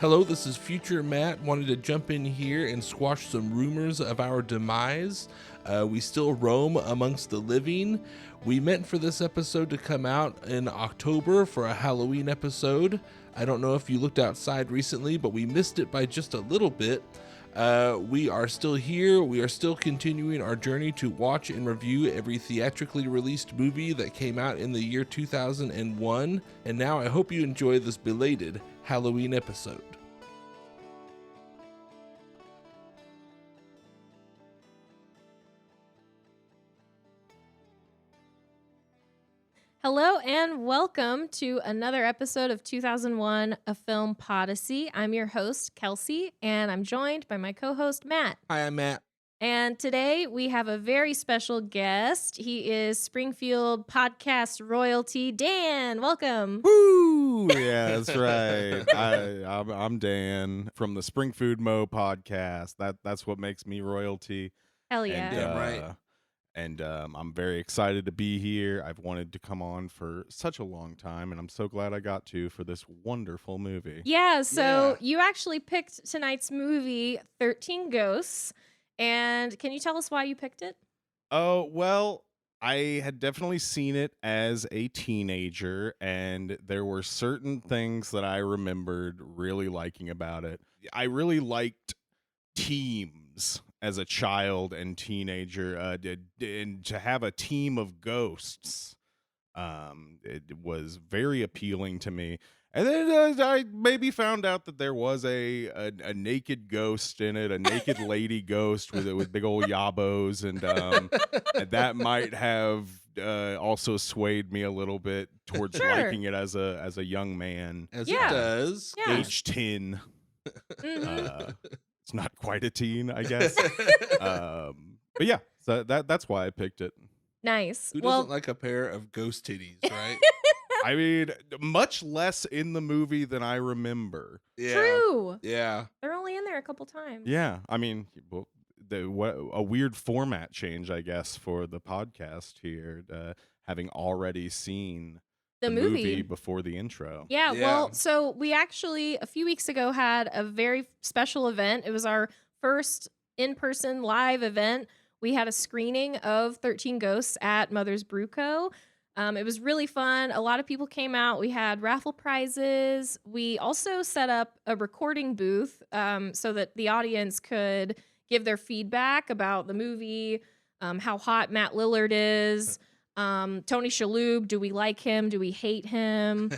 Hello, this is Future Matt. Wanted to jump in here and squash some rumors of our demise. We still roam amongst the living. We meant for this episode to come out in October for a Halloween episode. I don't know if you looked outside recently, but we missed it by just a little bit. We are still here. We are still continuing our journey to watch and review every theatrically released movie that came out in the year 2001. And now I hope you enjoy this belated Halloween episode. Hello and welcome to another episode of 2001, A Film Podyssey. I'm your host, Kelsey, and I'm joined by my co-host, Matt. Hi, I'm Matt. And today we have a very special guest. He is Springfield podcast royalty, Dan. Welcome. Woo! Yeah, that's right. I'm Dan from the Spring Food Mo podcast. That's what makes me royalty. Hell yeah. And, Damn right. And I'm very excited to be here. I've wanted to come on for such a long time, and I'm so glad I got to for this wonderful movie. Yeah, so Yeah. you actually picked tonight's movie, 13 Ghosts. And can you tell us why you picked it? Oh, well, I had definitely seen it as a teenager, and there were certain things that I remembered really liking about it. I really liked teams as a child and teenager, and to have a team of ghosts, it was very appealing to me. And then I maybe found out that there was a naked ghost in it, a naked lady ghost with big old yabos, and that might have also swayed me a little bit towards Sure. liking it as a young man, As Yeah. it does. Yeah. age 10. Mhm. It's not quite a teen, I guess. But yeah, so that's why I picked it. Nice. Who Well, doesn't like a pair of ghost titties, right? I mean, much less in the movie than I remember. Yeah. true. Yeah. They're only in there a couple times. Yeah, I mean, well, a weird format change, I guess, for the podcast here, having already seen The movie. before the intro. Yeah, Yeah. well, so we actually a few weeks ago had a very special event. It was our first in-person live event. We had a screening of 13 Ghosts at Mother's Brew Co. It was really fun. A lot of people came out. We had raffle prizes. We also set up a recording booth so that the audience could give their feedback about the movie, how hot Matt Lillard is. Tony Shalhoub, do we like him? Do we hate him?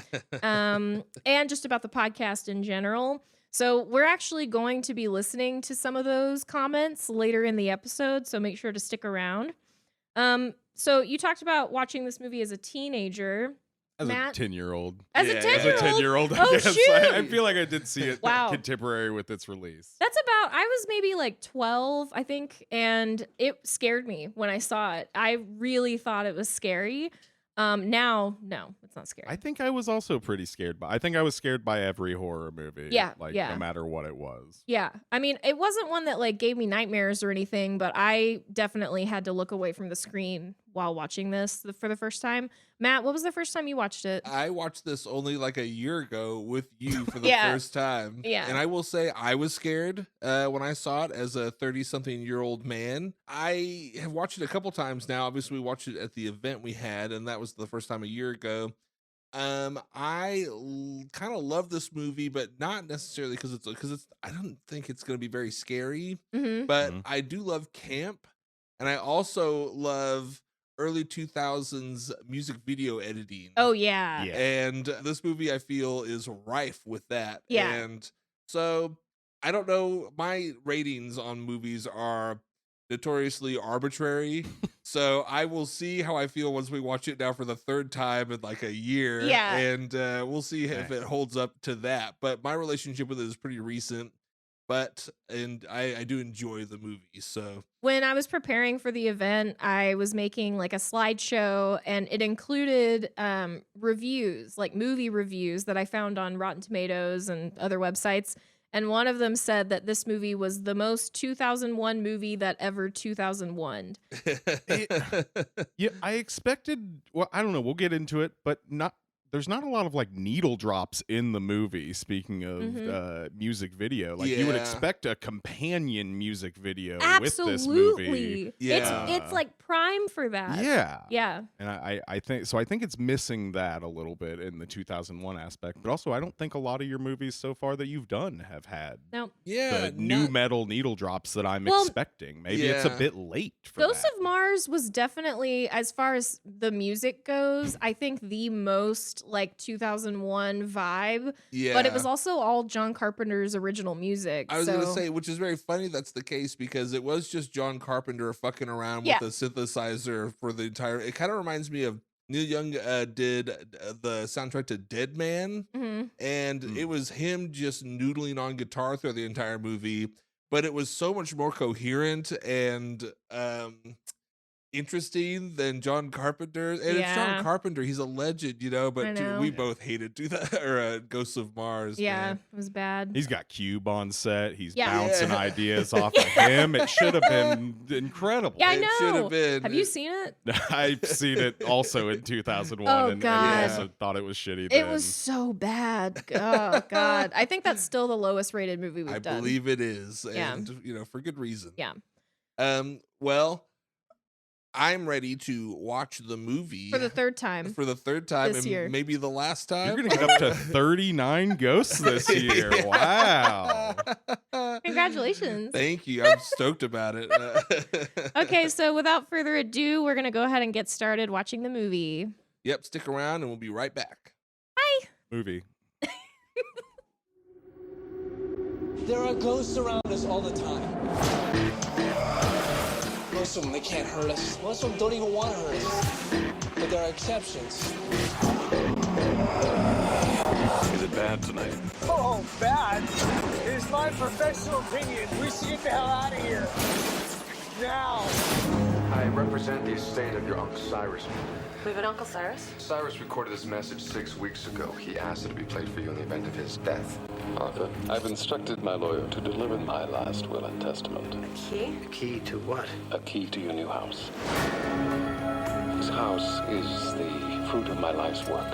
And just about the podcast in general. So we're actually going to be listening to some of those comments later in the episode, so make sure to stick around. So you talked about watching this movie as a teenager. As Matt? a 10-year-old. As Yeah. a As a 10-year-old? 10-year-old, I Oh, guess. shoot. I feel like I did see it Wow. contemporary with its release. That's about, I was maybe like 12, I think, and it scared me when I saw it. I really thought it was scary. Now, no, it's not scary. I think I was also pretty scared I think I was scared by every horror movie. Yeah, Like, yeah. no matter what it was. Yeah. I mean, it wasn't one that like gave me nightmares or anything, but I definitely had to look away from the screen while watching this for the first time. Matt, what was the first time you watched it? I watched this only like a year ago with you for the Yeah. first time. Yeah. And I will say I was scared when I saw it as a 30-something-year-old man. I have watched it a couple times now. Obviously, we watched it at the event we had, and that was the first time a year ago. I kind of love this movie, but not necessarily because it's I don't think it's going to be very scary, Mm-hmm. but Mhm. I do love camp, and I also love early 2000s music video editing. Oh, yeah. Yeah. And this movie, I feel, is rife with that. Yeah. And so I don't know. My ratings on movies are notoriously arbitrary. So I will see how I feel once we watch it now for the third time in like a year. Yeah. And we'll see if Right. it holds up to that. But my relationship with it is pretty recent. And I do enjoy the movie. So When I was preparing for the event, I was making like a slideshow and it included reviews, like movie reviews that I found on Rotten Tomatoes and other websites. And one of them said that this movie was the most 2001 movie that ever 2001. Yeah, I expected, well, I don't know, we'll get into it, but not there's not a lot of like needle drops in the movie. Speaking of music video, like you would Yeah. expect a companion music video with this Absolutely. movie. Yeah. It's like prime for that. Yeah. Yeah. And I think so. I think it's missing that a little bit in the 2001 aspect, but also I don't think a lot of your movies so far that you've done have had No. Yeah, the new metal needle drops that I'm Well, expecting. Maybe it's a yeah. bit late for Ghosts that. of Mars was definitely, as far as the music goes, I think the most like 2001 vibe. Yeah, But it was also all John Carpenter's original music. I was so. gonna say, which is very funny that's the case because it was just John Carpenter fucking around Yeah. with a synthesizer for the entire. It kind of reminds me of Neil Young did the soundtrack to Dead Man, Mhm. and it was him just noodling on guitar through the entire movie, but it was so much more coherent and interesting than John Carpenter. And it's Yeah. John Carpenter; he's a legend, you know. I But dude, know. we both hated Ghosts of Mars. Yeah, man. it was bad. He's got Cube on set. He's Yeah. bouncing Yeah. ideas off of him. It should have been incredible. Yeah, I It should know. have been. Have you seen it? I've seen it also in 2001 Oh, and God. also thought it was shitty It then. was so bad. Oh God, I think that's still the lowest rated movie we've I done. believe it is, Yeah. and for good reason. Yeah. Well, I'm ready to watch the movie For the third time. for the third time this and year. maybe the last time. You're going to get up to 39 ghosts this year. Wow. Congratulations. Thank you. I'm stoked about it. Okay, so without further ado, we're gonna go ahead and get started watching the movie. Yep. Stick around, and we'll be right back. Movie. There are ghosts around us all the time. Most of them, they can't hurt us. Most of them don't even want to hurt us. But there are exceptions. Is it bad tonight? Oh, bad? It is my professional opinion. We should get the hell out of here. Now. I represent the estate of your Uncle Cyrus. We have an Uncle Cyrus? Cyrus recorded this message 6 weeks ago. He asked it to be played for you in the event of his death. Arthur, I've instructed my lawyer to deliver my last will and testament. A key? The key to what? A key to your new house. This house is the fruit of my life's work.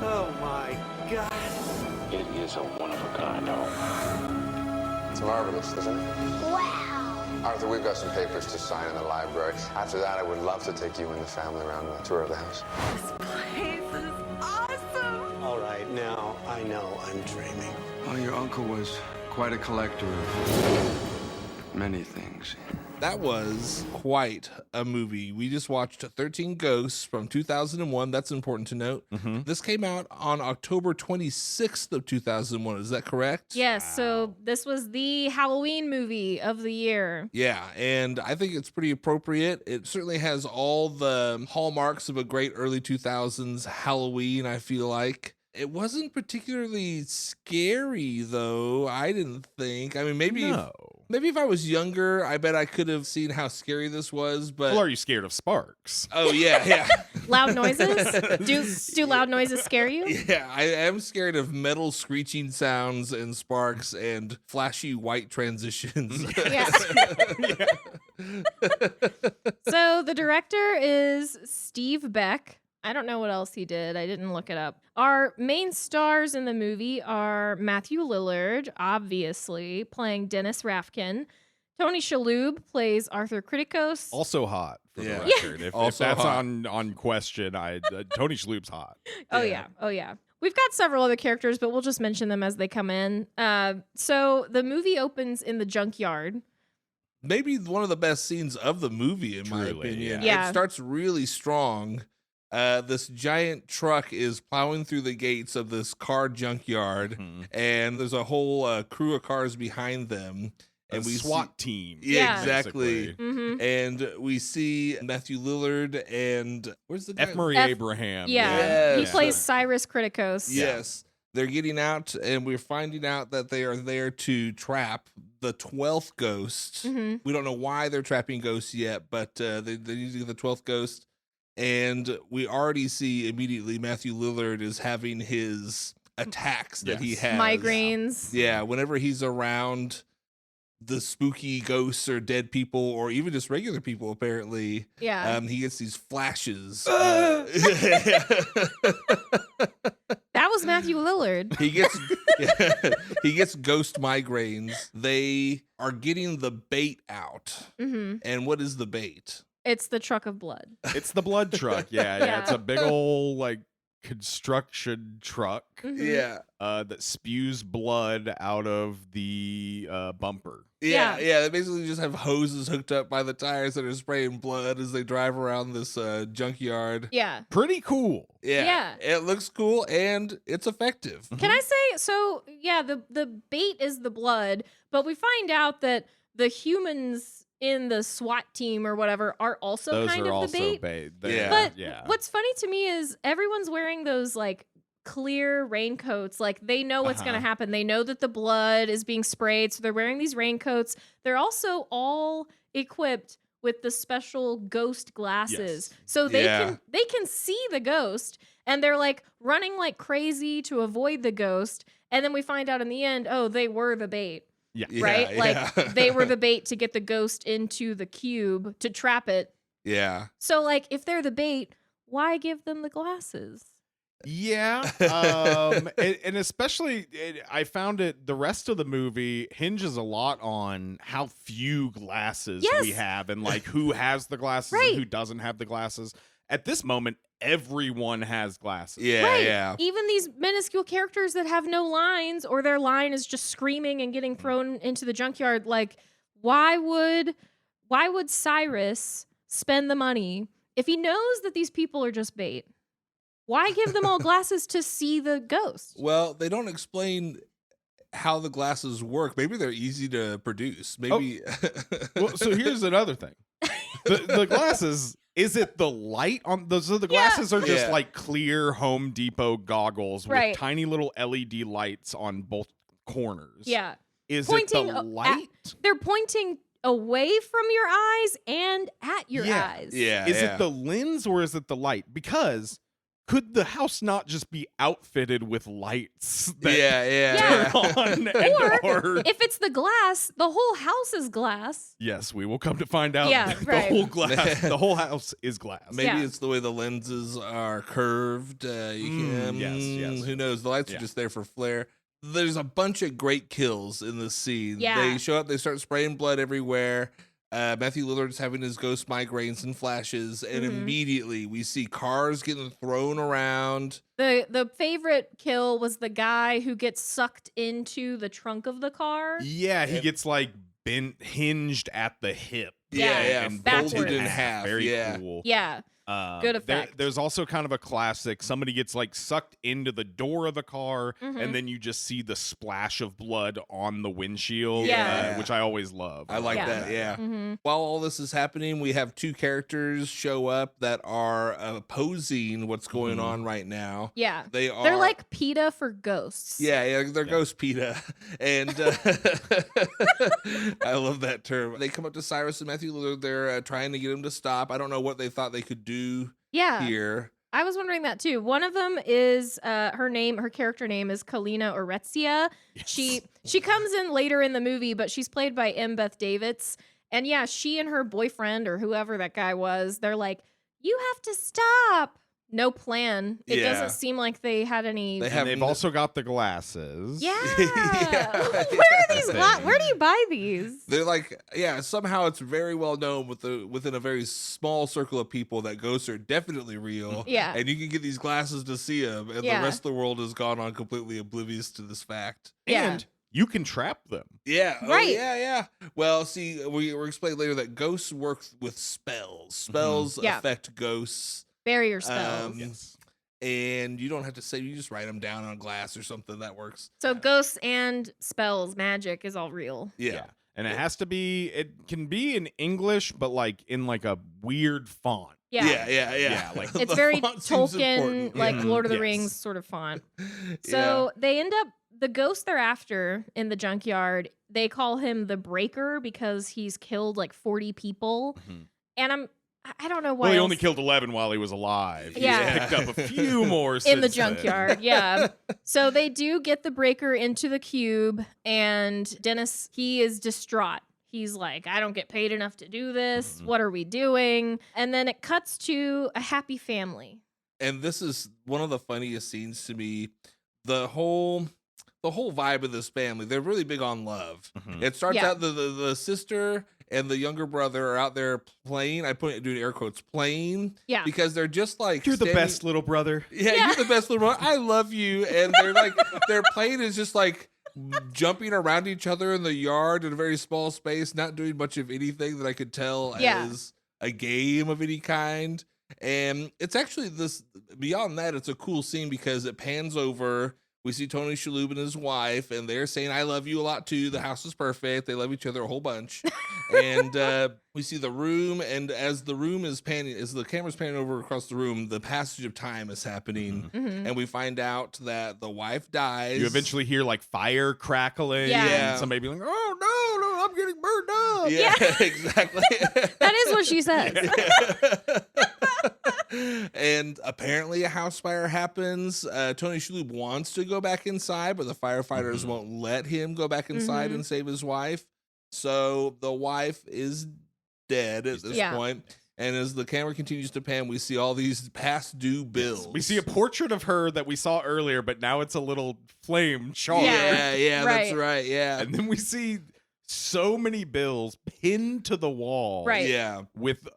Oh my God. It is a one-of-a-kind home. It's marvelous, isn't it? Wow. Arthur, we've got some papers to sign in the library. After that, I would love to take you and the family around on a tour of the house. This place is awesome! All right, now I know I'm dreaming. Well, your uncle was quite a collector of many things. That was quite a movie. We just watched 13 Ghosts from 2001. That's important to note. This came out on October 26th of 2001. Is that correct? Yes, so this was the Halloween movie of the year. Yeah, and I think it's pretty appropriate. It certainly has all the hallmarks of a great early 2000s Halloween, I feel like. It wasn't particularly scary, though, I didn't think. I mean, maybe if I was younger, I bet I could have seen how scary this was, but... Well, are you scared of sparks? Oh, yeah. Loud noises? Do loud noises scare you? Yeah, I am scared of metal screeching sounds and sparks and flashy white transitions. Yeah. So the director is Steve Beck. I don't know what else he did. I didn't look it up. Our main stars in the movie are Matthew Lillard, obviously, playing Dennis Rafkin. Tony Shalhoub plays Arthur Kritikos. Also hot, for Yeah. the record. If Also that's hot. on question, Tony Shalhoub's hot. Oh yeah. We've got several other characters, but we'll just mention them as they come in. So the movie opens in the junkyard. Maybe one of the best scenes of the movie, in my Truly, opinion. yeah. It starts really strong. This giant truck is plowing through the gates of this car junkyard, and there's a whole crew of cars behind them. And A we SWAT team. Yeah, Yeah. exactly. basically. Mm-hmm. And we see Matthew Lillard and where's the guy? F. Murray F- Abraham. Yeah. He Yes. plays Cyrus Kritikos. Yes. They're getting out, and we're finding out that they are there to trap the 12th ghost. Mhm. We don't know why they're trapping ghosts yet, but they're using the 12th ghost. And we already see immediately Matthew Lillard is having his attacks that he Yes. has. Migraines. Yeah, whenever he's around the spooky ghosts or dead people or even just regular people, apparently, Yeah. he gets these flashes. That was Matthew Lillard. He gets ghost migraines. They are getting the bait out. Hmm. And what is the bait? It's the truck of blood. It's the blood truck. Yeah, Yeah. It's a big old like construction truck Mhm. Yeah. that spews blood out of the bumper. Yeah, Yeah. They basically just have hoses hooked up by the tires that are spraying blood as they drive around this junkyard. Yeah. Pretty cool. Yeah, Yeah. it looks cool and it's effective. Can I say so? Yeah, the bait is the blood, but we find out that the humans in the SWAT team or whatever are also Those kind are of also the bait. bait. Yeah. But yeah. what's funny to me is everyone's wearing those like clear raincoats. Like they know what's going to Uh-huh. happen. They know that the blood is being sprayed, so they're wearing these raincoats. They're also all equipped with the special ghost glasses. Yes. So they Yeah. they can see the ghost and they're like running like crazy to avoid the ghost. And then we find out in the end, oh, they were the bait. Yeah. Right? Like yeah. they were the bait to get the ghost into the cube to trap it. Yeah. So like if they're the bait, why give them the glasses? Yeah. And especially, I found the rest of the movie hinges a lot on how few glasses we Yes. have and like who has the glasses Right. and who doesn't have the glasses. At this moment, everyone has glasses. Yeah, Right. yeah. Even these minuscule characters that have no lines or their line is just screaming and getting thrown into the junkyard, like why would Cyrus spend the money if he knows that these people are just bait? Why give them all glasses to see the ghost? Well, they don't explain how the glasses work. Maybe they're easy to produce. Maybe. Well, so here's another thing. The glasses, is it the light on the so the Yeah. glasses are just Yeah. like clear Home Depot goggles with Right. tiny little LED lights on both corners. Yeah. Is Pointing it the at- light? They're pointing away from your eyes and at your Yeah. eyes. yeah. Is yeah. it the lens or is it the light? Because could the house not just be outfitted with lights that Yeah. turn on and or If it's the glass, the whole house is glass. yes, we will come to find out Yeah, that right. the whole glass, the whole house is glass. Maybe Yeah. it's the way the lenses are curved. yes. Who knows? The lights Yeah. are just there for flair. There's a bunch of great kills in this scene. Yeah. They show up, they start spraying blood everywhere. Matthew Lillard's having his ghost migraines and flashes, and Mhm. immediately we see cars getting thrown around. The favorite kill was the guy who gets sucked into the trunk of the car. Yeah, he gets like bent hinged at the hip. Yeah, and backwards. folded in half, Very yeah. cool. Yeah. Good effect. There's also kind of a classic. Somebody gets like sucked into the door of the car, Mhm. and then you just see the splash of blood on the windshield, Yeah. which I always love. I like Yeah. that, yeah. hmm While all this is happening, we have two characters show up that are opposing what's going Mhm. on right now. Yeah. They are They're like PETA for ghosts. Yeah, they're Ghost PETA. And I love that term. They come up to Cyrus and Matthew Lillard. They're trying to get him to stop. I don't know what they thought they could do Yeah. here. I was wondering that too. One of them is her character name is Kalina Oretzia. She comes in later in the movie, but she's played by M. Beth Davids. And yeah, she and her boyfriend or whoever that guy was, they're like, you have to stop. No plan. It Yeah. doesn't seem like they had any. They And have they've also got the glasses. Yeah. Yeah. Where are these? Thing. Where do you buy these? They're like, yeah, somehow it's very well known within a very small circle of people that ghosts are definitely real. Yeah. And you can get these glasses to see them, and Yeah. the rest of the world has gone on completely oblivious to this fact. Yeah. And you can trap them. Yeah. Oh, Right. yeah. Well, see, we're explaining later that ghosts work with spells. Spells Yeah. affect ghosts. Barrier spells. Yes. And you don't have to say, you just write them down on glass or something. That works. So ghosts and spells, magic is all real. Yeah. And it can be in English, but like in like a weird font. Yeah. Yeah. like- It's The very font seems Tolkien, important. like Mhm. Lord of the Yes. Rings sort of font. Yeah. So they end up, the ghost they're after in the junkyard, they call him the Breaker because he's killed like 40 people. Mhm. And I don't know why. Well, he else- only killed 11 while he was alive. He Yeah. just picked up a few more in the since then. junkyard. Yeah. So they do get the breaker into the cube, and Dennis, he is distraught. He's like, I don't get paid enough to do this. What are we doing? And then it cuts to a happy family. And this is one of the funniest scenes to me. The whole vibe of this family, they're really big on love. It starts Yeah. out the sister and the younger brother are out there playing. I put it doing air quotes, playing. Yeah. Because they're just like You're the standing- best little brother. Yeah, you're the best little brother. I love you. And they're like, their playing is just like jumping around each other in the yard in a very small space, not doing much of anything that I could tell Yeah. as a game of any kind. And it's actually this, beyond that, it's a cool scene because it pans over. We see Tony Shalhoub and his wife, and they're saying, I love you a lot too. The house is perfect. They love each other a whole bunch. And we see the room, and as the room is panning, as the camera's panning over across the room, the passage of time is happening. And we find out that the wife dies. You eventually hear like fire crackling. Yeah. And somebody be like, oh, no, I'm getting burned up. Yeah, exactly. That is what she says. And apparently a house fire happens. Tony Shalhoub wants to go back inside, but the firefighters won't let him go back inside and save his wife. So the wife is dead at this Yeah. point. And as the camera continues to pan, we see all these past due bills. We see a portrait of her that we saw earlier, but now it's a little flame charred. Yeah, that's Right. right. Yeah. And then we see so many bills pinned to the wall Right. Yeah. with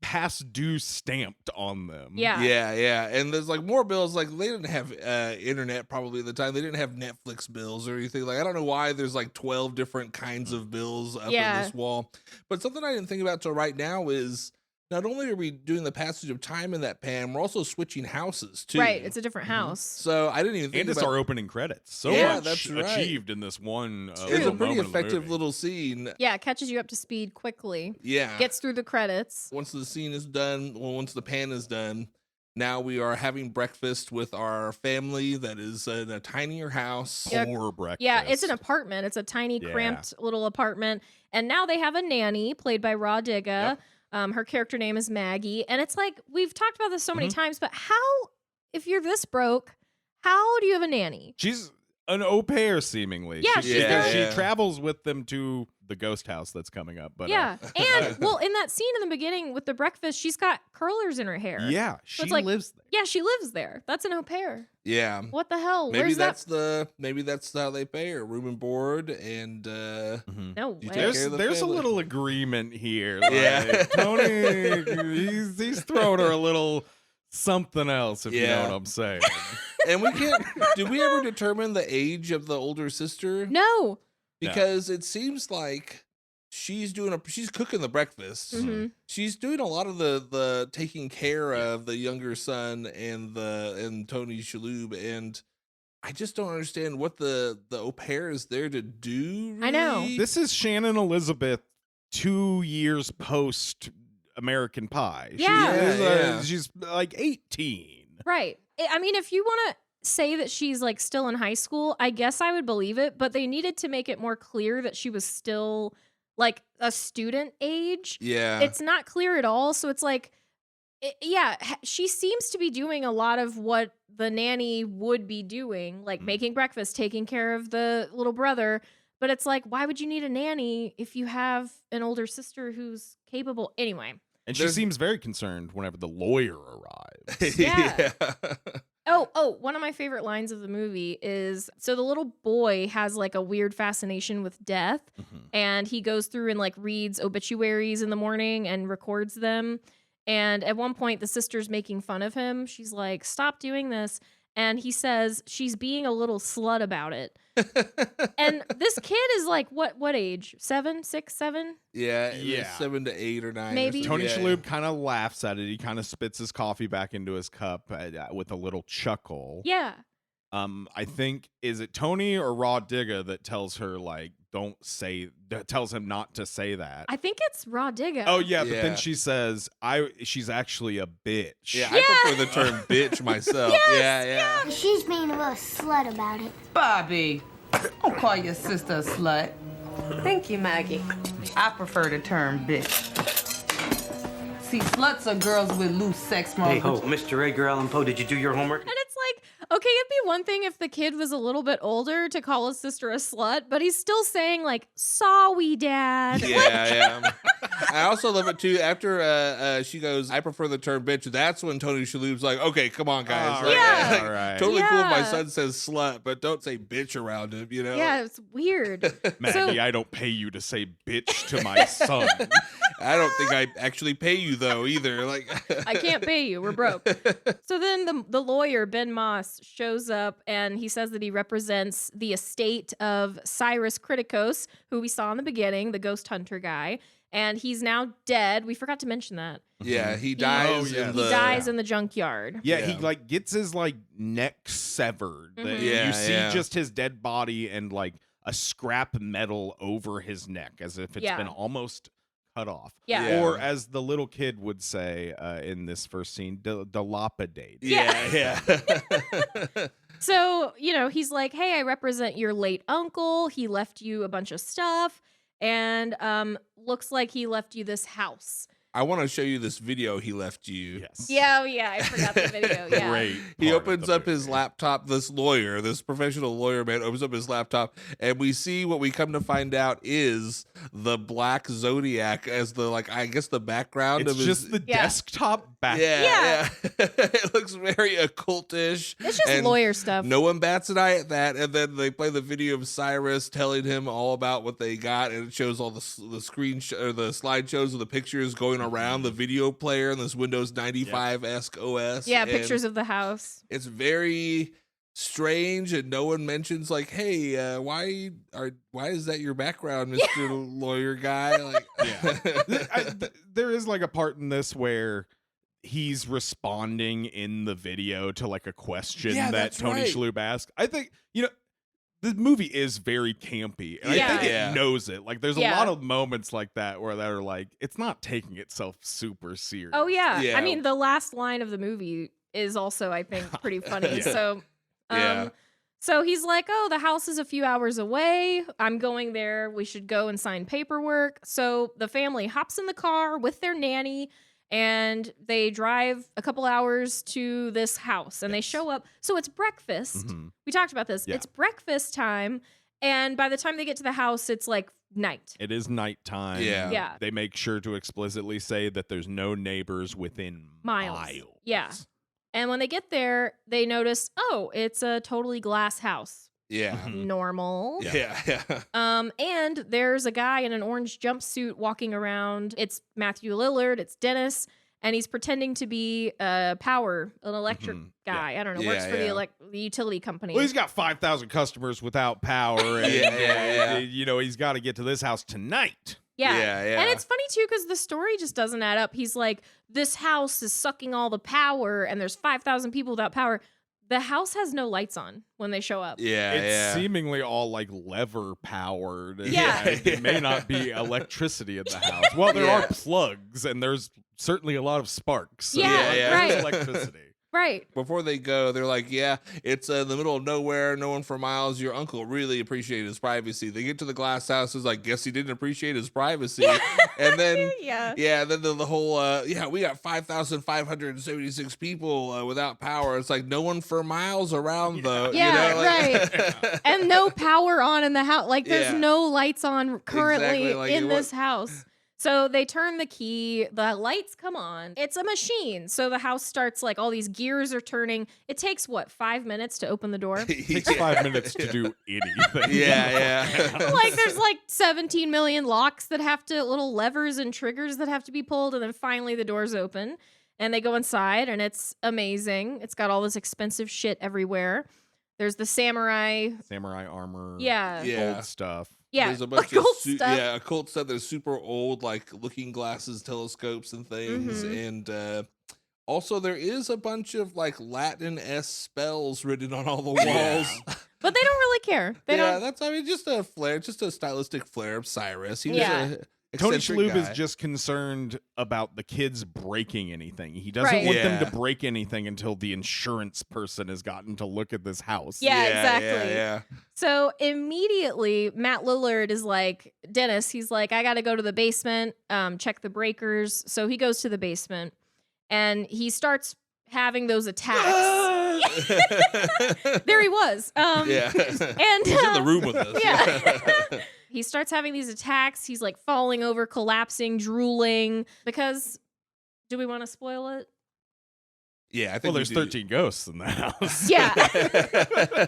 past due stamped on them. Yeah. Yeah. And there's like more bills. Like they didn't have internet probably at the time. They didn't have Netflix bills or anything. Like I don't know why there's like 12 different kinds of bills up in Yeah. this wall. But something I didn't think about till right now is not only are we doing the passage of time in that pan, we're also switching houses too. Right. It's a different house. So I didn't even think And it's about our opening credits. So Yeah, much that's right. achieved in this one It's little a pretty moment of the effective movie. little scene. Yeah. It catches you up to speed quickly. Yeah. Gets through the credits. Once the scene is done, well, once the pan is done, now we are having breakfast with our family that is in a tinier house. Yeah. Poor breakfast. Yeah, it's an apartment. It's a tiny, Yeah. cramped little apartment. And now they have a nanny played by Raw Digga. Yep. Her character name is Maggie. And it's like, we've talked about this so many Mm-hmm. times, but how, if you're this broke, how do you have a nanny? She's an au pair, seemingly. Yeah, she, she's there- she travels with them to the ghost house that's coming up. But Yeah. And, well, in that scene in the beginning with the breakfast, she's got curlers in her hair. yeah, she it's like- lives there. Yeah, she lives there. That's an au pair. Yeah. What the hell? Maybe Where's that's that? maybe that's how they pay her, room and board, and No You way. take care of the There's a family. little agreement here. Yeah. Like, Tony, he's throwing her a little something else, if you know Yeah. what I'm saying. and we can't. Did we ever determine the age of the older sister? No. Because it seems like she's cooking the breakfast. Mhm. She's doing a lot of the taking care of the younger son and Tony Shalhoub, and I just don't understand what the au pair is there to do. I know. really. This is Shannon Elizabeth 2 years post American Pie. Yeah. She's like 18. Right. I mean, if you want to say that she's like still in high school, I guess I would believe it, but they needed to make it more clear that she was still like a student age. Yeah. It's not clear at all. So it's like, she seems to be doing a lot of what the nanny would be doing, like making breakfast, taking care of the little brother. But it's like, why would you need a nanny if you have an older sister who's capable? Anyway. And she There's- seems very concerned whenever the lawyer arrives. Yeah. Oh, one of my favorite lines of the movie is, so the little boy has like a weird fascination with death, and he goes through and like reads obituaries in the morning and records them. And at one point the sister's making fun of him. She's like, stop doing this. And he says she's being a little slut about it. And this kid is like, what age? 7, 6, 7? Yeah, Yeah. 7 to 8 or 9. or Maybe. something. Tony Yeah. Shalhoub kind of laughs at it. He kind of spits his coffee back into his cup with a little chuckle. Yeah. I think, is it Tony or Raw Digga that tells her like, that tells him not to say that? I think it's Raw Digga. Oh yeah, but Yeah. then she says, she's actually a bitch. Yeah, I prefer the term bitch myself. Yeah. She's being a little slut about it. Bobby, don't call your sister a slut. Thank you, Maggie. I prefer the term bitch. See, sluts are girls with loose sex Hey, morals. ho, Mr. Edgar Allan Poe, did you do your homework? And it's like, okay, it'd be one thing if the kid was a little bit older to call his sister a slut, but he's still saying like, "Sorry, Dad." Yeah. I also love it too. After she goes, "I prefer the term bitch." That's when Tony Shalhoub's like, "Okay, come on, guys. Yeah. All right. Totally cool if my Yeah. son says slut, but don't say bitch around him. You know? Yeah, it's weird. Maggie, I don't pay you to say bitch to my son. I don't think I actually pay you though either. Like, I can't pay you. We're broke. So then the lawyer, Ben Moss, shows up and he says that he represents the estate of Cyrus Kritikos, who we saw in the beginning, the ghost hunter guy. And he's now dead. We forgot to mention that. Yeah, he dies. Oh, yeah. in He the, dies in the junkyard. Yeah, he Yeah. like gets his like neck severed. Mhm. Yeah, You see yeah. just his dead body and like a scrap metal over his neck as if it's Yeah. been almost cut off. Yeah. Yeah. Or as the little kid would say in this first scene, dilapidate. Yeah. So, he's like, "Hey, I represent your late uncle. He left you a bunch of stuff. And looks like he left you this house." I want to show you this video he left you. Yes. Yeah, I forgot the video. Yeah. Great. He part of opens the up his movie. laptop. This lawyer, this professional lawyer man, opens up his laptop, and we see what we come to find out is the black Zodiac as the I guess the background It's of his. just the Yeah. desktop back. yeah. It looks very occultish. It's just and lawyer stuff. No one bats an eye at that, and then they play the video of Cyrus telling him all about what they got, and it shows all the screen or the slideshows of the pictures going around the video player and this Windows 95-esque OS. Yeah, and pictures of the house. it's very strange, and no one mentions hey, why is that your background, Mr. Lawyer guy? Like, There is like a part in this where he's responding in the video to like a question Yeah, that that's Tony right. Shalhoub asked. I think, the movie is very campy. And Yeah. I think Yeah. it knows it. Like there's a Yeah. lot of moments like that where they're like, it's not taking itself super serious. Oh yeah. Yeah. I mean, the last line of the movie is also, I think, pretty funny. Yeah. So, Yeah. so he's like, "Oh, the house is a few hours away. I'm going there. We should go and sign paperwork." So the family hops in the car with their nanny and they drive a couple hours to this house and they show up. So it's breakfast. Mhm. We talked about this. Yeah. It's breakfast time. And by the time they get to the house, it's like night. It is nighttime. Yeah. Yeah. They make sure to explicitly say that there's no neighbors within Miles. Yeah. And when they get there, they notice, oh, it's a totally glass house. yeah. Mhm. Normal. Yeah. And there's a guy in an orange jumpsuit walking around. It's Matthew Lillard. It's Dennis. And he's pretending to be an electric Mhm. guy. I don't know. Yeah, Works for yeah. the utility company. Well, he's got 5,000 customers without power. And, Yeah. he's got to get to this house tonight. Yeah. Yeah. And it's funny too because the story just doesn't add up. He's like, this house is sucking all the power and there's 5,000 people without power. The house has no lights on when they show up. Yeah. It's seemingly all like lever powered. and Yeah. It may not be electricity in the house. Well, there are plugs and there's certainly a lot of sparks. So Yeah, yeah. right. there's electricity. Right. Before they go, they're like, "Yeah, it's in the middle of nowhere, no one for miles. Your uncle really appreciated his privacy." They get to the glass house, is like, "Guess he didn't appreciate his privacy." And then, Yeah. then the whole, we got 5,576 people without power. It's like no one for miles around though. Yeah, right. And no power on in the house. Like there's Yeah. no lights on currently Exactly, like, in it this house. So they turn the key, the lights come on. It's a machine. So the house starts all these gears are turning. It takes 5 minutes to open the door? It takes 5 minutes to do anything. Yeah. There's 17 million locks that have to, little levers and triggers that have to be pulled. And then finally the doors open and they go inside and it's amazing. It's got all this expensive shit everywhere. There's the samurai armor. Yeah. Old stuff. Yeah, There's a bunch occult of stuff. occult stuff. There's super old, looking glasses, telescopes, and things. Mhm. And also, there is a bunch of Latin-esque spells written on all the walls. But they don't really care. They don't. That's just a flair, just a stylistic flair of Cyrus. He was Yeah. Tony eccentric Shalhoub is guy. just concerned about the kids breaking anything. He doesn't Right. want them Yeah. to break anything until the insurance person has gotten to look at this house. Yeah, exactly. Yeah. So immediately, Matt Lillard is like, Dennis, he's like, I got to go to the basement, check the breakers. So he goes to the basement and he starts having those attacks. There he was. Yeah. And He's in the room with us. Yeah. He starts having these attacks. He's like falling over, collapsing, drooling. Because, do we want to spoil it? Yeah, I think Well, we there's do. 13 ghosts in the house. Yeah.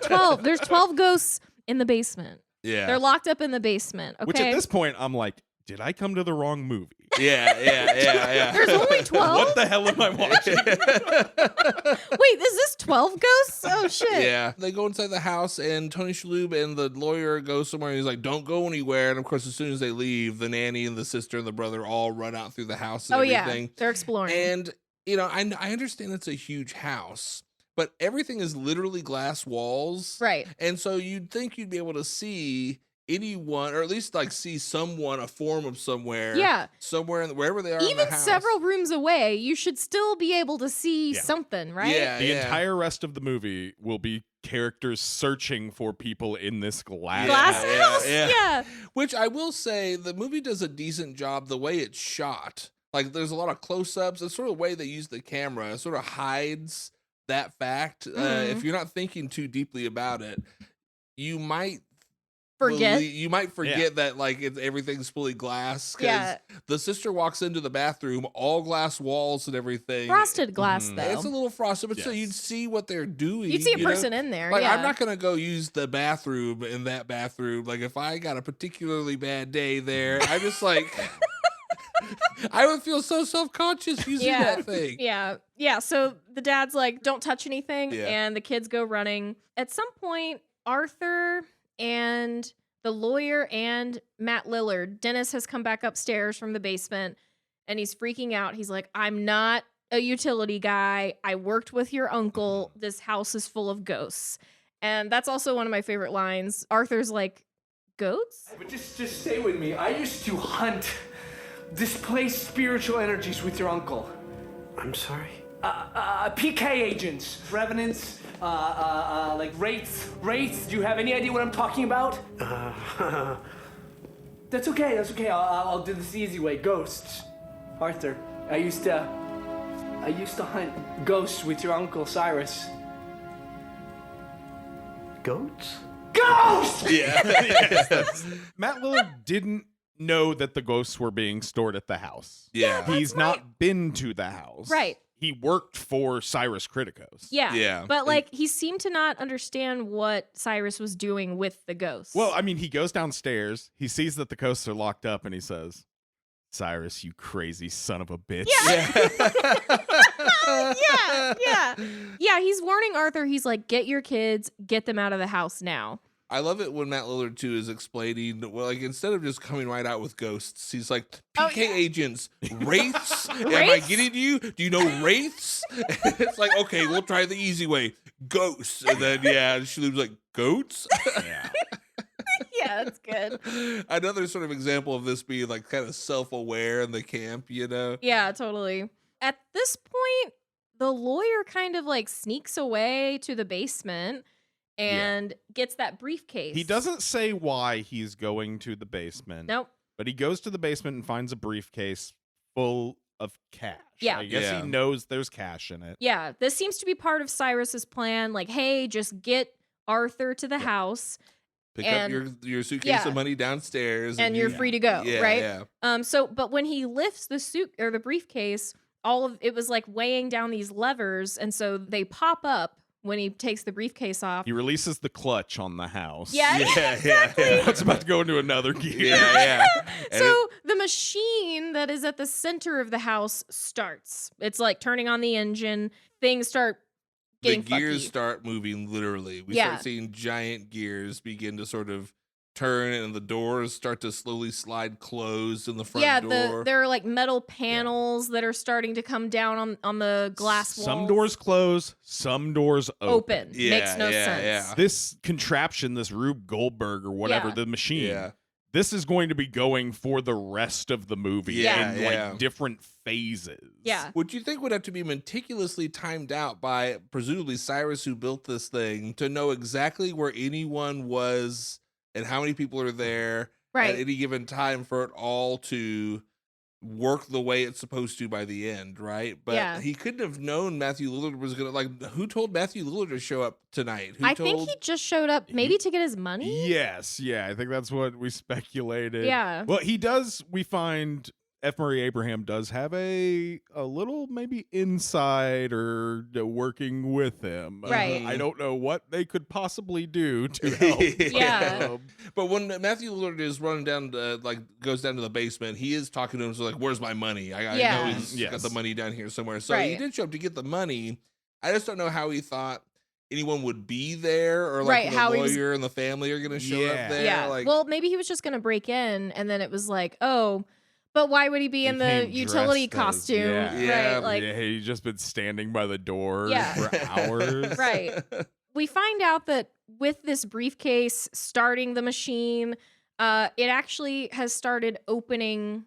12. There's 12 ghosts in the basement. Yeah. They're locked up in the basement. Okay. Which at this point, I'm like, did I come to the wrong movie? Yeah. There's only 12? What the hell am I watching? Wait, is this 12 ghosts? Oh, shit. Yeah. They go inside the house, and Tony Shalhoub and the lawyer go somewhere. And he's like, don't go anywhere. And of course, as soon as they leave, the nanny and the sister and the brother all run out through the house and Oh, yeah. everything. They're exploring. And, you know, I understand it's a huge house, but everything is literally glass walls. Right. And so you'd think you'd be able to see anyone, or at least like see someone, a form of somewhere. Yeah. Somewhere, wherever they are in the Even house. several rooms away, you should still be able to see Yeah. something, right? Yeah. The entire rest of the movie will be characters searching for people in this glass. Glass Yeah, house? yeah. Yeah. Which I will say, the movie does a decent job the way it's shot. Like, there's a lot of close-ups. The sort of way they use the camera sort of hides that fact. Mhm. If you're not thinking too deeply about it, you might Forget. you might forget that like everything's fully glass. 'Cause Yeah. the sister walks into the bathroom, all glass walls and everything. Frosted glass, though. It's a little frosted, but so Yes. you'd see what they're doing. You'd see a you know? person in there. Like, yeah. I'm not gonna go use the bathroom in that bathroom. Like, if I got a particularly bad day there, I just like, I would feel so self-conscious using Yeah. that thing. Yeah. Yeah. So the dad's like, don't touch anything. Yeah. And the kids go running. At some point, Arthur and the lawyer and Matt Lillard, Dennis has come back upstairs from the basement and he's freaking out. He's like, I'm not a utility guy. I worked with your uncle. This house is full of ghosts. And that's also one of my favorite lines. Arthur's like, goats? But just stay with me. I used to hunt displaced spiritual energies with your uncle. I'm sorry? PK agents, revenants, like wraiths. Wraiths, do you have any idea what I'm talking about? That's okay, I'll do this the easy way. Ghosts. Arthur, I used to hunt ghosts with your uncle Cyrus. Goats? Ghosts! Matt Lillard didn't know that the ghosts were being stored at the house. Yeah. He's not been to the house. Right. He worked for Cyrus Criticos. Yeah. Yeah. But like he seemed to not understand what Cyrus was doing with the ghosts. Well, I mean, he goes downstairs, he sees that the ghosts are locked up, and he says, Cyrus, you crazy son of a bitch. yeah, he's warning Arthur. He's like, get your kids, get them out of the house now. I love it when Matt Lillard too is explaining. Well, like instead of just coming right out with ghosts, he's like PK agents, wraiths. Am I Wraiths? getting you? Do you know wraiths? It's like, okay, we'll try the easy way, ghosts, and then Shalhoub's like, goats. Yeah. Yeah, that's good. Another sort of example of this being like kind of self-aware in the camp, you know? Yeah, totally. At this point, the lawyer kind of like sneaks away to the basement and gets that briefcase. He doesn't say why he's going to the basement. Nope. But he goes to the basement and finds a briefcase full of cash. Yeah. I guess Yeah. he knows there's cash in it. Yeah, this seems to be part of Cyrus's plan. Like, hey, just get Arthur to the house Pick And- up your suitcase yeah. of money downstairs, and you're free to go, Yeah, right? yeah. So but when he lifts the suit or the briefcase, all of it was like weighing down these levers, and so they pop up when he takes the briefcase off. He releases the clutch on the house. Yeah, Yeah. It's about to go into another gear. Yeah. And So the machine that is at the center of the house starts. It's like turning on the engine. Things start the getting gears fucky. start moving literally. We Yeah. start seeing giant gears begin to sort of turn, and the doors start to slowly slide closed in the front Yeah, door. there are like metal panels that are starting to come down on the glass walls. Some doors close, some doors open. Makes no yeah, sense. yeah. This contraption, this Rube Goldberg or whatever, Yeah. the machine, Yeah. this is going to be going for the rest of the movie Yeah, in yeah. like different phases. Yeah. Which you think would have to be meticulously timed out by presumably Cyrus, who built this thing, to know exactly where anyone was and how many people are there Right. at any given time for it all to work the way it's supposed to by the end, right? But Yeah. he couldn't have known Matthew Lillard was gonna, like, who told Matthew Lillard to show up tonight? Who I told think he just showed up maybe to get his money. Yes, yeah, I think that's what we speculated. Yeah. Well, he does. We find F. Murray Abraham does have a little maybe insider working with him. Right. I don't know what they could possibly do to help. Yeah. But when Matthew Lillard is running down to, like, goes down to the basement, he is talking to him, so like, where's my money? I Yeah. know he's got Yes. the money down here somewhere. So he Right. did show up to get the money. I just don't know how he thought anyone would be there, or like Right, the how he was- lawyer and the family are gonna show Yeah. up there. Yeah. Like, Well, maybe he was just going to break in, and then it was like, oh, but why would he be in the came utility dressed as- costume? yeah. Yeah, Right. Like, yeah, he's just been standing by the door Yeah. for hours. Right. We find out that with this briefcase starting the machine, it actually has started opening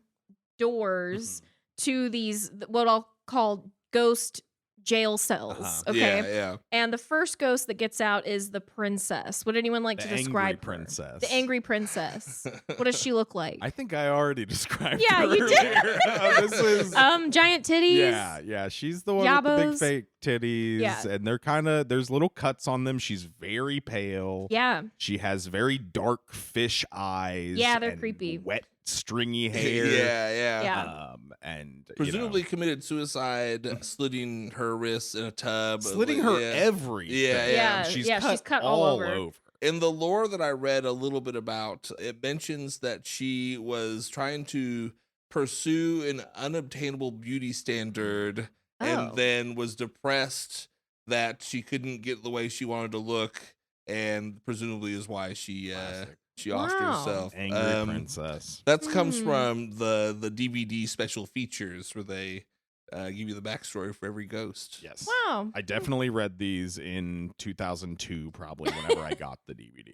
doors to these, what I'll call ghost jail cells. Uh-huh. Okay. yeah. And the first ghost that gets out is the princess. Would anyone like The to angry describe her? princess. The angry princess. What does she look like? I think I already described Yeah, her you did. earlier. This is Giant titties. yeah. She's the one with the big Yabos. fake titties, Yeah. and they're kind of there's little cuts on them. She's very pale. Yeah. She has very dark fish eyes. Yeah, they're and creepy. Wet, stringy hair. yeah. Yeah. And Presumably committed suicide, slitting her wrists in a tub, slitting like, her yeah. everything. Yeah, yeah. She's Yeah, cut, she's cut all over. In the lore that I read a little bit about, it mentions that she was trying to pursue an unobtainable beauty standard Oh. and then was depressed that she couldn't get the way she wanted to look, and presumably is why she offed Wow. herself. Angry princess. That comes Hmm. from the DVD special features where they give you the backstory for every ghost. Yes. Wow. I definitely read these in 2002, probably whenever I got the DVD.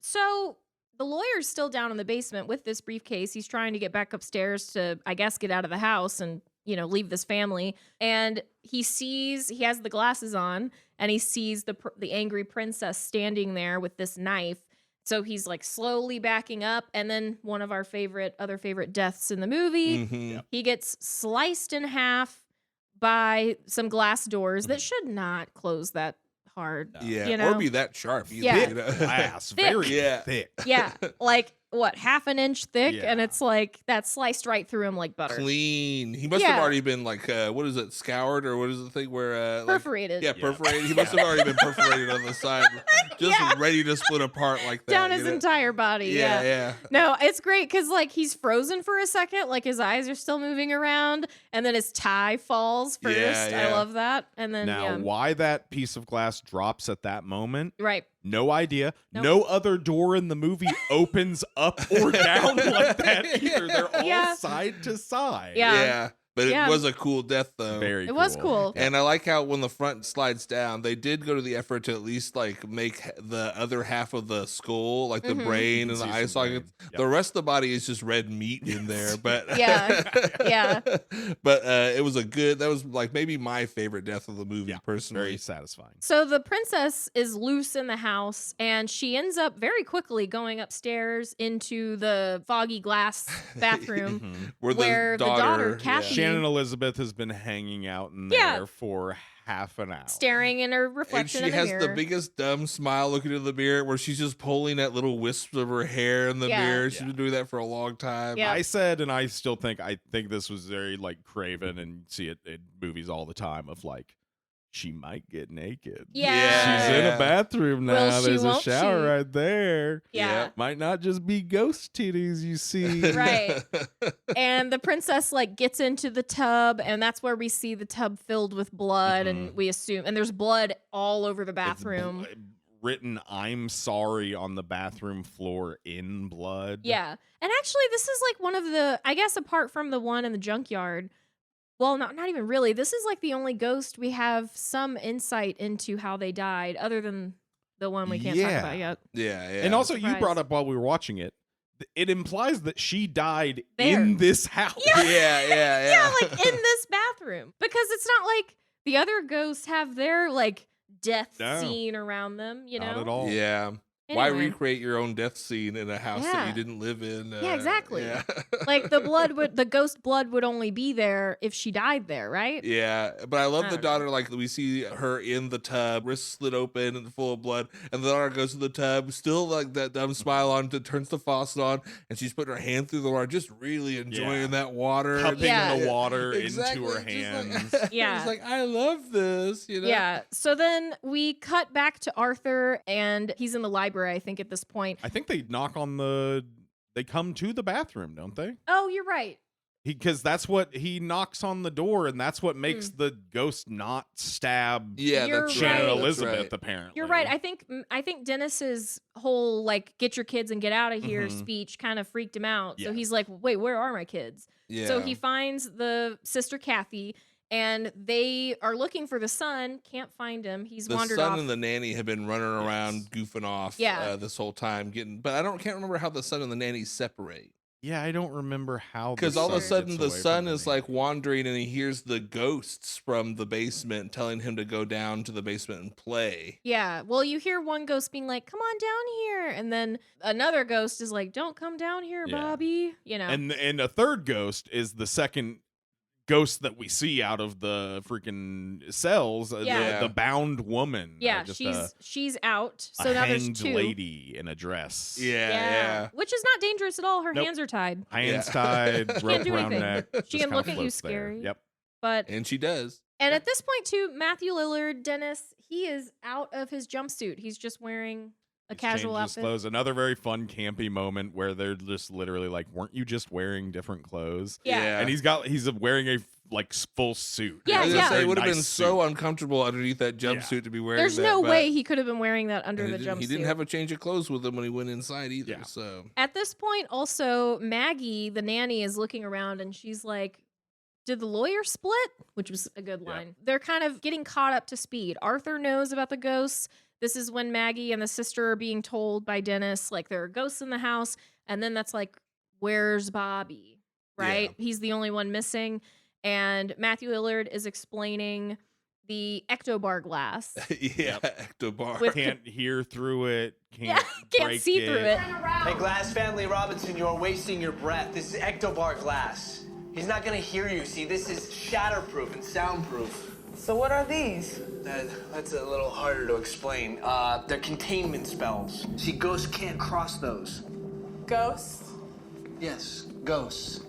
So the lawyer's still down in the basement with this briefcase. He's trying to get back upstairs to, I guess, get out of the house and, leave this family. And he has the glasses on, and he sees the angry princess standing there with this knife. So he's like slowly backing up. And then one of our other favorite deaths in the movie, Mhm. he gets sliced in half by some glass doors that should not close that hard. Yeah, or be that sharp. Either, Yeah. Glass, Thick. very Yeah. thick. Yeah, like what, half an inch thick, and Yeah. it's like that sliced right through him like butter. Clean. He must have Yeah. already been like, what is it, scoured, or what is the thing where like, Perforated. yeah, perforated. He must have already been perforated on the side, just Yeah. ready to split apart like that. Down you his know? entire body. Yeah, Yeah. yeah. No, it's great because like he's frozen for a second, like his eyes are still moving around, and then his tie falls first. Yeah, yeah. I love that. And then Now, why that piece of glass drops at that moment, right. no idea. Nope. No other door in the movie opens up or down like that either. They're all Yeah. side to side. Yeah. Yeah. But Yeah. it was a cool death, though. Very It was cool. And I like how when the front slides down, they did go to the effort to at least like make the other half of the skull, like the Mhm. brain You and the can see eye some sockets. brain. Yep. The rest of the body is just red meat in there. But Yeah. Yeah. But it was that was like maybe my favorite death of the movie, Yeah, personally. Very satisfying. So the princess is loose in the house, and she ends up very quickly going upstairs into the foggy glass bathroom where the daughter, Kathy, Shannon Elizabeth has been hanging out in Yeah. there for half an hour. staring in her And reflection she in the has mirror. the biggest dumb smile looking in the mirror where she's just pulling at little wisps of her hair in the Yeah. mirror. She's Yeah. been doing that for a long time. Yeah. I said, and I still think, I think this was very like Craven, and see it in movies all the time of like, she might get naked. Yeah. She's in a bathroom Will now. she, There's a won't shower she? right there. Yeah. Might not just be ghost titties you see. Right. And the princess like gets into the tub, and that's where we see the tub filled with blood, and we assume, and there's blood all over the It's bathroom. written "I'm sorry" on the bathroom floor in blood. Yeah. And actually, this is like one of the, I guess, apart from the one in the junkyard. Well, not even really. This is like the only ghost we have some insight into how they died, other than the one we can't talk Yeah. about yet. Yeah, yeah. And also, you Surprise. brought up while we were watching it, it implies that she died There. in this house. Yeah, like in this bathroom. Because it's not like the other ghosts have their like death No. scene around them, you know? Not at all. Yeah. Why Anyway. recreate your own death scene in a house that Yeah. you didn't live in? Yeah, exactly. Yeah. Like the ghost blood would only be there if she died there, right? Yeah, but I love I the don't know. daughter. Like we see her in the tub, wrist slit open and full of blood, and the daughter goes to the tub, still like that dumb smile on, turns the faucet on, and she's putting her hand through the water, just really enjoying Yeah. that water, Cupping Yeah. the water Exactly, into her just hands. Like, Yeah. it's like I love this. You know? Yeah. So then we cut back to Arthur, and he's in the library, I think, at this point. I think they knock on they come to the bathroom, don't they? Oh, you're right. Because that's what he knocks on the door, and that's what makes Hmm. the ghost not stab Yeah, You're that's Shannon right. right. Elizabeth. That's right. Apparently, You're right. I think Dennis's whole like "get your kids and get out of here" Mhm. speech kind of freaked him out. So Yeah. he's like, "Wait, where are my kids?" Yeah. So he finds the sister Kathy, and they are looking for the son. Can't find him. He's the wandered son off. and the nanny have been running around, goofing off. Yeah. This whole time, but I can't remember how the son and the nanny separate. Yeah, I don't remember how. the Because all of a son sudden gets the away son from is me. like wandering and he hears the ghosts from the basement telling him to go down to the basement and play. Yeah. Well, you hear one ghost being like, "Come on down here," and then another ghost is like, "Don't come down here, Yeah. Bobby." You know. and a third ghost is the second ghost that we see out of the freaking cells. Yeah. The bound woman. yeah, just she's out. a So now there's hanged two. lady in a dress. Yeah. Which is not dangerous at all. Her Nope. hands are tied. Hands Yeah. tied, rope do around anything. neck. She just can kinda look at you floats there. scary. Yep. But And she does. and at this point too, Matthew Lillard, Dennis, he is out of his jumpsuit. He's just wearing a He's casual changed his outfit. clothes. Another very fun campy moment where they're just literally like, "Weren't you just wearing different clothes?" Yeah. And he's wearing a full suit. Yeah, I was gonna yeah. say, it would have Nice been so suit. uncomfortable underneath that jumpsuit to be wearing There's that, no but- way he could have been wearing that under and the jumpsuit. he didn't have a change of clothes with him when he went inside either. Yeah. So At this point, also, Maggie, the nanny, is looking around and she's like, "Did the lawyer split?" Which was a good line. They're kind of getting caught up to speed. Arthur knows about the ghosts. This is when Maggie and the sister are being told by Dennis, like, there are ghosts in the house. And then that's like, "Where's Bobby?" Right? He's the only one missing. And Matthew Lillard is explaining the ectobar glass. yeah, Ectobar. With- Can't hear through it. Yeah, can't break see through it. Hey, Glass Family Robinson, you're wasting your breath. This is Ectobar Glass. He's not gonna hear you. See, this is shatterproof and soundproof. So what are these? That's a little harder to explain. They're containment spells. See, ghosts can't cross those. Ghosts? Yes, ghosts.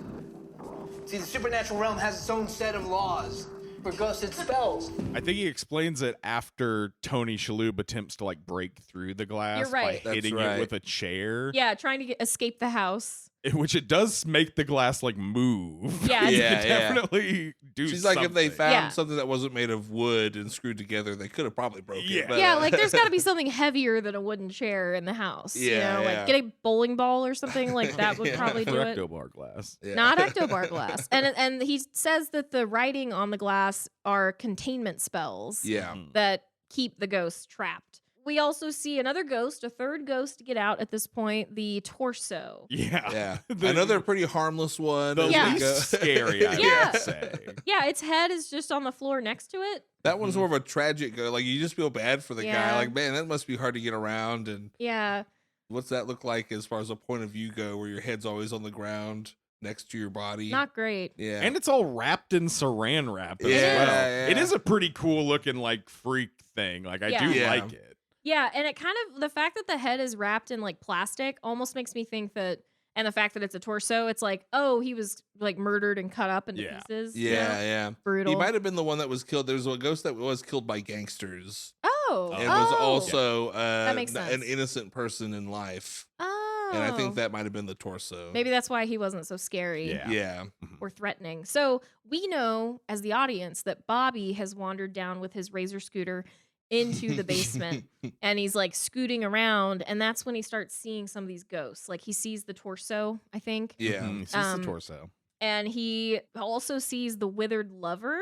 See, the supernatural realm has its own set of laws. For ghosts, it's spells. I think he explains it after Tony Shalhoub attempts to like break through the glass You're right. by That's hitting right. it with a chair. Yeah, trying to escape the house. Which it does make the glass like move. Yeah. You Yeah, could yeah. definitely do. She's like, if they something. found Yeah. something that wasn't made of wood and screwed together, they could have probably broken Yeah. it. But, Yeah, like there's got to be something heavier than a wooden chair in the house. Yeah, you know, yeah. like get a bowling ball or something like that would Yeah. probably do it. Ectobar glass. Yeah. Not ectobar glass. And he says that the writing on the glass are containment spells Yeah. that keep the ghosts trapped. We also see another ghost, a third ghost get out at this point, the torso. Yeah. Yeah. The- Another pretty harmless one. The as Yeah. we go. least scary, I Yeah. would say. Yeah, its head is just on the floor next to it. That one's more of a tragic go. Like you just feel bad for the Yeah. guy. Like, man, that must be hard to get around. And Yeah. what's that look like as far as a point of view go, where your head's always on the ground next to your body? Not great. Yeah. And it's all wrapped in saran wrap as Yeah, well. yeah. It is a pretty cool looking like freak thing. Like I do Yeah. like it. Yeah, and it kind of the fact that the head is wrapped in like plastic almost makes me think that, and the fact that it's a torso, it's like, oh, he was like murdered and cut up into Yeah. pieces. you yeah, know? yeah. Brutal. He might have been the one that was killed. There's a ghost that was killed by gangsters. Oh, And was oh. also makes an sense. innocent person in life. Oh, And I think that might have been the torso. maybe that's why he wasn't so scary Yeah. Yeah. or threatening. So we know as the audience that Bobby has wandered down with his razor scooter into the basement and he's like scooting around, and that's when he starts seeing some of these ghosts. Like he sees the torso, I think. Yeah. Mhm. He sees Um, the torso. And he also sees the withered lover,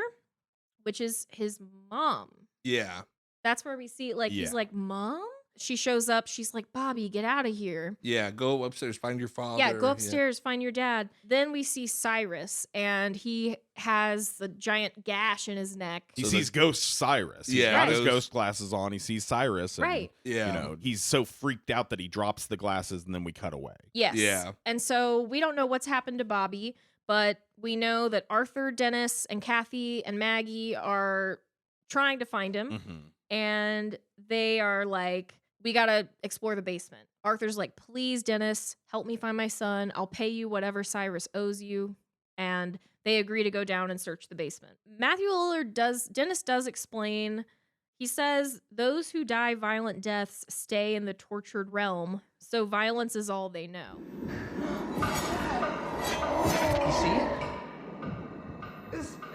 which is his mom. Yeah. That's where we see, like, he's Yeah. like, Mom? she shows up. She's like, Bobby, get out of here. Yeah, go upstairs, find your father. Yeah, go upstairs, find your dad. Then we see Cyrus, and he has the giant gash in his neck. He sees Ghost Cyrus. He's got his ghost glasses on. He sees Cyrus. And, Right. You know, he's so freaked out that he drops the glasses, and then we cut away. Yes. Yeah. And so we don't know what's happened to Bobby, but we know that Arthur, Dennis, and Kathy and Maggie are trying to find him. And they are like, we got to explore the basement. Arthur's like, please, Dennis, help me find my son. I'll pay you whatever Cyrus owes you. And they agree to go down and search the basement. Dennis does explain, he says, those who die violent deaths stay in the tortured realm. So violence is all they know. You see it?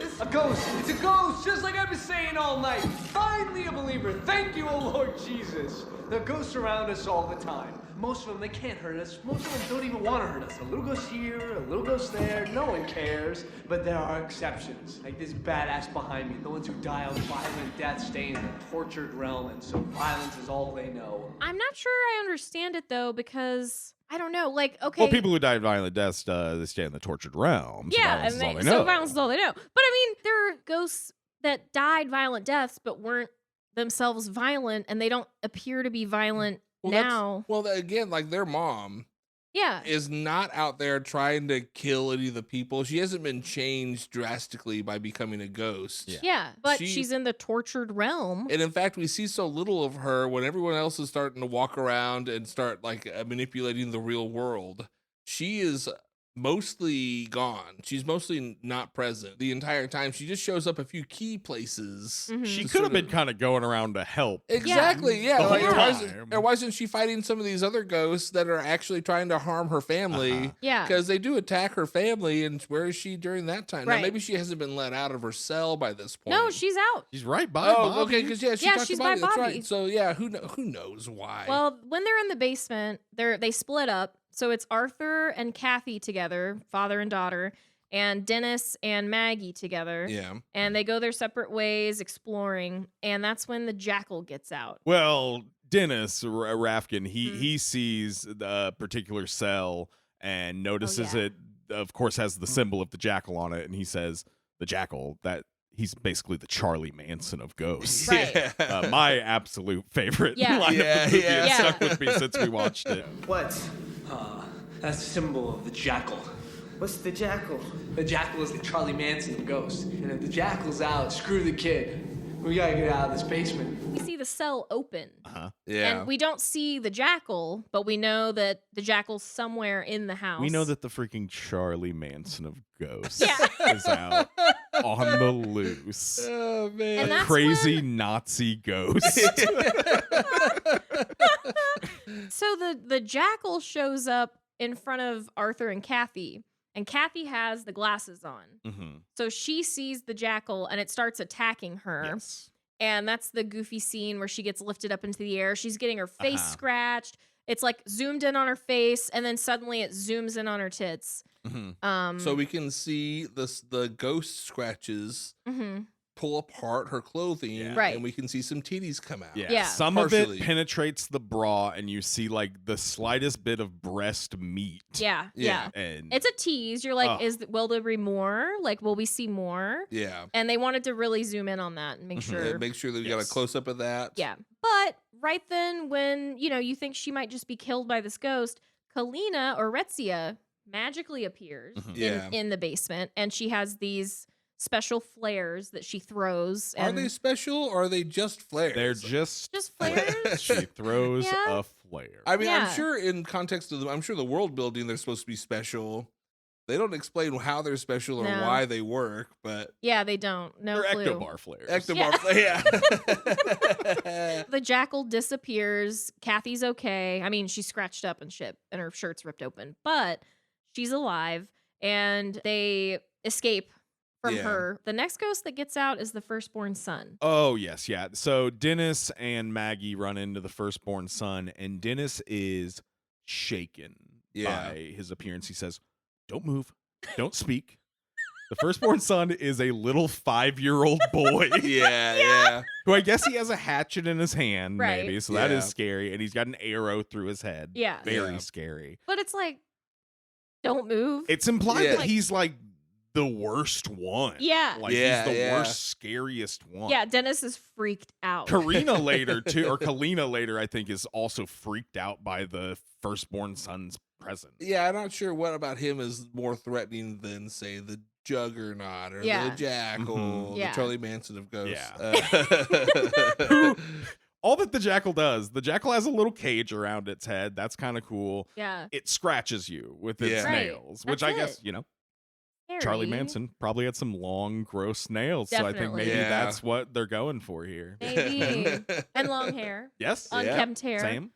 It's a ghost. It's a ghost, just like I've been saying all night. Finally a believer. Thank you, oh Lord Jesus. There are ghosts around us all the time. Most of them, they can't hurt us. Most of them don't even want to hurt us. A little ghost here, a little ghost there. No one cares. But there are exceptions. Like this badass behind me. The ones who die a violent death stay in the tortured realm, and so violence is all they know. I'm not sure I understand it, though, because I don't know. Like, okay. Well, people who die violent deaths, they stay in the tortured realm. So yeah, violence is all they so know. violence is all they know. But I mean, there are ghosts that died violent deaths, but weren't themselves violent, and they don't appear to be violent now. Again, like their mom Yeah. is not out there trying to kill any of the people. She hasn't been changed drastically by becoming a ghost. Yeah, but she's in the tortured realm. And in fact, we see so little of her when everyone else is starting to walk around and start like manipulating the real world. She is mostly gone. She's mostly not present the entire time. She just shows up a few key places. She to could have sort been of- kind of going around to help. Exactly. Yeah. The Like, whole why isn't she fighting some of these other ghosts that are actually trying to harm her family? Yeah. Because they do attack her family. And where is she during that time? Now, Right. maybe she hasn't been let out of her cell by this point. No, she's out. She's right by Oh, Bobby. okay. Because she talked she's to by Bobby. That's Bobby. right. So yeah, who knows why? Well, when they're in the basement, they split up. So it's Arthur and Kathy together, father and daughter, and Dennis and Maggie together. Yeah. And they go their separate ways exploring, and that's when the jackal gets out. Well, Dennis Rafkin, he sees the particular cell and notices it, of course, has the symbol of the jackal on it, and he says, the jackal, that he's basically the Charlie Manson of ghosts. Right. My absolute favorite Yeah. line of the movie. Yeah. It stuck with me since we watched it. What? That's the symbol of the jackal. What's the jackal? The jackal is the Charlie Manson of ghosts. And if the jackal's out, screw the kid. We gotta get out of this basement. We see the cell open. Yeah. And we don't see the jackal, but we know that the jackal's somewhere in the house. We know that the freaking Charlie Manson of ghosts Yeah. is out on the loose. Oh man. And A that's crazy Nazi ghost. So the jackal shows up in front of Arthur and Kathy, and Kathy has the glasses on. So she sees the jackal and it starts attacking her. Yes. And that's the goofy scene where she gets lifted up into the air. She's getting her face scratched. It's like zoomed in on her face, and then suddenly it zooms in on her tits. So we can see the ghost scratches pull apart her clothing, Right. and we can see some titties come out. Yeah. Some Partially. of it penetrates the bra, and you see like the slightest bit of breast meat. Yeah. And It's a tease. You're like, Ugh. will there be more? Like, will we see more? Yeah. And they wanted to really zoom in on that and make sure. And make sure that we got a close up of that. Yeah. But right then, when, you think she might just be killed by this ghost, Kalina or Retsia magically appears Yeah. in the basement, and she has these special flares that she throws. Are And they special or are they just flares? they're just flares? she throws Yeah. a flare. I mean, Yeah. I'm sure in context of I'm sure the world building they're supposed to be special. They don't explain how they're special or No. why they work, but Yeah, they don't. No They're clue. ectobar flares. Ectobar, yeah. The jackal disappears. Kathy's okay. I mean, she's scratched up and shit, and her shirt's ripped open, but she's alive, and they escape from Yeah. her. The next ghost that gets out is the firstborn son. Oh, yes, yeah. So Dennis and Maggie run into the firstborn son, and Dennis is shaken Yeah. by his appearance. He says, "Don't move. Don't speak. The firstborn son is a little 5-year-old boy. Yeah. Who I guess he has a hatchet in his hand, Right. maybe. So that Yeah. is scary. And he's got an arrow through his head. Yeah. Very Yeah. scary. But it's like, don't move. It's implied Yeah. that he's like the worst one. Yeah. Like Yeah, he's the yeah. worst, scariest one. Yeah, Dennis is freaked out. Karina later too, or Kalina later, I think, is also freaked out by the firstborn son's presence. Yeah, I'm not sure what about him is more threatening than, say, the Juggernaut or Yeah. the Jackal, Mhm. Yeah. the Charlie Manson of ghosts. Yeah. Who- all that the Jackal does, the Jackal has a little cage around its head. That's kind of cool. Yeah. It scratches you with its Yeah. Right. nails, which That's I guess, it. Charlie Scary. Manson probably had some long, gross nails. So I think Definitely. maybe Yeah. that's what they're going for here. Maybe. And long hair. Yes. Unkempt hair. Same.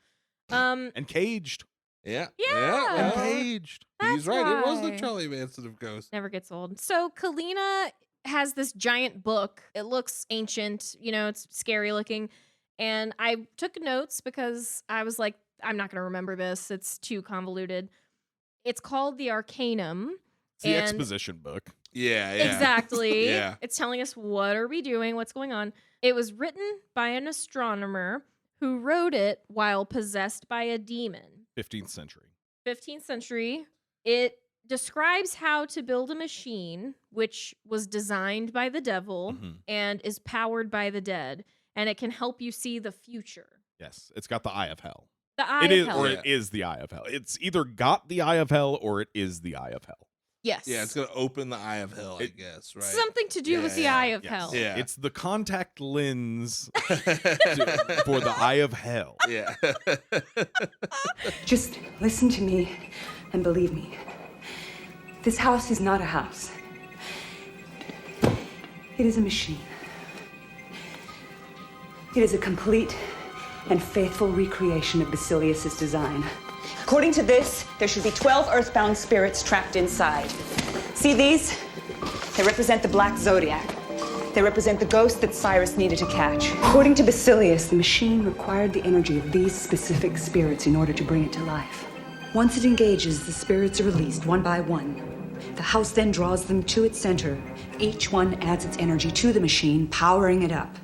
Um, And caged. Yeah. Yeah. And well, caged. he's That's right. It was the why. Charlie Manson of ghosts. never gets old. So Kalina has this giant book. It looks ancient, it's scary looking. And I took notes because I was like, I'm not going to remember this. It's too convoluted. It's called the Arcanum. It's the And- exposition book. Yeah. Exactly. Yeah. It's telling us what are we doing, what's going on. It was written by an astronomer who wrote it while possessed by a demon. 15th century. 15th century. It describes how to build a machine which was designed by the devil Mhm. and is powered by the dead, and it can help you see the future. Yes. It's got the Eye of Hell. The eye It of is, hell. or it is the Eye of Hell. It's either got the Eye of Hell or it is the Eye of Hell. Yes. Yeah, it's going to open the eye of hell, I guess, right? Something to do with the Yeah. eye of Yes. hell. Yeah. It's the contact lens for the Eye of Hell. Yeah. Just listen to me and believe me. This house is not a house. It is a machine. It is a complete and faithful recreation of Basilius's design. According to this, there should be 12 earthbound spirits trapped inside. See these? They represent the Black Zodiac. They represent the ghost that Cyrus needed to catch. According to Basilius, the machine required the energy of these specific spirits in order to bring it to life. Once it engages, the spirits are released one by one. The house then draws them to its center. Each one adds its energy to the machine, powering it up.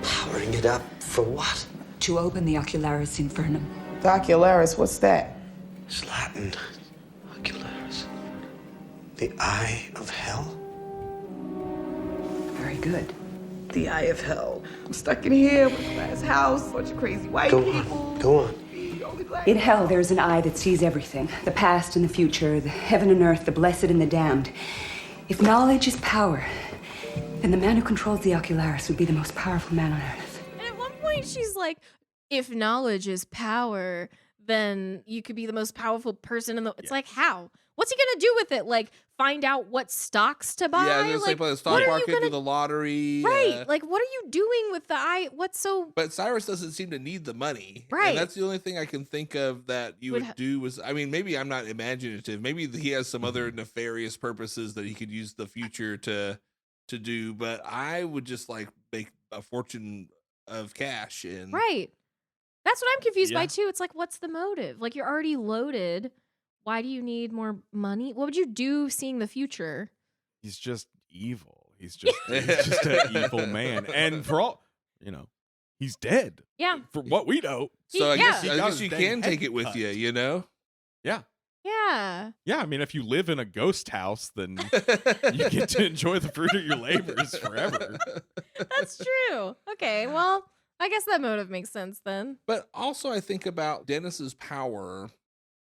Powering it up for what? To open the Ocularis Infernum. The Ocularis, what's that? It's Latin. Ocularis. The Eye of Hell? Very good. The Eye of Hell. I'm stuck in here with a glass house, bunch of crazy white Go people. on. Go on. In hell, there is an eye that sees everything. The past and the future, the heaven and earth, the blessed and the damned. If knowledge is power, then the man who controls the Ocularis would be the most powerful man on earth. And at one point, she's like, if knowledge is power, then you could be the most powerful person in the. It's like, how? What's he gonna do with it? Like, find out what stocks to buy? Yeah, I was going to say, play the what stock are you market, do gonna- the lottery. Right. Like, what are you doing with the eye? What's so. But Cyrus doesn't seem to need the money. Right. And that's the only thing I can think of that you Would would do was, I mean, maybe I'm not imaginative. Maybe he has some other nefarious purposes that he could use the future to do. But I would just like make a fortune of cash and Right. That's what I'm confused by, Yeah. too. It's like, what's the motive? Like, you're already loaded. Why do you need more money? What would you do seeing the future? He's just evil. He's just an evil man. And for all, he's dead. Yeah. For what we know. So I guess, He I got guess his you dang can head take it with cut. you, you know? Yeah. Yeah. Yeah, I mean, if you live in a ghost house, then you get to enjoy the fruit of your labors forever. That's true. Okay. Well, I guess that motive makes sense then. But also, I think about Dennis's power,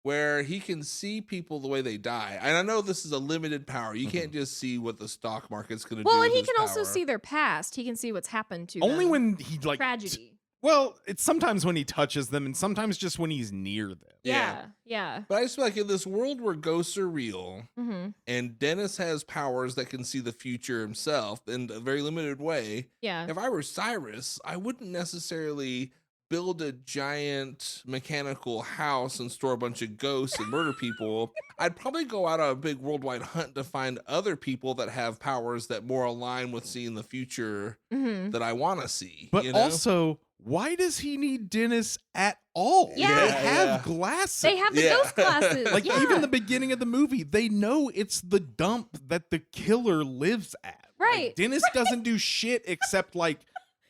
where he can see people the way they die. And I know this is a limited power. You can't just see what the stock market's going to do. Well, and with he his can also power. see their past. He can see what's happened to Only them. when he like Tragedy. Well, it's sometimes when he touches them, and sometimes just when he's near them. Yeah. Yeah. But I just feel like in this world where ghosts are real, Mm-hmm. and Dennis has powers that can see the future himself in a very limited way. Yeah. If I were Cyrus, I wouldn't necessarily build a giant mechanical house and store a bunch of ghosts and murder people. I'd probably go out on a big worldwide hunt to find other people that have powers that more align with seeing the future Mm-hmm. that I want to see. But you know? also, why does he need Dennis at all? Yeah. They Yeah, have glasses. They have the ghost glasses. Like yeah. even the beginning of the movie, they know it's the dump that the killer lives at. Right. Like, Dennis doesn't do shit except like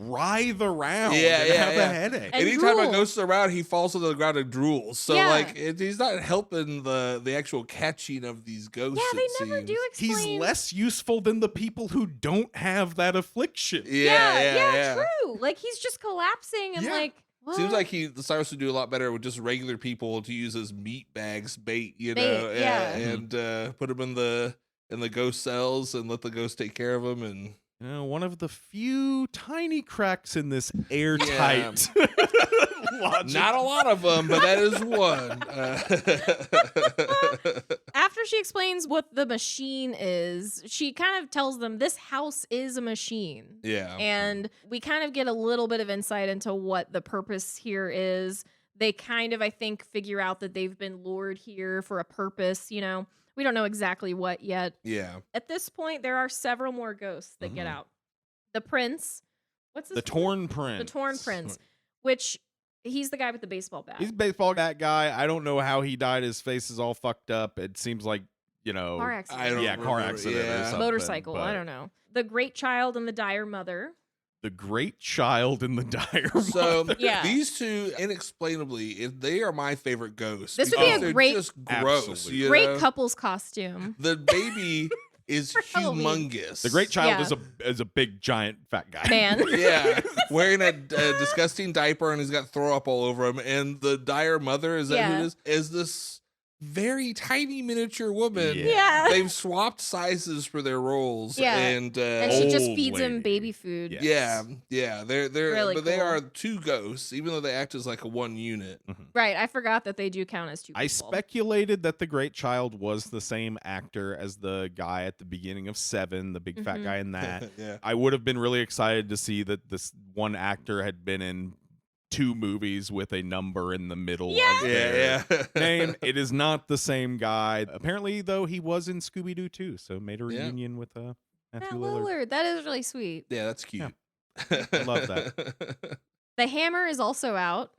writhe around Yeah, and yeah, have yeah. a headache. And Anytime a drool. ghost is around, he falls to the ground and drools. So Yeah. like he's not helping the actual catching of these ghosts. Yeah, they it never seems. do explain. He's less useful than the people who don't have that affliction. Yeah. true. Like he's just collapsing and Yeah. like. Seems what? like Cyrus would do a lot better with just regular people to use as meat bags bait, you Bait, know, yeah. and put them in the ghost cells and let the ghost take care of them. And You know, one of the few tiny cracks in this airtight logic. not a lot of them, but that is one. After she explains what the machine is, she kind of tells them this house is a machine. Yeah. And we kind of get a little bit of insight into what the purpose here is. They kind of, I think, figure out that they've been lured here for a purpose, you know. We don't know exactly what yet. Yeah. At this point, there are several more ghosts that get out. The prince. What's his The name? Torn Prince. The Torn Prince, which he's the guy with the baseball bat. He's a baseball bat guy. I don't know how he died. His face is all fucked up. It seems like, you know. Car accident. I don't Yeah, car remember. accident or Yeah. something. Motorcycle. I but don't know. The great child and the dire mother. The great child and the dire So mother. Yeah. these two, inexplainably, they are my favorite ghosts. This would be because a they're great- just gross. Absolutely. You Great know? couple's costume. The baby is Halloween. humongous. The great child Yeah. is a big giant fat guy. Man. Yeah, wearing a disgusting diaper and he's got throw up all over him. And the dire mother, is that who it is this very tiny miniature woman. Yeah. They've swapped sizes for their roles. Yeah. And she just Old feeds him lady. baby food. Yeah. Yeah. They're Really but they cool. are two ghosts, even though they act as like a one unit. Right. I forgot that they do count as two people. I speculated that the great child was the same actor as the guy at the beginning of Seven, the big fat guy in that. Yeah. I would have been really excited to see that this one actor had been in 2 movies with a number in the middle of their Yeah. name. It is not the same guy. Apparently, though, he was in Scooby-Doo too, so made a reunion with Matthew Matt Lillard. Lillard. That is really sweet. Yeah, that's cute. I love that. The hammer is also out.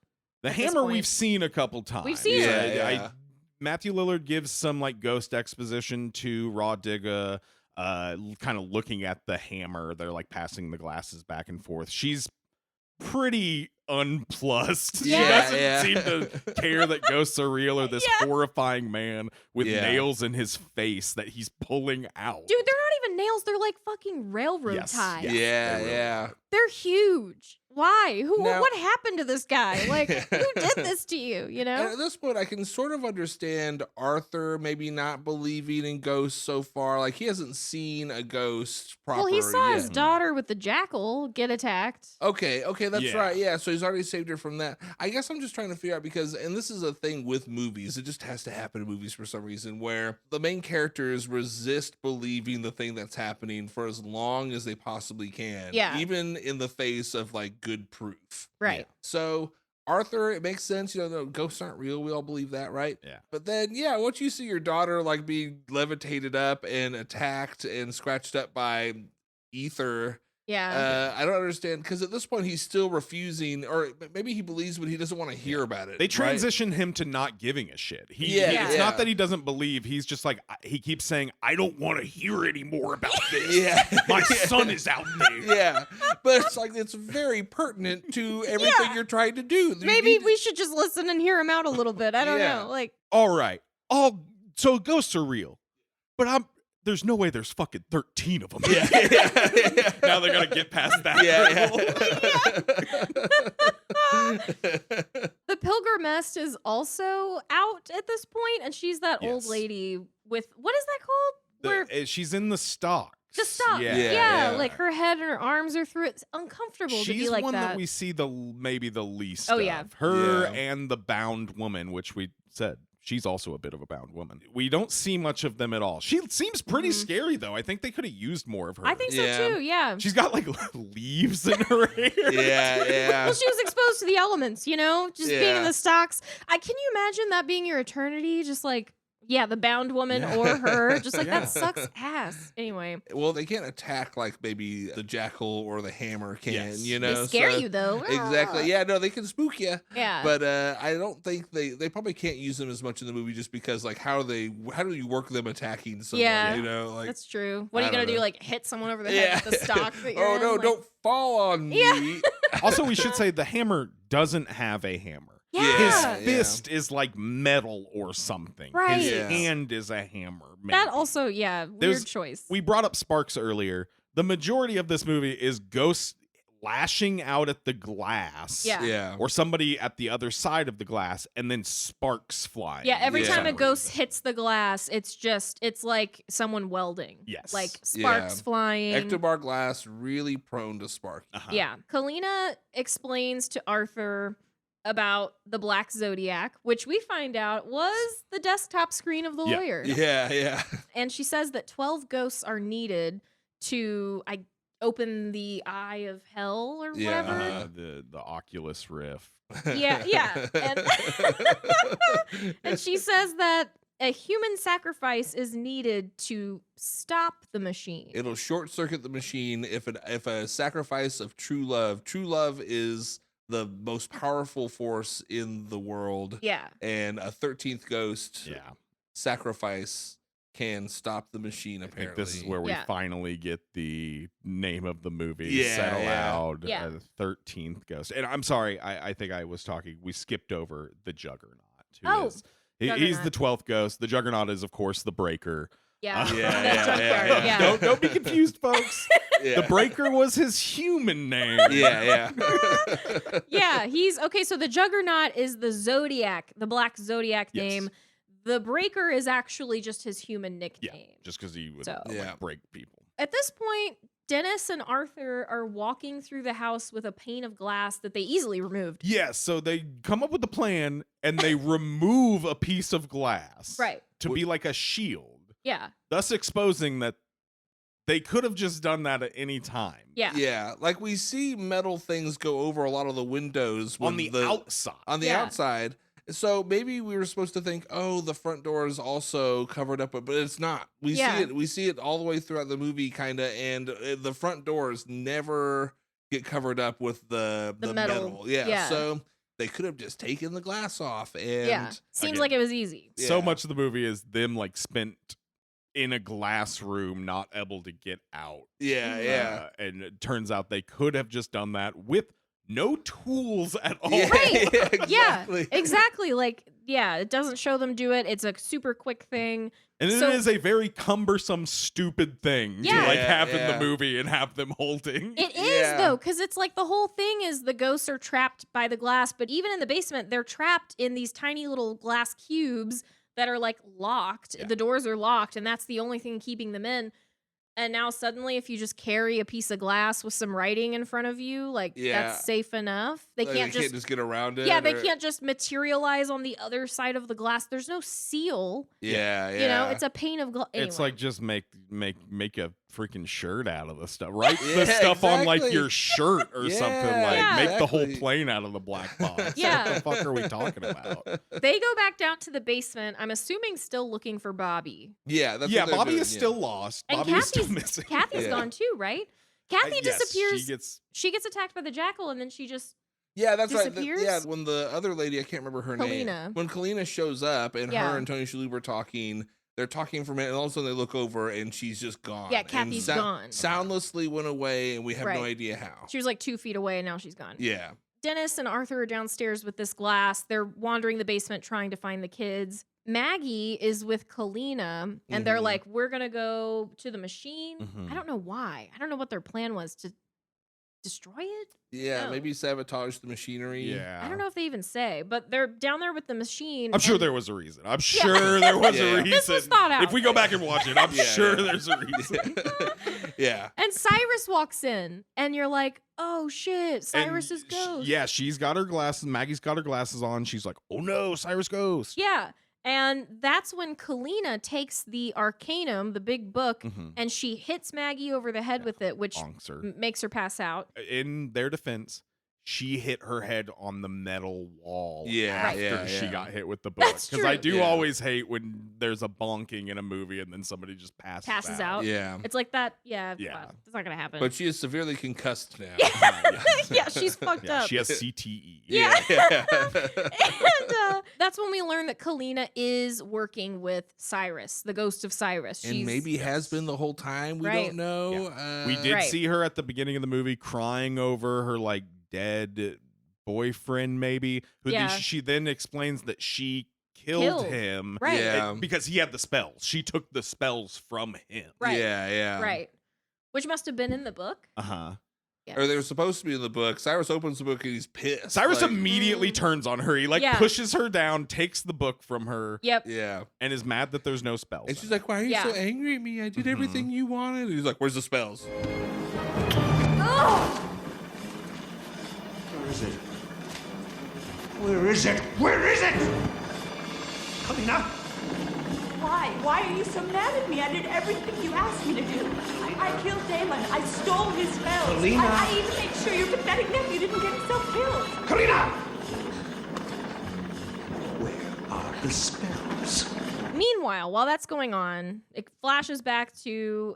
The at this hammer point. we've seen a couple times. We've seen it. Yeah. Matthew Lillard gives some like ghost exposition to Raw Digga, kind of looking at the hammer. They're like passing the glasses back and forth. She's pretty unplussed. Yeah. She doesn't seem to care that ghosts are real or this horrifying man with Yeah. nails in his face that he's pulling out. Dude, they're not even nails. They're like fucking railroad Yes, ties. yeah. Yeah. They're huge. Why? Now- What happened to this guy? Like, who did this to you? You And know? at this point, I can sort of understand Arthur maybe not believing in ghosts so far. Like, he hasn't seen a ghost proper Well, he saw yet. his daughter with the jackal get attacked. Okay, that's Yeah. right. Yeah, so he's already saved her from that. I guess I'm just trying to figure out because, and this is a thing with movies, it just has to happen in movies for some reason, where the main characters resist believing the thing that's happening for as long as they possibly can. Yeah. Even in the face of like good proof. Right. So Arthur, it makes sense, no, ghosts aren't real. We all believe that, right? Yeah. But then, once you see your daughter like being levitated up and attacked and scratched up by ether, Yeah. I don't understand because at this point he's still refusing, or maybe he believes, but he doesn't want to hear about it. They right? transition him to not giving a shit. Yeah. It's not that he doesn't believe. He's just like, he keeps saying, I don't want to hear any more about this. Yeah. My son is out there. Yeah, but it's like it's very pertinent to everything you're trying to do. You Maybe need- we should just listen and hear him out a little bit. I don't Yeah. know. Like, All right. So ghosts are real, but there's no way there's fucking 13 of them. Yeah. Now they're going to get past that. the Pilgrimess is also out at this point, and she's that old Yes. lady with, what is that called? Where She's in the stocks. the stop. Yeah, like her head and her arms are through it. It's uncomfortable to be She's like one that. that. We see maybe the least Oh, of. yeah. Her Yeah. and the bound woman, which we said. She's also a bit of a bound woman. We don't see much of them at all. She seems pretty scary, though. I think they could have used more of her. I think so Yeah. too, yeah. She's got like leaves in her hair. Yeah. Well, she was exposed to the elements, just being in Yeah. the stocks. Can you imagine that being your eternity? Just like Yeah, the bound woman or her. Just like, Yeah. that sucks ass. Anyway. Well, they can't attack like maybe the jackal or the hammer can, Yes. you know? They scare you, though. Exactly. Yeah, no, they can spook you. Yeah. But I don't think they probably can't use them as much in the movie just because like how do you work them attacking someone, Yeah, you know? Like that's true. What are I you going to don't do? know. Like, hit someone over the head with the stock that you're Oh in? no, Like- don't fall on Yeah. me. Also, we should say the hammer doesn't have a hammer. Yeah. His fist is like metal or something. Right. His Yeah. hand is a hammer. That maybe. also, yeah, There's- weird choice. We brought up sparks earlier. The majority of this movie is ghosts lashing out at the glass. Yeah. Yeah. Or somebody at the other side of the glass, and then sparks flying. Yeah, every Yeah. time a ghost hits the glass, it's like someone welding. Yes. Like sparks Yeah. flying. Ectobar glass really prone to spark. Uh-huh. Yeah. Kalina explains to Arthur about the Black Zodiac, which we find out was the desktop screen of the Yeah. lawyer. Yeah. And she says that 12 ghosts are needed to open the eye of hell or Yeah. whatever. The Oculus Rift. Yeah. And she says that a human sacrifice is needed to stop the machine. It'll short circuit the machine if a sacrifice of true love is the most powerful force in the world. Yeah. And a 13th ghost Yeah. sacrifice can stop the machine, I think apparently. this is where we Yeah. finally get the name of the movie Yeah, said yeah. aloud. Yeah. The 13th ghost. And I'm sorry, I think I was talking. We skipped over the Juggernaut. who Oh, is- he's Juggernaut. the 12th ghost. The Juggernaut is, of course, the Breaker. Yeah. Uh, Yeah. Don't be confused, folks. Yeah. The Breaker was his human name. Yeah. Yeah, he's okay. So the Juggernaut is the Zodiac, the Black Zodiac Yes. name. The Breaker is actually just his human Yeah, nickname. just because he would So- Yeah. break people. At this point, Dennis and Arthur are walking through the house with a pane of glass that they easily removed. Yes, so they come up with the plan and they remove a piece of glass Right. to be like a shield, Yeah. thus exposing that they could have just done that at any time. Yeah. Yeah. Like we see metal things go over a lot of the windows On when the outside. On the Yeah. outside. So maybe we were supposed to think, oh, the front door is also covered up, but it's not. We Yeah. see it. We see it all the way throughout the movie, kind of, and the front doors never get covered up with the metal. Yeah. Yeah. So they could have just taken the glass off, and Yeah. Seems again, like it was easy. So Yeah. much of the movie is them like spent in a glass room, not able to get out. yeah. And it turns out they could have just done that with no tools at all. Yeah. Right. Yeah. Exactly. Exactly. Like, yeah, it doesn't show them do it. It's a super quick thing. And So- it is a very cumbersome, stupid thing Yeah. to like Yeah, have in yeah. the movie and have them holding. It is Yeah. though, because it's like the whole thing is the ghosts are trapped by the glass, but even in the basement, they're trapped in these tiny little glass cubes that are like locked. Yeah. The doors are locked, and that's the only thing keeping them in. And now suddenly, if you just carry a piece of glass with some writing in front of you, like Yeah. that's safe enough. They Like, can't just get around it. yeah, they or- can't just materialize on the other side of the glass. There's no seal. Yeah. You know, it's a pane of glass. It's like just make a freaking shirt out of the stuff. Write the Yeah, stuff on like exactly. your shirt or something. Yeah, Like Yeah. make the whole exactly. plane out of the black box. Yeah. What the fuck are we talking about? They go back down to the basement. I'm assuming still looking for Bobby. Yeah. That's Yeah, what they're Bobby doing, is yeah. still lost. And Bobby is still Kathy's- missing. Kathy's Yeah. gone too, right? Kathy Yes, disappears. She gets attacked by the jackal, and then she just Yeah, that's right. disappears? Yeah, when the other lady, I can't remember her name. Kalina. When Kalina shows up and Yeah. her and Tony Shalhoub are talking, they're talking for a minute, and all of a sudden they look over and she's just gone. Yeah, And Kathy's gone. Soundlessly went away, and we have no Right. idea how. she was like 2 feet away, and now she's gone. Yeah. Dennis and Arthur are downstairs with this glass. They're wandering the basement trying to find the kids. Maggie is with Kalina, and they're Mhm. like, "We're gonna go to the machine." Mhm. I don't know why. I don't know what their plan was to destroy it. Yeah, No. maybe sabotage the machinery. Yeah. I don't know if they even say, but they're down there with the machine. I'm sure and- there was a reason. I'm sure there was Yeah. a reason. This was thought out. If we go back and watch it, I'm Yeah, sure yeah. there's a reason. Yeah. And Cyrus walks in, and you're like, "Oh shit, And Cyrus is ghost." Yeah, she's got her glasses. Maggie's got her glasses on. She's like, "Oh no, Cyrus ghost." Yeah. And that's when Kalina takes the Arcanum, the big book, Mhm. and she hits Maggie over the head with it, which Bonks her. makes her pass out. In their defense, she hit her head on the metal wall Yeah, after yeah, she yeah. got hit with the book. That's Because I true. do Yeah. always hate when there's a bonking in a movie and then somebody just passes out. Yeah. It's like that. Yeah. Yeah. It's not gonna happen. But she is severely concussed now. yeah, she's fucked Yeah, up. she has CTE. Yeah. Yeah. And that's when we learn that Kalina is working with Cyrus, the ghost of Cyrus. And maybe has been the whole time. We Right. don't know. We did Right. see her at the beginning of the movie crying over her like dead boyfriend, maybe. Who Yeah. she then explains that she killed him, Right. Yeah. because he had the spells. She took the spells from him. Right. Yeah, yeah. Right. Which must have been in the book. Yeah. Or they were supposed to be in the book. Cyrus opens the book and he's pissed. Cyrus like, immediately turns on her. He like Yeah. pushes her down, takes the book from her, Yep. Yeah. and is mad that there's no spells. And she's like, why are you Yeah. so angry at me? I did everything you wanted. And he's like, where's the spells? Where is it? Where is it? Where is it? Kalina? Why? Why are you so mad at me? I did everything you asked me to do. I killed Damon. I stole his spells. Kalina! I even made sure your pathetic nephew didn't get himself killed. Kalina! Where are the spells? Meanwhile, while that's going on, it flashes back to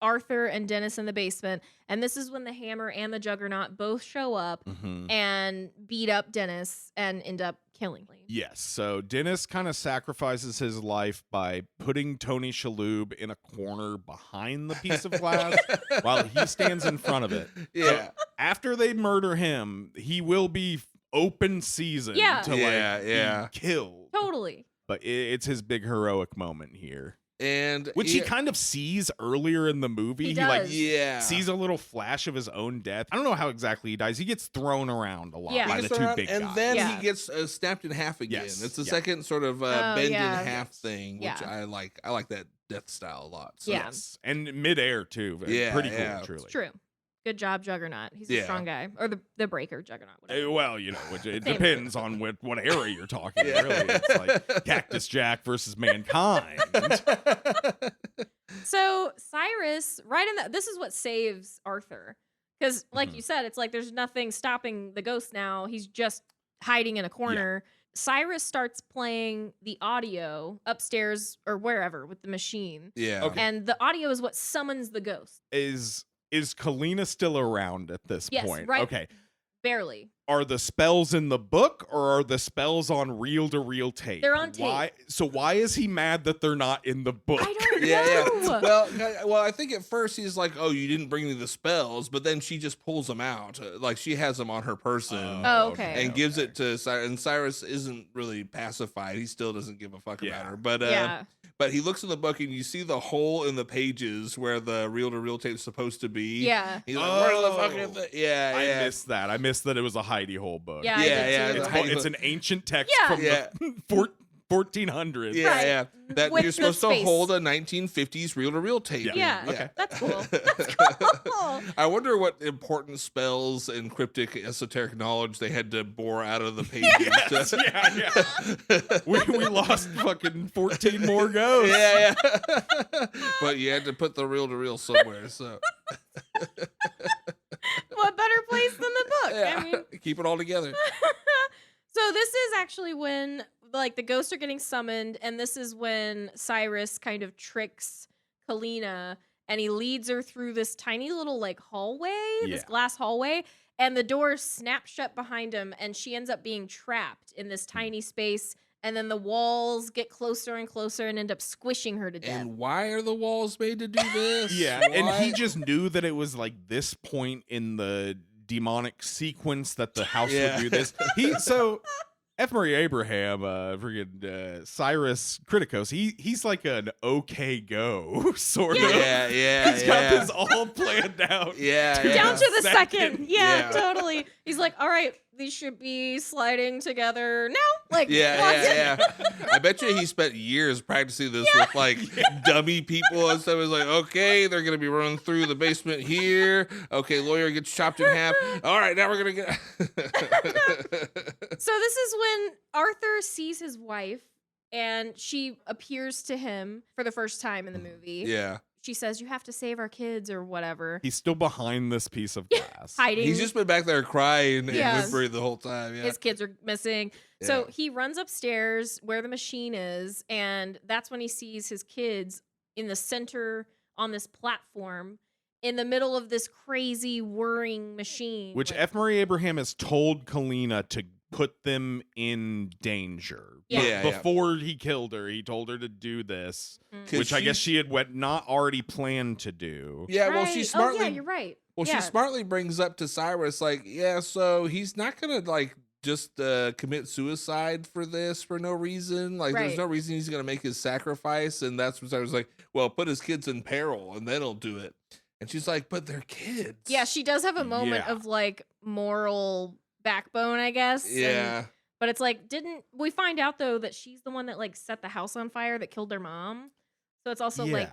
Arthur and Dennis in the basement. And this is when the Hammer and the Juggernaut both show up and beat up Dennis and end up killing him. Yes. So Dennis kind of sacrifices his life by putting Tony Shalhoub in a corner behind the piece of glass while he stands in front of it. Yeah. So after they murder him, he will be open season Yeah. to Yeah. be killed. Totally. But it's his big heroic moment here. And Which he kind of sees earlier in the movie. He like does. Yeah. sees a little flash of his own death. I don't know how exactly he dies. He gets thrown around a lot Yeah. by He the gets two around, big and guys. then Yeah. he gets snapped in half again. Yes, It's the yeah. second sort of Oh, bend yeah. in half thing, which Yeah. I like. I like that death style a lot. So. Yeah. Yes. And midair too. Yeah, Pretty cool, yeah. truly. It's true. Good job, Juggernaut. He's a Yeah. strong guy. Or the Breaker Juggernaut. Whatever. Well, you know, it Same. depends on what era you're talking. Yeah. Really, it's like Cactus Jack versus Mankind. So Cyrus, right in that, this is what saves Arthur. Because, like Mm-hmm. you said, it's like there's nothing stopping the ghost now. He's just hiding in a corner. Cyrus starts playing the audio upstairs or wherever with the machine. Yeah. Okay. And the audio is what summons the ghost. Is Kalina still around at this Yes, point? right. Okay. Barely. Are the spells in the book or are the spells on reel-to-reel tape? They're on tape. Why is he mad that they're not in the book? I don't Yeah, know. yeah. Well, I think at first he's like, "Oh, you didn't bring me the spells," but then she just pulls them out, like she has them on her person, Oh, okay. and gives it to Cyrus. And Cyrus isn't really pacified; he still doesn't give a fuck Yeah. about her. But Yeah. but he looks in the book and you see the hole in the pages where the reel-to-reel tape's supposed to be. Yeah. He's like, "Where's the fucking thing?" Yeah, I yeah. missed that. I missed that it was a hidey hole book. Yeah, I did Yeah, too. yeah, It's an ancient text Yeah. from Yeah. the 1400s. Yeah, Right. yeah. That With you're the supposed to space. hold a 1950s reel-to-reel tape. Yeah. Okay. That's cool. That's cool. I wonder what important spells and cryptic esoteric knowledge they had to bore out of the pages. Yeah. we lost fucking 14 more ghosts. yeah, yeah. But you had to put the reel-to-reel somewhere, so What better place than the book? yeah. I mean, Keep it all together. so this is actually when like the ghosts are getting summoned, and this is when Cyrus kind of tricks Kalina and he leads her through this tiny little like hallway, this Yeah. glass hallway, and the door snaps shut behind him, and she ends up being trapped in this tiny space. And then the walls get closer and closer and end up squishing her to death. And why are the walls made to do this? Yeah, and Why? he just knew that it was like this point in the demonic sequence that the house Yeah. would do this. So F. Murray Abraham, friggin' Cyrus Criticos, he's like an okay go sort of. Yeah, yeah, He's yeah. got this all planned out. Yeah, to yeah. Down to the second. Yeah. Yeah, totally. He's like, all right, these should be sliding together now. Like, Yeah, what? yeah, yeah. I bet you he spent years practicing this with like dummy people and stuff. He's like, okay, they're gonna be running through the basement here. Okay, lawyer gets chopped in half. All right, now we're gonna get. So this is when Arthur sees his wife and she appears to him for the first time in the movie. Yeah. she says, you have to save our kids or whatever. He's still behind this piece of glass. Hiding. He's just been back there crying and Yeah. whimpering the whole time. Yeah. His kids are missing. Yeah. So he runs upstairs where the machine is, and that's when he sees his kids in the center on this platform in the middle of this crazy whirring machine. Which F. Murray Abraham has told Kalina to put them in danger. Yeah. Yeah, yeah. Before he killed her, he told her to do this, 'Cause which I guess she- she had not already planned to do. Yeah, well, Right. she Oh, smartly. yeah, you're right. Well, Yeah. she smartly brings up to Cyrus, like, yeah, so he's not gonna like just commit suicide for this for no reason. Like, there's Right. no reason he's gonna make his sacrifice, and that's when Cyrus was like, well, put his kids in peril, and then he'll do it. And she's like, but they're kids. Yeah, she does have a moment Yeah. of like moral backbone, I guess. and- Yeah. but it's like, didn't we find out though that she's the one that like set the house on fire that killed their mom? So it's also like,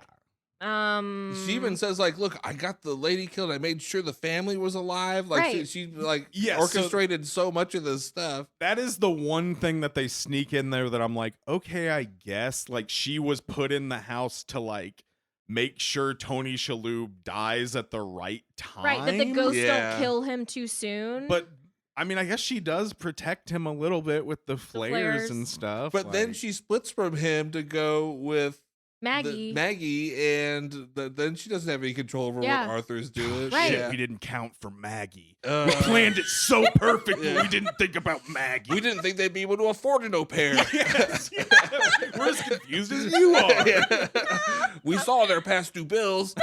She even says, like, look, I got the lady killed. I made sure the family was alive. Like, Right. she like Yeah, so- orchestrated so much of this stuff. That is the one thing that they sneak in there that I'm like, okay, I guess. Like, she was put in the house to, like, make sure Tony Shalhoub dies at the right time. right, that the ghosts Yeah. don't kill him too soon. But, I mean, I guess she does protect him a little bit with the flares and stuff. But then like- she splits from him to go with Maggie. Maggie, and then she doesn't have any control over Yeah. what Arthur's doing. Right. Shit, Yeah. we didn't count for Maggie. Uh, We planned it so perfectly, Yeah. we didn't think about Maggie. We didn't think they'd be able to afford an au pair. Yes, yeah. We're as confused as you are. Yeah. We saw their past due bills.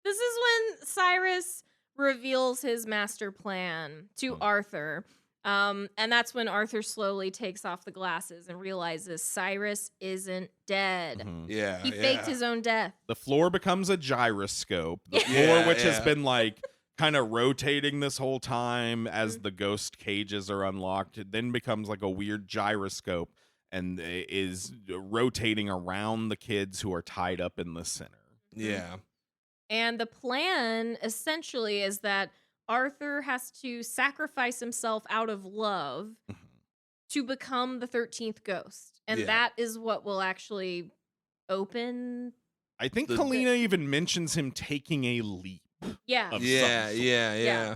This is when Cyrus reveals his master plan to Arthur. And that's when Arthur slowly takes off the glasses and realizes Cyrus isn't dead. Yeah. He faked his own death. The floor becomes a gyroscope. The floor, Yeah, which has yeah. been like kind of rotating this whole time as the ghost cages are unlocked, it then becomes like a weird gyroscope and is rotating around the kids who are tied up in the center. Yeah. And the plan essentially is that Arthur has to sacrifice himself out of love to become the 13th ghost. And Yeah. that is what will actually open. I think The- Kalina even mentions him taking a leap. Yeah. Of Yeah, some sort. yeah.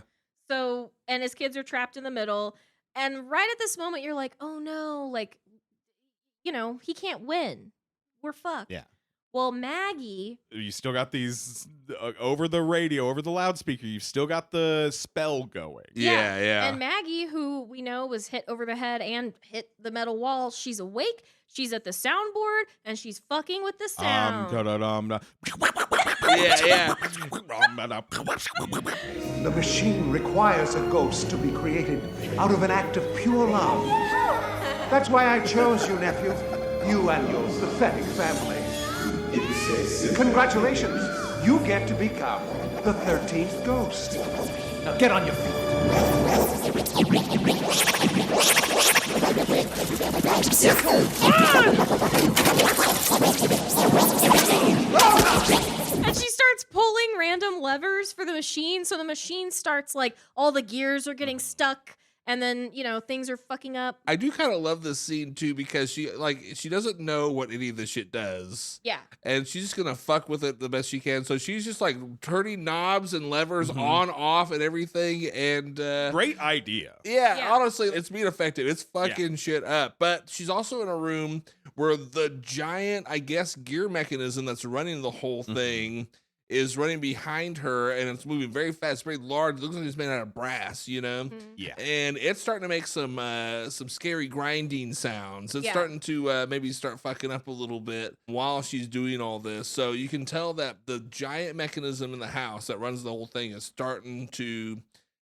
So, and his kids are trapped in the middle. And right at this moment, you're like, oh no, like, you know, he can't win. We're fucked. Yeah. Well, Maggie, You still got these over the radio, over the loudspeaker. You've still got the spell going. Yeah. and Maggie, who we know was hit over the head and hit the metal wall, she's awake. She's at the soundboard and she's fucking with the sound. Yeah. The machine requires a ghost to be created out of an act of pure love. That's why I chose you, nephew. You and your pathetic family. Congratulations. You get to become the 13th ghost. Now get on your feet. And she starts pulling random levers for the machine. So the machine starts like all the gears are getting stuck. And then, you know, things are fucking up. I do kind of love this scene too because she doesn't know what any of this shit does. Yeah. And she's just gonna fuck with it the best she can. So she's just like turning knobs and levers on, off, and everything. And Great idea. yeah, honestly, it's being effective. It's fucking shit up. But she's also in a room where the giant, I guess, gear mechanism that's running the whole thing is running behind her, and it's moving very fast, very large. It looks like it's made out of brass, you know? Yeah. And it's starting to make some scary grinding sounds. It's Yeah. starting to maybe start fucking up a little bit while she's doing all this. So you can tell that the giant mechanism in the house that runs the whole thing is starting to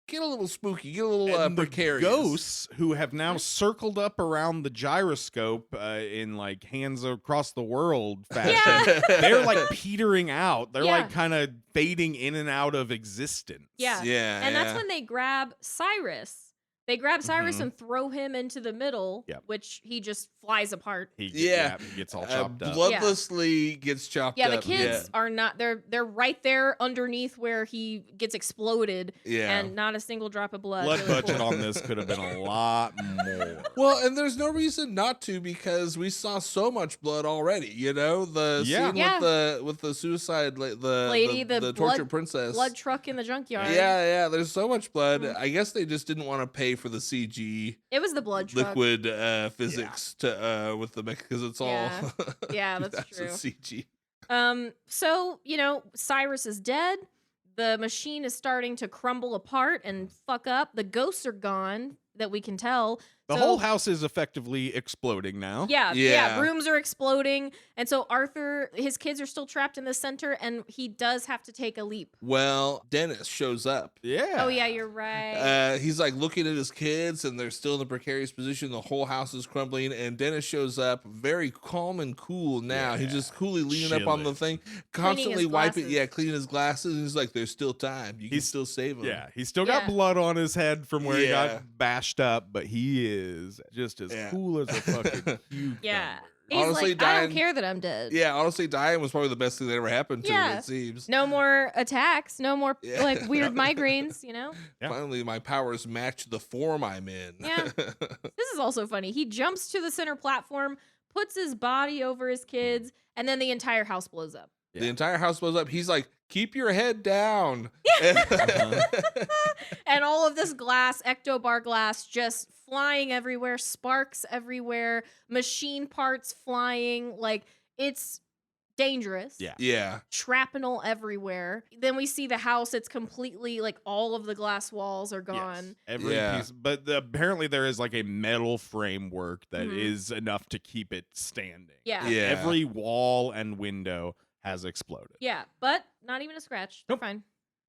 get a little spooky, get a little And the precarious. ghosts who have now circled up around the gyroscope in like hands across the world fashion, they're like petering out. They're Yeah. like kind of fading in and out of existence. Yeah. Yeah, And that's yeah. when they grab Cyrus They grab Cyrus Mhm. and throw him into the middle, Yep. which he just flies apart. He Yeah. he gets all chopped up. Bloodlessly gets chopped Yeah, up. the kids are not. They're right there underneath where he gets exploded, Yeah. and not a single drop of blood. Blood Really budget cool. on this could have been a lot more. Well, and there's no reason not to because we saw so much blood already. You know, the Yeah. scene Yeah. with the suicide the Lady, the tortured blood- princess. blood truck in the junkyard. Yeah, there's so much blood. Mhm. I guess they just didn't want to pay for the CG It was the blood truck. liquid physics to with the because it's all Yeah. Yeah, that's true. CG. So, Cyrus is dead. The machine is starting to crumble apart and fuck up. The ghosts are gone that we can tell. The So- whole house is effectively exploding now. Yeah, rooms are exploding. And so Arthur, his kids are still trapped in the center, and he does have to take a leap. Well, Dennis shows up. Yeah. Oh, yeah, you're right. He's like looking at his kids, and they're still in a precarious position. The whole house is crumbling, and Dennis shows up, very calm and cool. Now he's just coolly leaning up on the thing, constantly his wiping, glasses. cleaning his glasses. And he's like, "There's still time. You can still save him." Yeah, he's still got blood on his head from where he Yeah. got bashed up, but he is just as cool as a fucking cucumber. Yeah. He's Honestly, like, I don't dying- care that I'm dead. Yeah, honestly, dying was probably the best thing that ever happened to him. Yeah. It seems. No more attacks. No more Yeah. like weird migraines, Finally, my powers match the form I'm in. Yeah. This is also funny. He jumps to the center platform, puts his body over his kids, and then the entire house blows up. The entire house blows up. He's like, "Keep your head down." And all of this glass, ectobar glass, just flying everywhere, sparks everywhere, machine parts flying. Like, it's dangerous. Yeah. Shrapnel everywhere. Then we see the house. It's completely like all of the glass walls are gone. Every piece, but apparently there is like a metal framework that is Mhm. enough to keep it standing. Yeah. Yeah. Every wall and window has exploded. Yeah, but not even a scratch. They're fine.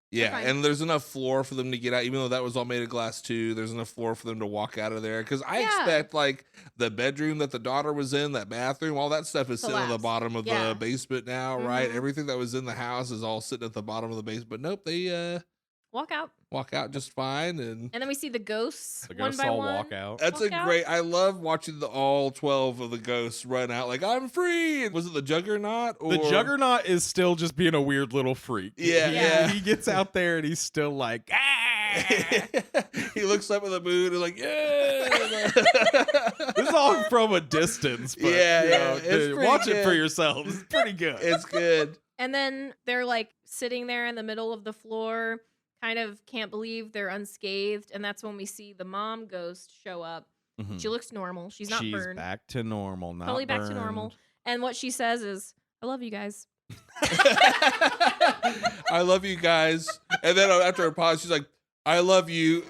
Yeah, fine. and there's enough floor for them to get out, even though that was all made of glass too. There's enough floor for them to walk out of there. Because I expect like the bedroom that the daughter was in, that bathroom, all that stuff is sitting at the Collapse. bottom of Yeah. the basement now, right? Mhm. Everything that was in the house is all sitting at the bottom of the basement. But nope, they Walk out. walk out just fine. And And then we see the ghosts The one ghosts by all one. walk out. that's walk a out. great. I love watching all 12 of the ghosts run out like I'm free. Was it the Juggernaut? Or... The Juggernaut is still just being a weird little freak. Yeah, He- yeah. He gets out there and he's still like, he looks up at the moon and like, yeah. this is all from a distance, but Yeah, you yeah, know, it's dude, pretty watch it for good. yourselves. It's pretty good. It's good. And then they're like sitting there in the middle of the floor, kind of can't believe they're unscathed. And that's when we see the mom ghost show up. Mhm. She looks normal. She's not burned. back to normal, not Totally back to normal. burned. And what she says is, I love you guys. I love you guys. And then after a pause, she's like, I love you.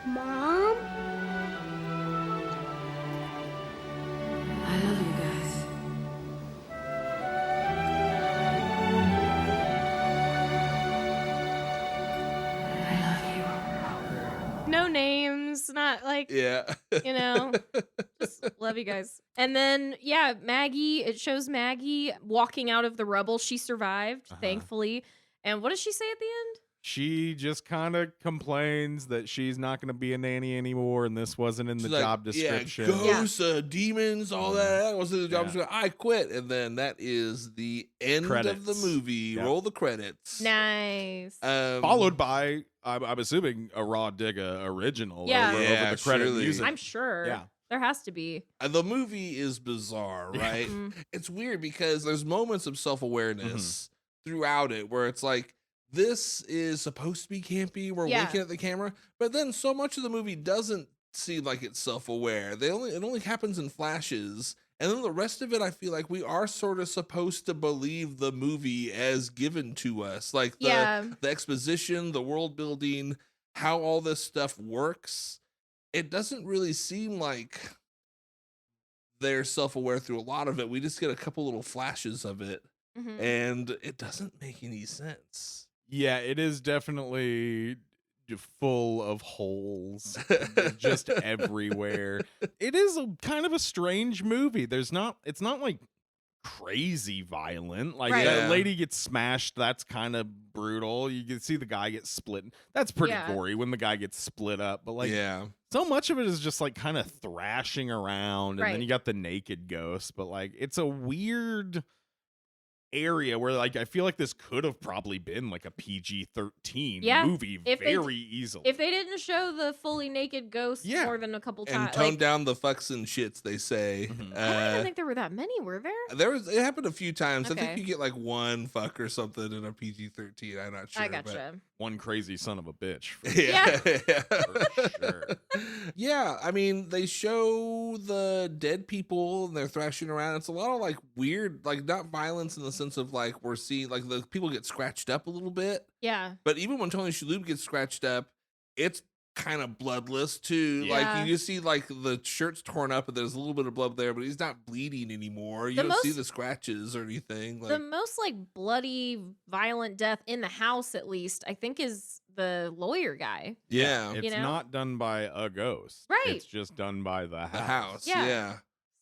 Mom? I love you guys. No names, not like, Yeah. just love you guys. And then, yeah, Maggie, it shows Maggie walking out of the rubble. She survived, thankfully. And what does she say at the end? She just kind of complains that she's not going to be a nanny anymore, and this wasn't in the She's like, job description. Yeah, ghosts, demons, all that. That wasn't the job description. I quit. And then that is the end of the Credits. movie. Yep. Roll the credits. Nice. Followed by, I'm assuming, a Raw Digga original Yeah. over Yeah, the credit surely. music. I'm sure. Yeah. There has to be. The movie is bizarre, right? Mhm. It's weird because there's moments of self-awareness throughout it where it's like, this is supposed to be campy. We're Yeah. winking at the camera, but then so much of the movie doesn't seem like it's self-aware. It only happens in flashes, and then the rest of it, I feel like we are sort of supposed to believe the movie as given to us, like the exposition, the world building, how all this stuff works. It doesn't really seem like they're self-aware through a lot of it. We just get a couple little flashes of it, Mhm. and it doesn't make any sense. Yeah, it is definitely full of holes just everywhere. It is kind of a strange movie. It's not like crazy violent. Like Right. the Yeah. lady gets smashed. That's kind of brutal. You can see the guy get split. That's pretty Yeah. gory when the guy gets split up. But like, yeah. so much of it is just like kind of thrashing around, and Right. then you got the naked ghost. But like, it's a weird area where like I feel like this could have probably been like a PG-13 Yeah. movie If they very easily. If they didn't show the fully naked ghost Yeah. more than a couple And times, tone down the fucks and shits, they say. Mhm. I don't even think there were that many, were there? It happened a few times. I Okay. think you get like one fuck or something in a PG-13. I'm not sure. I but- gotcha. One crazy son of a bitch. For Yeah. for sure. Yeah, I mean, they show the dead people and they're thrashing around. It's a lot of like weird, like not violence in the sense of like we're seeing like the people get scratched up a little bit. Yeah. But even when Tony Shalhoub gets scratched up, it's kind of bloodless too. Yeah. Like you just see like the shirt's torn up and there's a little bit of blood there, but he's not bleeding anymore. You The don't see most- the scratches or anything. Like The most like bloody, violent death in the house, at least, I think, is the lawyer guy. yeah, It's You know? not done by a ghost. Right. It's just done by the house. the house. Yeah. Yeah.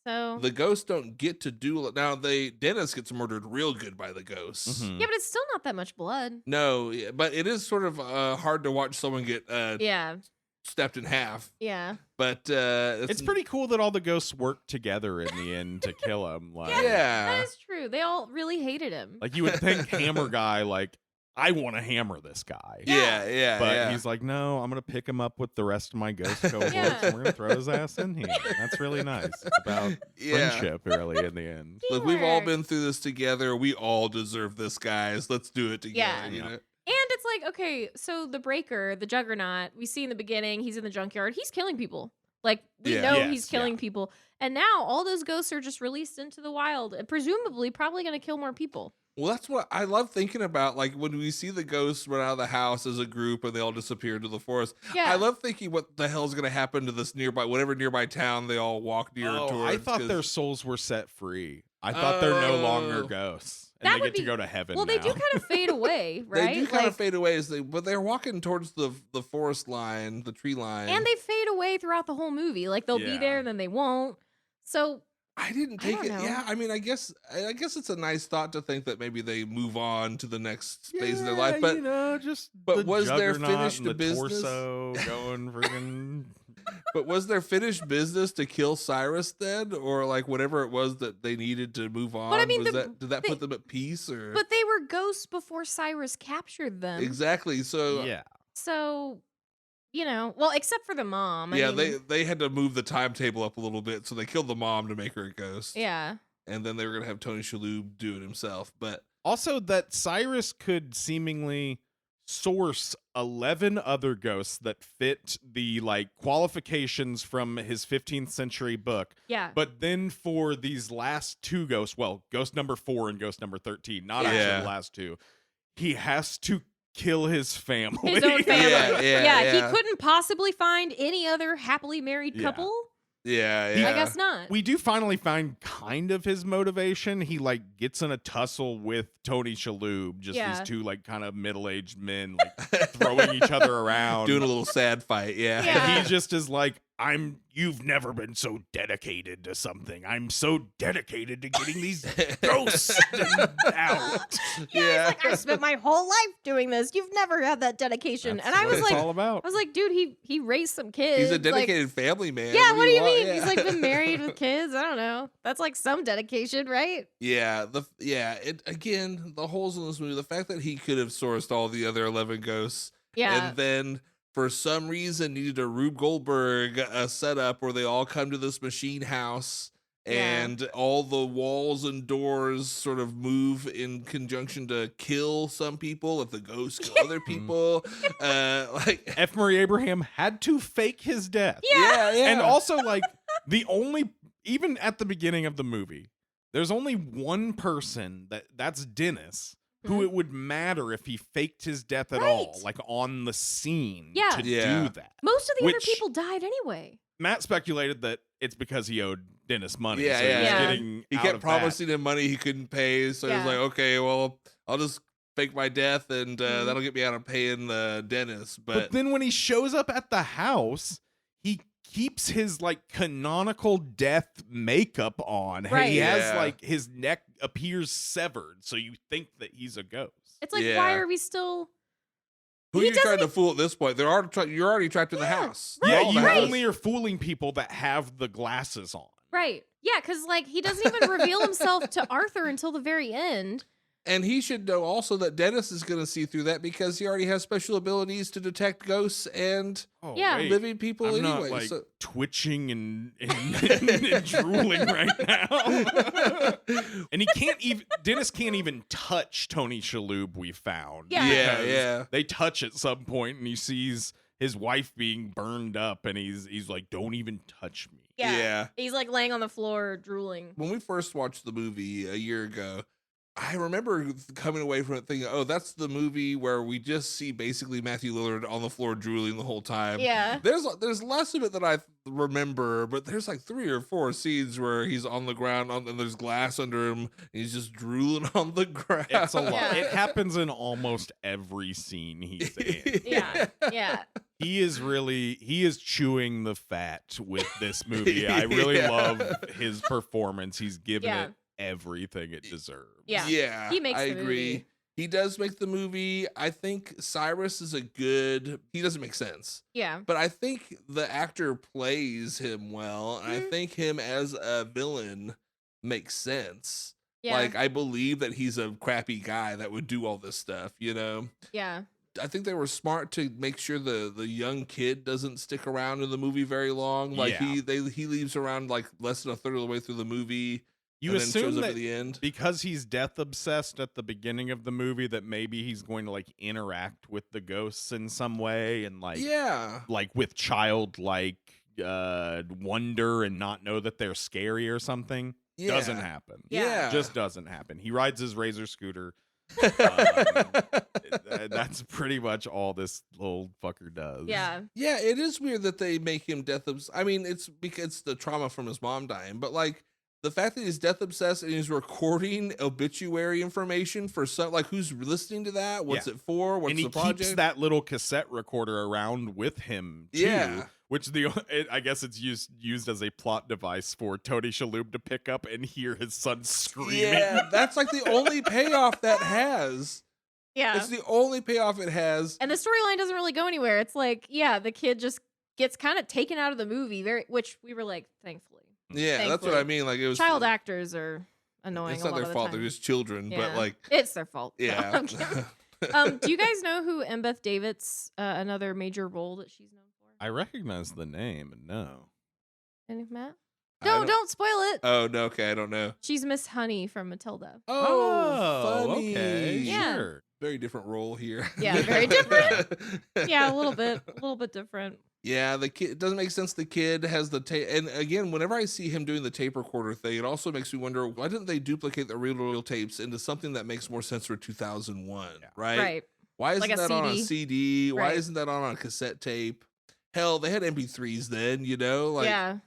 So The ghosts don't get to do now. Dennis gets murdered real good by the ghosts. Mhm. yeah, but it's still not that much blood. No, yeah, but it is sort of hard to watch someone get Yeah. stepped in half. Yeah. But It's pretty cool that all the ghosts work together in the end to kill him. Like, Yeah. That is true. They all really hated him. like you would think Hammer Guy, like, I want to hammer this guy. Yeah, yeah, But yeah. he's like, no, I'm going to pick him up with the rest of my ghost cohorts Yeah. and we're going to throw his ass in here. That's really nice. It's about Yeah. friendship, really, in the end. Look, we've all Teamwork. been through this together. We all deserve this, guys. Let's do it together. Yeah. You Yeah. know? And it's like, okay, so the Breaker, the Juggernaut, we see in the beginning, he's in the junkyard. He's killing people. Like, we Yeah. know Yes, he's killing people. And now all those ghosts are just released into the wild, and presumably probably going to kill more people. Well, that's what I love thinking about. Like when we see the ghosts run out of the house as a group and they all disappear into the forest. Yeah. I love thinking what the hell's going to happen to this whatever nearby town they all walk near Oh, towards. I thought 'cause- their souls were set free. I thought they're no longer Oh. ghosts. That And they would get to be- go to heaven Well, now. they do kind of fade away, right? They do kind Like, of fade away but they're walking towards the forest line, the tree line. and they fade away throughout the whole movie. Like, they'll be Yeah. there and then they won't. So, I didn't I take don't it. know. Yeah, I mean, I guess it's a nice thought to think that maybe they move on to the next phase of their life. But you know, just but the was there juggernaut finished and the business? torso going friggin' but was there finished business to kill Cyrus then, or like whatever it was that they needed to move on? I mean, was the- did that put them at peace or? but they were ghosts before Cyrus captured them. Exactly. So yeah. So, you know, well, except for the mom. I yeah, mean, they had to move the timetable up a little bit, so they killed the mom to make her a ghost. Yeah. And then they were gonna have Tony Shalhoub do it himself, but Also, that Cyrus could seemingly source 11 other ghosts that fit the like qualifications from his 15th century book. Yeah. But then for these last two ghosts, well, ghost number 4 and ghost number 13, not Yeah. actually the last two, he has to kill his family. His own family. Yeah, He couldn't possibly find any other happily married Yeah. couple. yeah. I guess not. We do finally find kind of his motivation. He like gets in a tussle with Tony Shalhoub, just Yeah. these two like kind of middle-aged men like throwing each other around. Doing a little sad fight, yeah. Yeah. And he just is like, you've never been so dedicated to something. I'm so dedicated to getting these ghosts out. Yeah. Like, I spent my whole life doing this. You've never had that dedication. That's and I what was it's like, all about. I was like, dude, he raised some kids. He's a Like, dedicated family man. yeah, what do you mean? want? He's like been married with kids. I don't know. That's like some dedication, right? Yeah, it again, the holes in this movie, the fact that he could have sourced all the other 11 ghosts Yeah. and then for some reason needed a Rube Goldberg setup where they all come to this machine house and all the walls and doors sort of move in conjunction to kill some people if the ghosts kill other people. Like F. Murray Abraham had to fake his death. Yeah. And also, like, even at the beginning of the movie, there's only one person that's Dennis, who it would matter if he faked his death at all, Right. like on the scene Yeah. to Yeah. do that. Most of the other Which- people died anyway. Matt speculated that it's because he owed Dennis money. Yeah, so he was yeah. getting he out kept of that. promising him money he couldn't pay, so Yeah. he's like, okay, well, I'll just fake my death and that'll get me out of paying the dentist. But But then when he shows up at the house, he keeps his like canonical death makeup on. Right. He has Yeah. like his neck appears severed, so you think that he's a ghost. It's like, Yeah. why are we still? Who He are you trying doesn't to fool at this point? You're already trapped in the Yeah, house. right, Yeah, All you the house. only are fooling people that have the glasses on. Right. Yeah, because like he doesn't even reveal himself to Arthur until the very end. And he should know also that Dennis is going to see through that because he already has special abilities to detect ghosts and Oh, Yeah. wait. living people I'm anyway. not like so- twitching and drooling right now. And he can't even Dennis can't even touch Tony Shalhoub, we found. Yeah. Yeah, because yeah. They touch at some point and he sees his wife being burned up and he's like, don't even touch me. Yeah. Yeah. He's like laying on the floor drooling. When we first watched the movie a year ago, I remember coming away from it thinking, oh, that's the movie where we just see basically Matthew Lillard on the floor drooling the whole time. Yeah. There's less of it that I remember, but there's like 3 or 4 scenes where he's on the ground and there's glass under him and he's just drooling on the ground. It's a lot. Yeah. It happens in almost every scene he's in. Yeah. Yeah. He is chewing the fat with this movie. I really Yeah. love his performance. He's given Yeah. it everything it deserves. Yeah. Yeah, He makes I the agree. movie. He does make the movie. I think Cyrus is he doesn't make sense. Yeah. But I think the actor plays him well. And I Mhm. think him as a villain makes sense. Yeah. Like, I believe that he's a crappy guy that would do all this stuff, you know? Yeah. I think they were smart to make sure the young kid doesn't stick around in the movie very long. Like, Yeah. he leaves around like less than a third of the way through the movie. You and then assume shows up that at the end. because he's death obsessed at the beginning of the movie that maybe he's going to like interact with the ghosts in some way and like Yeah. like with childlike wonder and not know that they're scary or something. Yeah. Doesn't happen. Yeah. Just doesn't happen. He rides his razor scooter. That's pretty much all this little fucker does. Yeah. Yeah, it is weird that they make him death obsessed. I mean, it's because it's the trauma from his mom dying, but like the fact that he's death obsessed and he's recording obituary information for some, like, who's listening to that? What's Yeah. it for? What's And he the project? keeps that little cassette recorder around with him too. Yeah. Which I guess it's used as a plot device for Tony Shalhoub to pick up and hear his son screaming. Yeah, that's like the only payoff that has. Yeah. It's the only payoff it has. And the storyline doesn't really go anywhere. It's like, yeah, the kid just gets kind of taken out of the movie, which we were like, thankfully. Yeah, that's what Thankfully. I mean. Like, it was Child actors are annoying. It's a not lot their of the fault; time. they're just children. But Yeah. like, it's their fault. No, yeah. I'm kidding. Do you guys know who Embeth Davidt's another major role that she's known for? I recognize the name, and no. Any Matt? I No, don't spoil it. Oh no, okay, I don't know. She's Miss Honey from Matilda. Oh, funny. okay, Yeah. sure. Very different role here. Yeah, very different. Yeah, a little bit different. Yeah, the kid, it doesn't make sense. The kid has the tape, and again, whenever I see him doing the tape recorder thing, it also makes me wonder why didn't they duplicate the reel-to-reel tapes into something that makes more sense for 2001, right? Right. Why isn't Like a that on a CD? CD? Why Right. isn't that on a cassette tape? Hell, they had MP3s then, you know? Like, Yeah.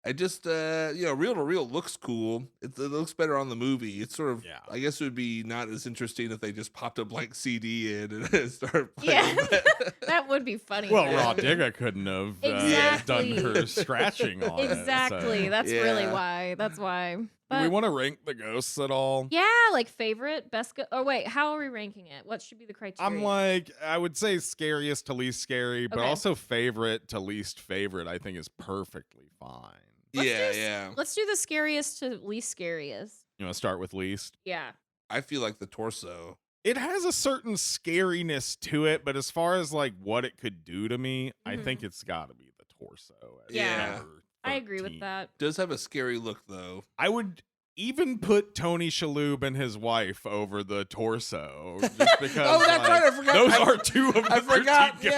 I just, reel to reel looks cool. It looks better on the movie. It's sort of, Yeah. I guess it would be not as interesting if they just popped a blank CD in and started playing. Yeah. That would be funny. Well, though. Raw Digga couldn't have Exactly. done her scratching on it. Exactly. So. That's really Yeah. why. That's why. Do we But want to rank the ghosts at all? yeah, like favorite, best. Oh wait, how are we ranking it? What should be the criteria? I'm like, I would say scariest to least scary, but Okay. also favorite to least favorite, I think is perfectly fine. Yeah. Let's do the scariest to least scariest. You want to start with least? Yeah. I feel like the torso. It has a certain scariness to it, but as far as like what it could do to me, I Mhm. think it's got to be the torso. at Yeah. number I agree 13. with that. Does have a scary look though. I would even put Tony Shalhoub and his wife over the torso, just because. Oh, that's like, right, I forgot. Those I- are two of the I forgot. 13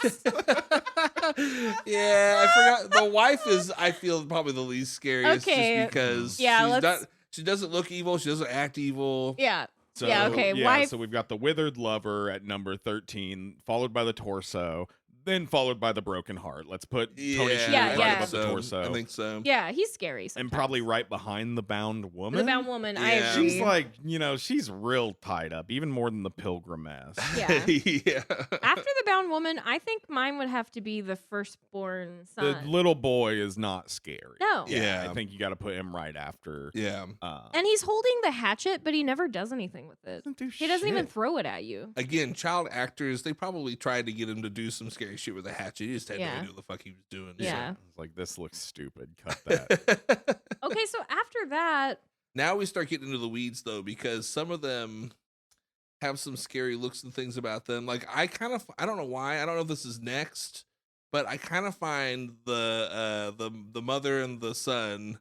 ghosts. Yeah, I forgot. The wife is, I feel, probably the least scariest, Okay. just because Yeah, she's let's- not. She doesn't look evil. She doesn't act evil. Yeah. So, Yeah, okay, wife- So we've got the withered lover at number 13, followed by the torso. then followed by the broken heart. Let's put Tony Shalhoub Yeah, right yeah. above the torso. I think so. Yeah, he's scary. And sometimes. probably right behind the bound woman. The bound woman. I Yeah. agree. She's like, she's real tied up, even more than the pilgrimess. Yeah. Yeah. After the bound woman, I think mine would have to be the firstborn son. The little boy is not scary. No. Yeah. I think you got to put him right after. Yeah. And he's holding the hatchet, but he never does anything with it. He doesn't even shit. throw it at you. Again, child actors, they probably tried to get him to do some scary shit with a hatchet. He just had no Yeah. idea what the fuck he was doing. Yeah. It's like, this looks stupid. Cut that. Okay, so after that, Now we start getting into the weeds, though, because some of them have some scary looks and things about them. Like, I don't know why. I don't know if this is next, but I kind of find the mother and the son,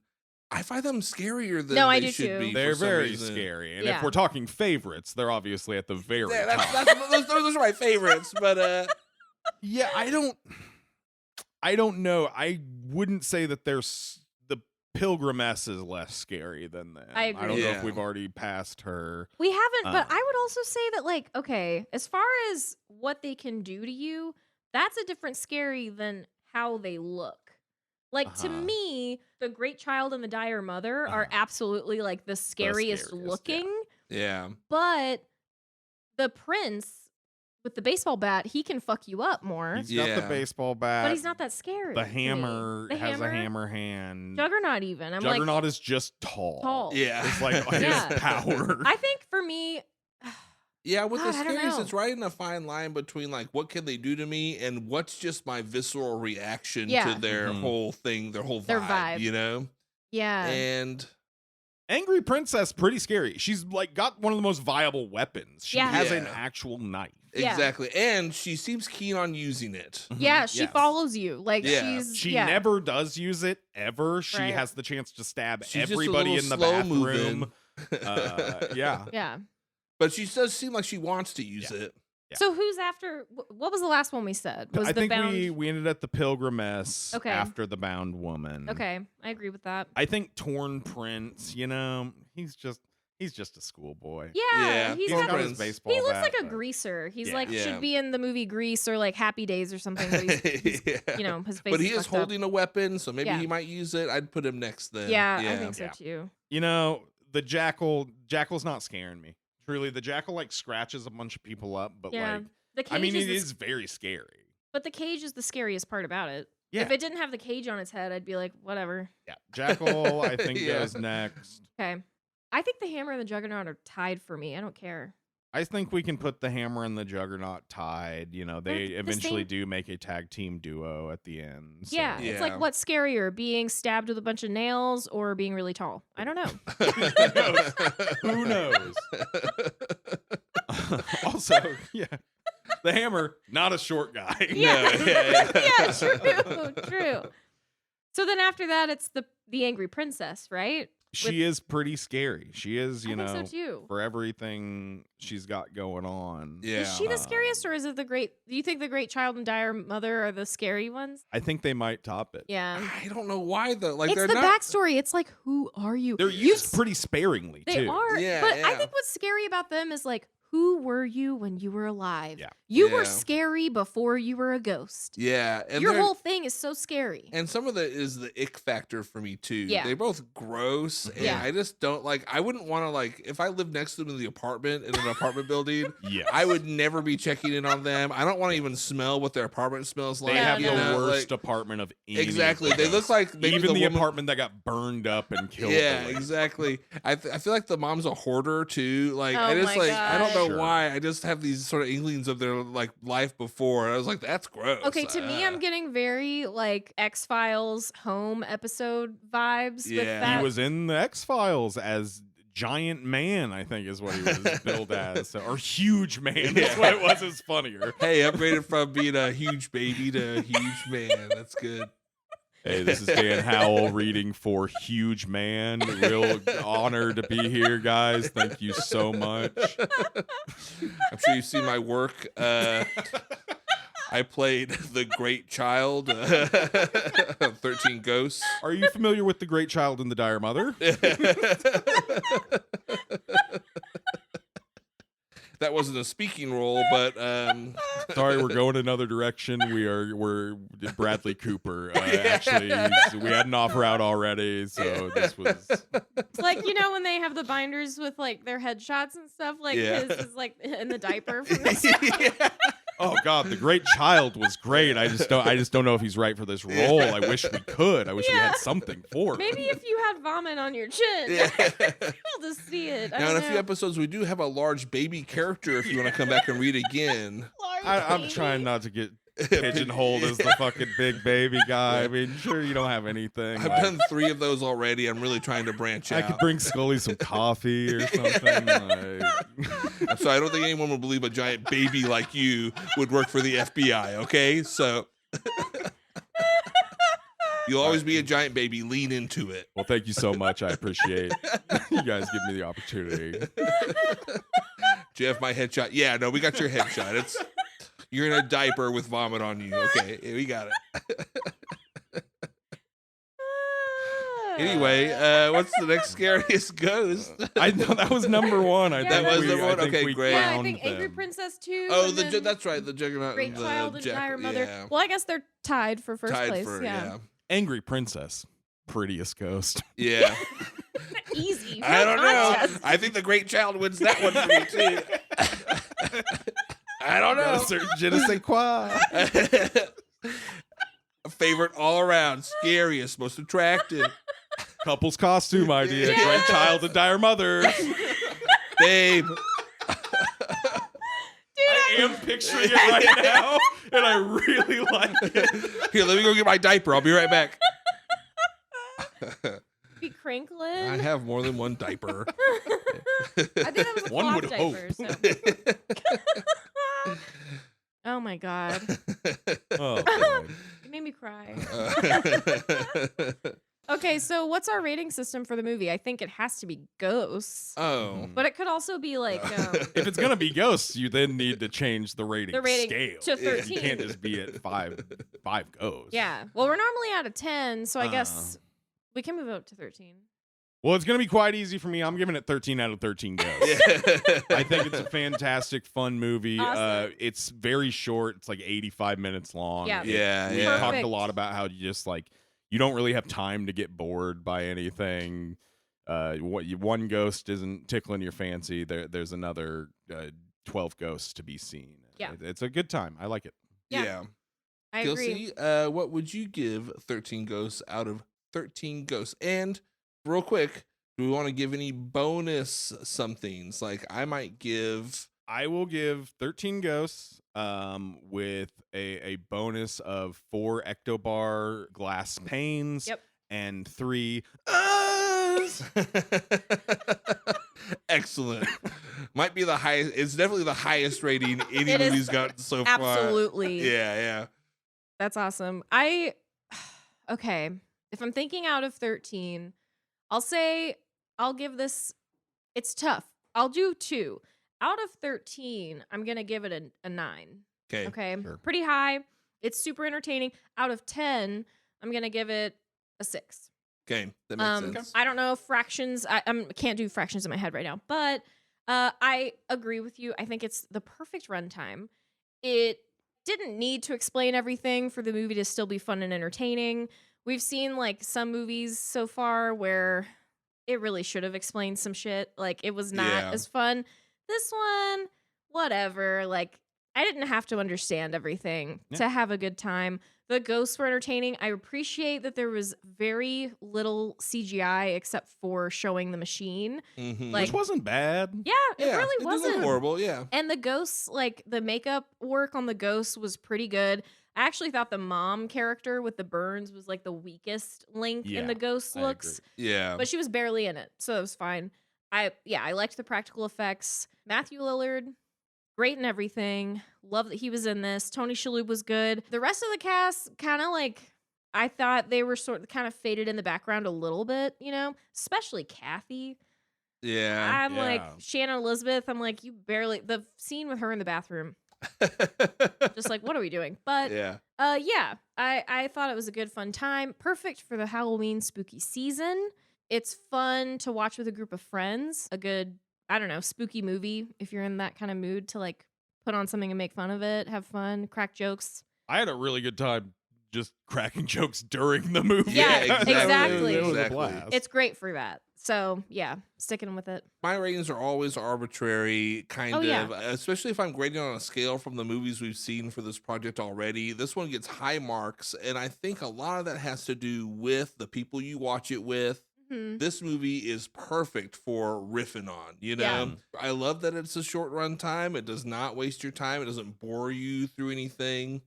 I find them scarier than No, I they do should too. be. They're for some very reason. scary. And Yeah. if we're talking favorites, they're obviously at the very Yeah, top. those are my favorites, but Yeah, I don't know. I wouldn't say that the pilgrimess is less scary than them. I I don't agree. know Yeah. if we've already passed her. we haven't, but Uh. I would also say that, like, okay, as far as what they can do to you, that's a different scary than how they look. Like, to Uh-huh. me, the Great Child and the Dire Mother are absolutely, like, the scariest scariest, looking. yeah. But the prince with the baseball bat, he can fuck you up more. He's got the Yeah. baseball bat. But he's not that scary. The to me. hammer The has a hammer hand. Juggernaut, even. I'm Juggernaut is just tall. like tall. Yeah. It's like Yeah. his power. I think for me, Yeah, with the God, I don't scaries, know. it's right in a fine line between like what can they do to me and what's just my visceral reaction Yeah. to their Mhm. whole thing, their Their vibe. you know? yeah. And Angry Princess, pretty scary. She's like got one of the most viable weapons. She Yeah. has an Yeah. actual knife. Yeah. exactly. And she seems keen on using it. Yeah, she Yes. follows you. Like Yeah. she's She yeah. never does use it ever. She Right. has the chance to stab She's just a everybody little in the slow bathroom. moving. Yeah. Yeah. But she does seem like she wants to use it. Yeah. So who's after what was the last one we said? Was I the think bound we ended at the pilgrimess Okay. after the bound woman. Okay, I agree with that. I think Torn Prince, he's just a schoolboy. Yeah, Yeah, he's he's got got his his- baseball he looks bat, like a but- greaser. He's Yeah. like Yeah. should be in the movie Grease or like Happy Days or something. But he's Yeah. his face But he is fucked up. holding a weapon, so maybe Yeah. he might use it. I'd put him next then. Yeah, I think so Yeah. too. The Jackal's not scaring me. Truly, the Jackal like scratches a bunch of people up, but Yeah, like the cage I mean, is it the is very scary. but the cage is the scariest part about it. Yeah. If it didn't have the cage on its head, I'd be like, whatever. Yeah, Jackal, I think Yeah. goes next. Okay. I think the Hammer and the Juggernaut are tied for me. I don't care. I think we can put the Hammer and the Juggernaut tied. They the eventually same- do make a tag team duo at the end. so- Yeah, it's like Yeah. what's scarier, being stabbed with a bunch of nails or being really tall? I don't know. Who knows? Also, yeah, the Hammer, not a short guy. Yeah, true. So then after that, it's the Angry Princess, right? She is pretty scary. She is, I think so too. for everything she's got going on. Yeah. Is she the scariest, or is it the Great? Do you think the Great Child and Dire Mother are the scary ones? I think they might top it. Yeah. I don't know why though. Like It's they're the not. backstory. It's like, who are you? They're used pretty sparingly They too. are. Yeah, but I yeah. think what's scary about them is like, who were you when you were alive? Yeah. You Yeah. were scary before you were a ghost. Yeah, and Your they're- whole thing is so scary. And some of it is the ick factor for me too. Yeah. They're both gross, and Yeah. I just don't like. I wouldn't want to like if I lived next to them in the apartment in an apartment building. Yes. I would never be checking in on them. I don't want to even smell what their apartment smells like. They have you the know, worst like- apartment of any. Exactly. of They those. look like maybe even the woman- apartment that got burned up and killed. Yeah, the lady. exactly. I feel like the mom's a hoarder too. Like Oh I just my like I don't know gosh. why. I just have these sort of inklings of their like life before. And I was like, that's gross. Okay, to me, I'm getting very like X-Files home episode vibes with Yeah. that. He was in the X-Files as Giant Man, I think is what he was billed as, or Huge Man. That's what it was. It's funnier. Hey, upgraded from being a huge baby to a huge man. That's good. Hey, this is Dan Howell reading for Huge Man. Real honor to be here, guys. Thank you so much. I'm sure you've seen my work. I played the Great Child, 13 Ghosts. Are you familiar with the Great Child and the Dire Mother? That wasn't a speaking role, but It's sorry, we're going another direction. We're Bradley Cooper. Actually, we had an offer out already, so this was. It's like, you know, when they have the binders with like their headshots and stuff, like his is like in the diaper from this. Oh God, The Great Child was great. I just don't know if he's right for this role. I wish we could. I wish we had something for him. Maybe if you had vomit on your chin, cool to see it. Now, in a few episodes, we do have a large baby character if you want to come back and read again. I'm trying not to get pigeonholed as the fucking big baby guy. I mean, sure, you don't have anything. I've done 3 of those already. I'm really trying to branch out. I could bring Scully some coffee or something. I'm sorry, I don't think anyone would believe a giant baby like you would work for the FBI, okay? So you'll always be a giant baby. Lean into it. Well, thank you so much. I appreciate you guys giving me the opportunity. Do you have my headshot? Yeah, no, we got your headshot. You're in a diaper with vomit on you. Okay, we got it. Anyway, what's the next scariest ghost? I know that was number 1. That was number 1. Okay, great. Yeah, I think Angry Princess 2. Oh, that's right. The Juggernaut. Great Child and Dire Mother. Yeah. Well, I guess they're tied for first place. Yeah. Angry Princess, prettiest ghost. Yeah. Easy. I don't know. I think The Great Child wins that one for me too. I don't know. Je ne sais quoi. Favorite all around, scariest, most attractive. Couple's costume idea. Yes. Great Child and Dire Mother. Babe. I am picturing it right now, and I really like it. Here, let me go get my diaper. I'll be right back. Be Cranklin. I have more than one diaper. I think that was a One would diaper, hope. So. Oh my God. Oh, God. You made me cry. Okay, so what's our rating system for the movie? I think it has to be ghosts. Oh. But it could also be like... If it's going to be ghosts, you then need to change the rating rating scale. to 13. You can't just be at five ghosts. Yeah. Well, we're normally out of 10, so I guess we can move up to 13. Well, it's going to be quite easy for me. I'm giving it 13 out of 13 ghosts. I think it's a fantastic, fun movie. Awesome. It's very short. It's like 85 minutes long. Yeah. We Yeah. talked a lot about how you just like, you don't really have time to get bored by anything. One ghost isn't tickling your fancy. There's another 12 ghosts to be seen. Yeah. It's a good time. I like it. Yeah. I agree. Kelsey, what would you give 13 ghosts out of 13 ghosts? And real quick, do we want to give any bonus somethings? Like I will give 13 ghosts with a bonus of 4 Ectobar glass panes and 3 Excellent. Might be the highest. It's definitely the highest rating any movie's gotten so far. Absolutely. Yeah. That's awesome. Okay. If I'm thinking out of 13, I'll give this, it's tough. I'll do 2. Out of 13, I'm going to give it a 9. Okay. Sure. Pretty high. It's super entertaining. Out of 10, I'm going to give it a 6. Okay. That makes sense. I don't know fractions. I can't do fractions in my head right now, but I agree with you. I think it's the perfect runtime. It didn't need to explain everything for the movie to still be fun and entertaining. We've seen like some movies so far where it really should have explained some shit. Like it was not as fun. This one, whatever. Like I didn't have to understand everything to have a good time. The ghosts were entertaining. I appreciate that there was very little CGI except for showing the machine. Mm-hmm. Like, which wasn't bad. Yeah, it really wasn't wasn't horrible. Yeah. And the ghosts, like the makeup work on the ghosts was pretty good. I actually thought the mom character with the burns was like the weakest link in the ghost looks. Yeah. But she was barely in it, so it was fine. I liked the practical effects. Matthew Lillard, great in everything. Love that he was in this. Tony Shalhoub was good. The rest of the cast kind of like, I thought they were sort of kind of faded in the background a little bit, you know, especially Kathy. Yeah. I'm like, Shannon Elizabeth, I'm like, you barely, the scene with her in the bathroom. Just like, what are we doing? But I thought it was a good fun time. Perfect for the Halloween spooky season. It's fun to watch with a group of friends. A good, I don't know, spooky movie if you're in that kind of mood to like put on something and make fun of it, have fun, crack jokes. I had a really good time just cracking jokes during the movie. Yeah, exactly. It was a Exactly. blast. It's great for that. So yeah, sticking with it. My ratings are always arbitrary, kind Oh, of, yeah. especially if I'm grading on a scale from the movies we've seen for this project already. This one gets high marks, and I think a lot of that has to do with the people you watch it with. Mhm. This movie is perfect for riffing on, you know? Yeah. I love that it's a short run time. It does not waste your time. It doesn't bore you through anything.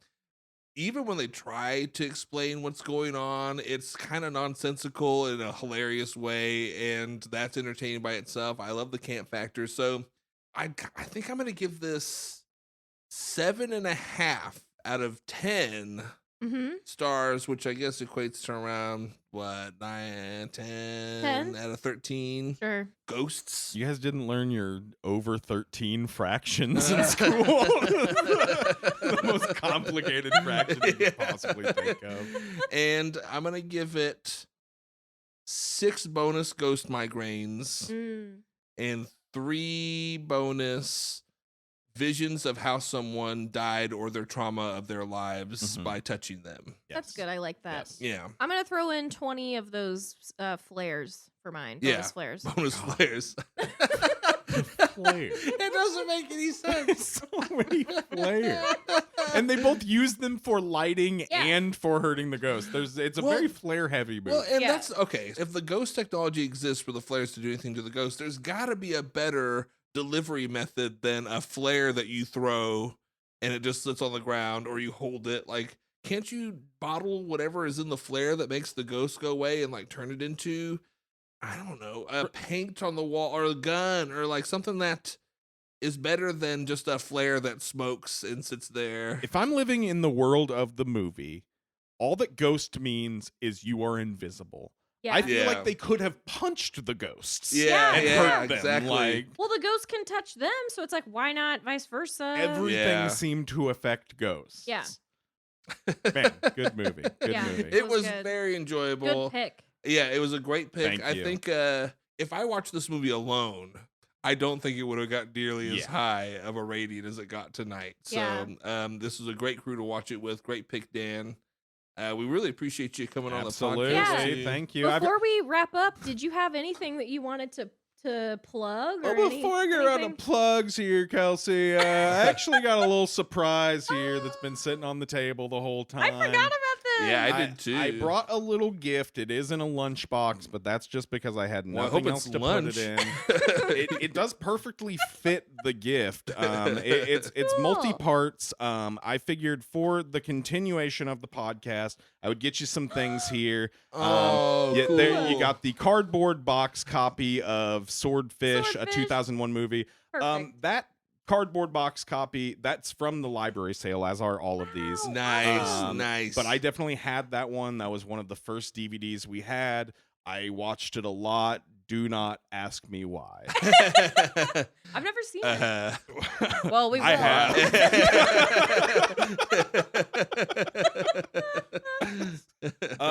Even when they try to explain what's going on, it's kind of nonsensical in a hilarious way, and that's entertaining by itself. I love the camp factor. So I think I'm going to give this 7.5 out of 10 stars, which I guess equates to around, 9, 10 out of 13. Sure. Ghosts. You guys didn't learn your over 13 fractions in school. The most complicated fraction you could possibly think of. And I'm going to give it 6 bonus ghost migraines and 3 bonus visions of how someone died or their trauma of their lives by touching them. That's good. I like that. Yeah. I'm gonna throw in 20 of those flares for mine. Yeah. Bonus flares. Bonus flares. It doesn't make any sense. So many flares. And they both use them for lighting and for hurting the ghost. It's a very flare heavy movie. Well, and that's okay. If the ghost technology exists for the flares to do anything to the ghost, there's got to be a better delivery method than a flare that you throw and it just sits on the ground, or you hold it. Like, can't you bottle whatever is in the flare that makes the ghost go away and like turn it into, I don't know, a paint on the wall or a gun or like something that is better than just a flare that smokes and sits there? If I'm living in the world of the movie, all that ghost means is you are invisible. Yeah. I feel like they could have punched the ghosts. Yeah, and yeah, hurt them. exactly. Like, Well, the ghost can touch them, so it's like, why not vice versa? everything seemed to affect ghosts. Yeah. Man, good movie. Good Yeah. movie. It was good. very enjoyable. Good pick. Yeah, it was a great pick. Thank I you. think if I watched this movie alone, I don't think it would have got nearly as high of a rating as it got tonight. So Yeah. This was a great crew to watch it with. Great pick, Dan. We really appreciate you coming Absolutely. on the podcast. Thank you. Before we wrap up, did you have anything that you wanted to plug? Or Before I get around to plugs here, Kelsey, I actually got a little surprise here that's been sitting on the table the whole time. I forgot about this. Yeah, I did too. I brought a little gift. It isn't a lunchbox, but that's just because I had Well, I nothing hope else it's to lunch. put it in. It does perfectly fit the gift. It's Cool. multi-parts. I figured for the continuation of the podcast, I would get you some things here. There you got the cardboard box copy of Swordfish, a 2001 movie. Perfect. That cardboard box copy, that's from the library sale, as are all of these. Nice, nice. But I definitely had that one. That was one of the first DVDs we had. I watched it a lot. Do not ask me why. I've never seen it. Well, we will. I have.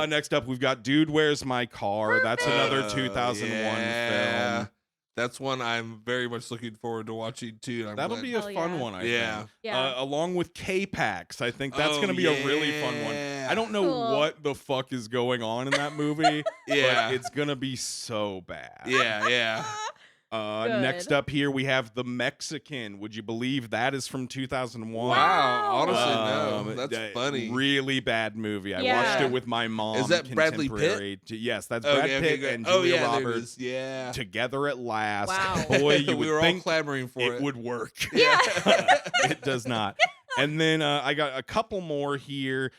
Next up, we've got Dude, Where's My Car? That's another 2001 film. That's one I'm very much looking forward to watching too. I'm That'll glad- be a fun one, I think. Yeah. Along with K-Pax. I think that's going to be a really fun one. I don't know Cool. what the fuck is going on in that movie. Yeah. But it's going to be so bad. Yeah. Next up here, we have The Mexican. Would you believe that is from 2001? Wow. Honestly, no. That's funny. Really bad movie. I Yeah. watched it with my mom. Is that Bradley Pitt? contemporary to- Yes, that's Okay, Brad okay, Pitt good. and Oh, Julia yeah, there it Roberts is. Yeah. together at last. Wow. Boy, you We would were all think clamoring for it. would work. Yeah. It does not. And then I got a couple more here.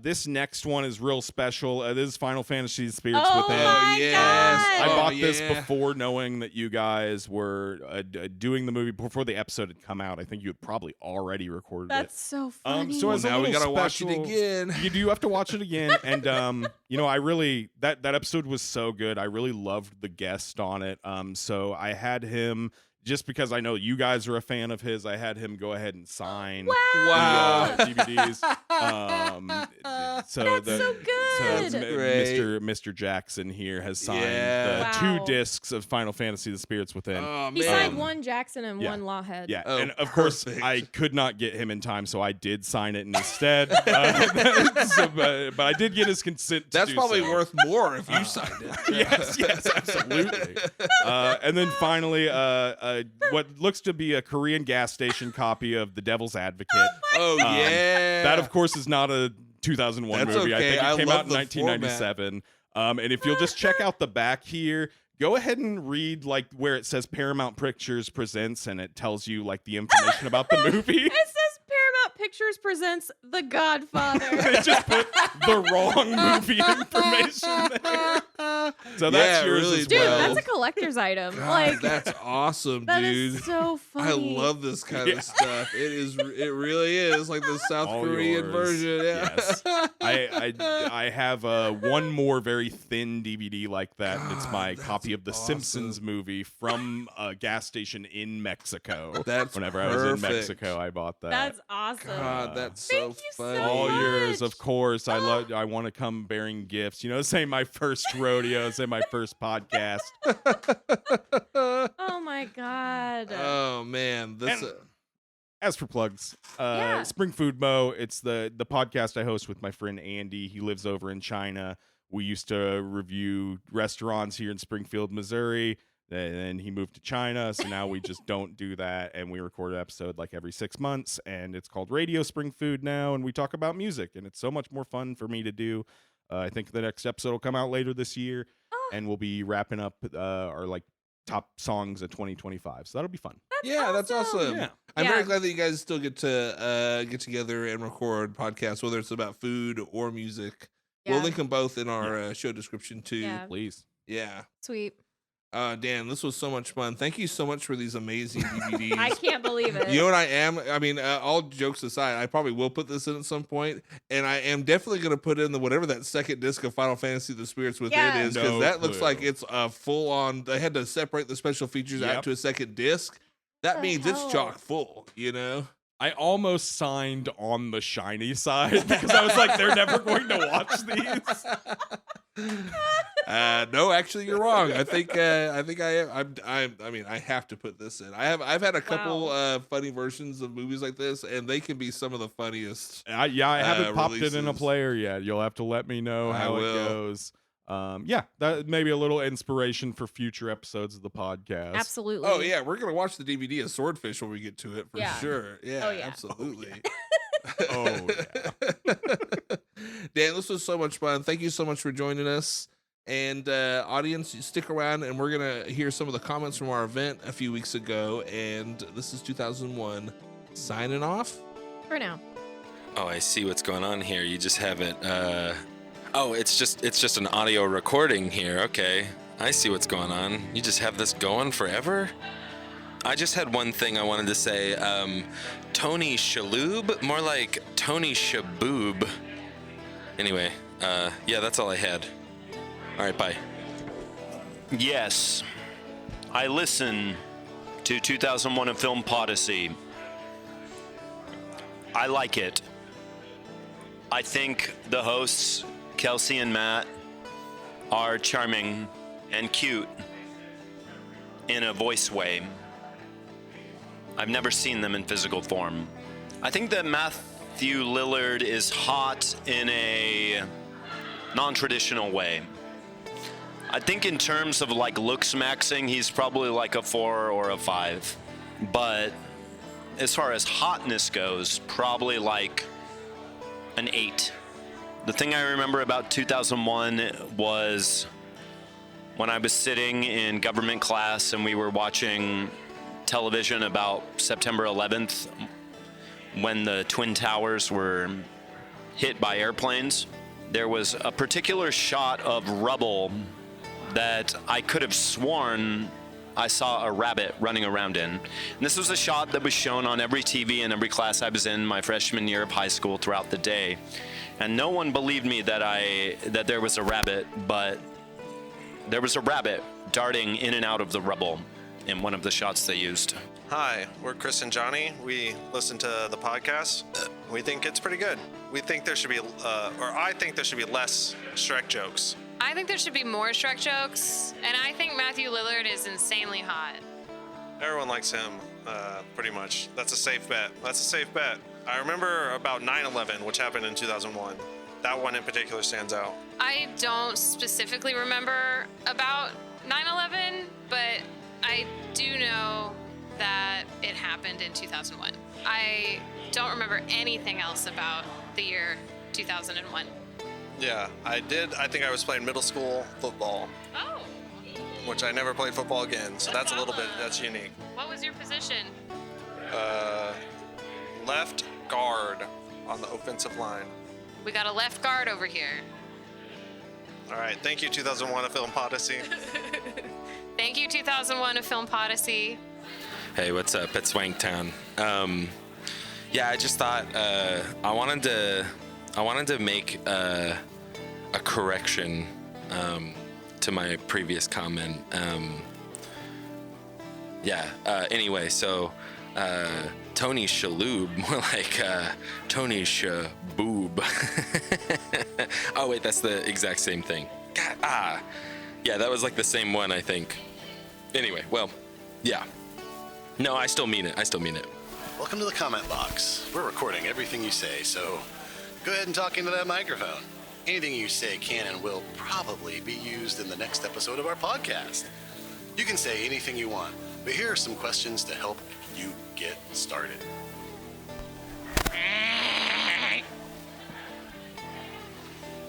This next one is real special. This is Final Fantasy Spirits Oh Within. my yes. God. I bought this yeah. before knowing that you guys were doing the movie before the episode had come out. I think you had probably already recorded That's so it. funny. So as a Now we little gotta watch it special- again. You do have to watch it again. And I really that episode was so good. I really loved the guest on it. So I had him. Just because I know you guys are a fan of his, I had him go ahead and sign Wow. the DVDs. So That's so good. Mr. Jackson here has signed Wow. 2 discs of Final Fantasy: The Spirits Within. Oh, He signed one Jackson and one Lawhead. Yeah, Oh, and of course I could not get him in time, so I did sign it instead. But I did get his consent. That's do probably so. worth more if you signed it. yes, absolutely. And then finally, what looks to be a Korean gas station copy of The Devil's Advocate. Oh yeah, that of course is not a 2001 That's movie. okay. I think it came love out in the 1997. And if you'll just check out the back here, go ahead and read like where it says Paramount Pictures presents, and it tells you like the information about the movie. It says Paramount Pictures presents The Godfather. They just put the wrong movie information there. So that's yours really as Dude, well. that's a collector's item. God, Like that's awesome, that dude. is so funny. I love this kind of stuff. It really is like the South All Korean yours. version. Yeah. Yes. I have one more very thin DVD like that. And it's my copy of the Simpsons movie from a gas station in Mexico. That's whenever I was in perfect. Mexico, I bought that. That's awesome. God, that's Thank so you so funny. All yours, much. of course. I want to come bearing gifts. You know, say my first rodeo, say my first podcast. Oh my god. Oh man, this. And as for plugs, Yeah. Spring Food Mo, it's the podcast I host with my friend Andy. He lives over in China. We used to review restaurants here in Springfield, Missouri. And then he moved to China, so now we just don't do that, and we record an episode like every 6 months, and it's called Radio Spring Food now, and we talk about music, and it's so much more fun for me to do. I think the next episode will come out later this year, and we'll be wrapping up our like top songs of 2025, so that'll be fun. That's awesome. Yeah. I'm Yeah. very glad that you guys still get to get together and record podcasts, whether it's about food or music. We'll Yeah. link them both in our show description too. Yeah. Please. Yeah. Sweet. Dan, this was so much fun. Thank you so much for these amazing DVDs. I can't believe it. You know what I mean, all jokes aside, I probably will put this in at some point, and I am definitely going to put in whatever that second disc of Final Fantasy: The Spirits Within Yeah. is, because No that looks clue. like it's a full on. They had to separate the special features out Yep. to a second disc. That The means hell? it's chock full. You know. I almost signed on the shiny side because I was like, they're never going to watch these. No, actually, you're wrong. I think I am. I mean, I have to put this in. I've had a couple funny versions of movies like this, and they can be some of the funniest. I haven't popped it in a releases. player yet. You'll have to let me know I how it will. goes. That may be a little inspiration for future episodes of the podcast. Absolutely. Oh yeah, we're gonna watch the DVD of Swordfish when we get to it for Yeah. sure. Yeah, Oh, yeah. absolutely. Oh, Dan, this was so much fun. Thank you so much for joining us. And audience, you stick around, and we're gonna hear some of the comments from our event a few weeks ago. And this is 2001 signing off. For now. Oh, I see what's going on here. You just have it. Oh, it's just an audio recording here. Okay, I see what's going on. You just have this going forever. I just had one thing I wanted to say. Tony Shalhoub, more like Tony Shaboob. Anyway, yeah, that's all I had. All right, bye. Yes, I listen to 2001 A Film Podyssey. I like it. I think the hosts, Kelsey and Matt, are charming and cute in a voice way. I've never seen them in physical form. I think that Matthew Lillard is hot in a non-traditional way. I think in terms of like looks maxing, he's probably like a 4 or a 5. But as far as hotness goes, probably like an 8. The thing I remember about 2001 was when I was sitting in government class and we were watching television about September 11th when the Twin Towers were hit by airplanes. There was a particular shot of rubble that I could have sworn I saw a rabbit running around in. And this was a shot that was shown on every TV in every class I was in my freshman year of high school throughout the day. And no one believed me that there was a rabbit, but there was a rabbit darting in and out of the rubble. in one of the shots they used. Hi, we're Chris and Johnny. We listen to the podcast. We think it's pretty good. We think there should be, I think there should be less Shrek jokes. I think there should be more Shrek jokes, and I think Matthew Lillard is insanely hot. Everyone likes him, pretty much. That's a safe bet. I remember about 9/11, which happened in 2001. That one in particular stands out. I don't specifically remember about 9/11, but I do know that it happened in 2001. I don't remember anything else about the year 2001. Yeah, I did. I think I was playing middle school football. Oh. Which I never played football again, so that's a little bit, that's unique. What was your position? Left guard on the offensive line. We got a left guard over here. All right, thank you, 2001, A Film Odyssey. Thank you, 2001, A Film Odyssey. Hey, what's up? It's Swanktown. Yeah, I just thought I wanted to make a correction to my previous comment. Anyway, so Tony Shalhoub, more like Tony Shaboob. Oh wait, that's the exact same thing. God, yeah, that was like the same one, I think. Anyway, well, yeah. No, I still mean it. Welcome to the comment box. We're recording everything you say, so go ahead and talk into that microphone. Anything you say can and will probably be used in the next episode of our podcast. You can say anything you want, but here are some questions to help you get started.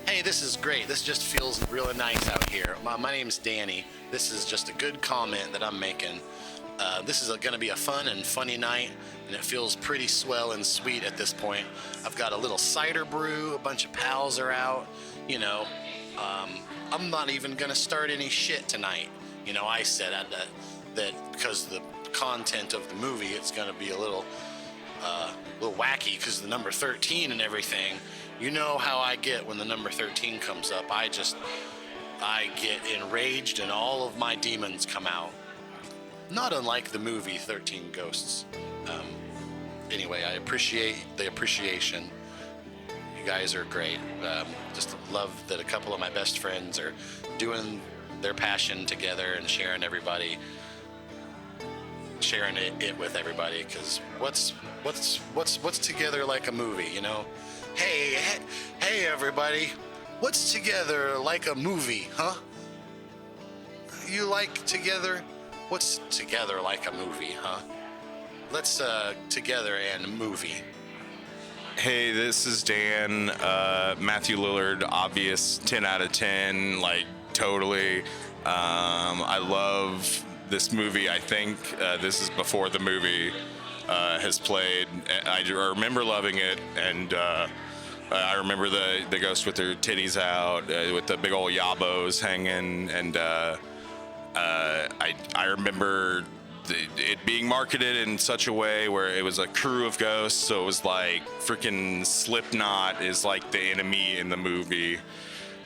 Hey, this is great. This just feels really nice out here. My name's Danny. This is just a good comment that I'm making. This is going to be a fun and funny night, and it feels pretty swell and sweet at this point. I've got a little cider brew, a bunch of pals are out, I'm not even going to start any shit tonight. I said that because the content of the movie, it's going to be a little wacky because the number 13 and everything. You know how I get when the number 13 comes up. I get enraged and all of my demons come out. Not unlike the movie 13 Ghosts. Anyway, I appreciate the appreciation. You guys are great. Just love that a couple of my best friends are doing their passion together and sharing it with everybody. Because what's together like a movie, Hey everybody, what's together like a movie, huh? You like together? What's together like a movie, huh? Let's together and a movie. Hey, this is Dan. Matthew Lillard, obvious 10 out of 10, like totally. I love this movie. I think this is before the movie has played. I remember loving it, and I remember the ghost with their titties out, with the big old yabos hanging, and I remember it being marketed in such a way where it was a crew of ghosts, so it was like freaking Slipknot is like the enemy in the movie,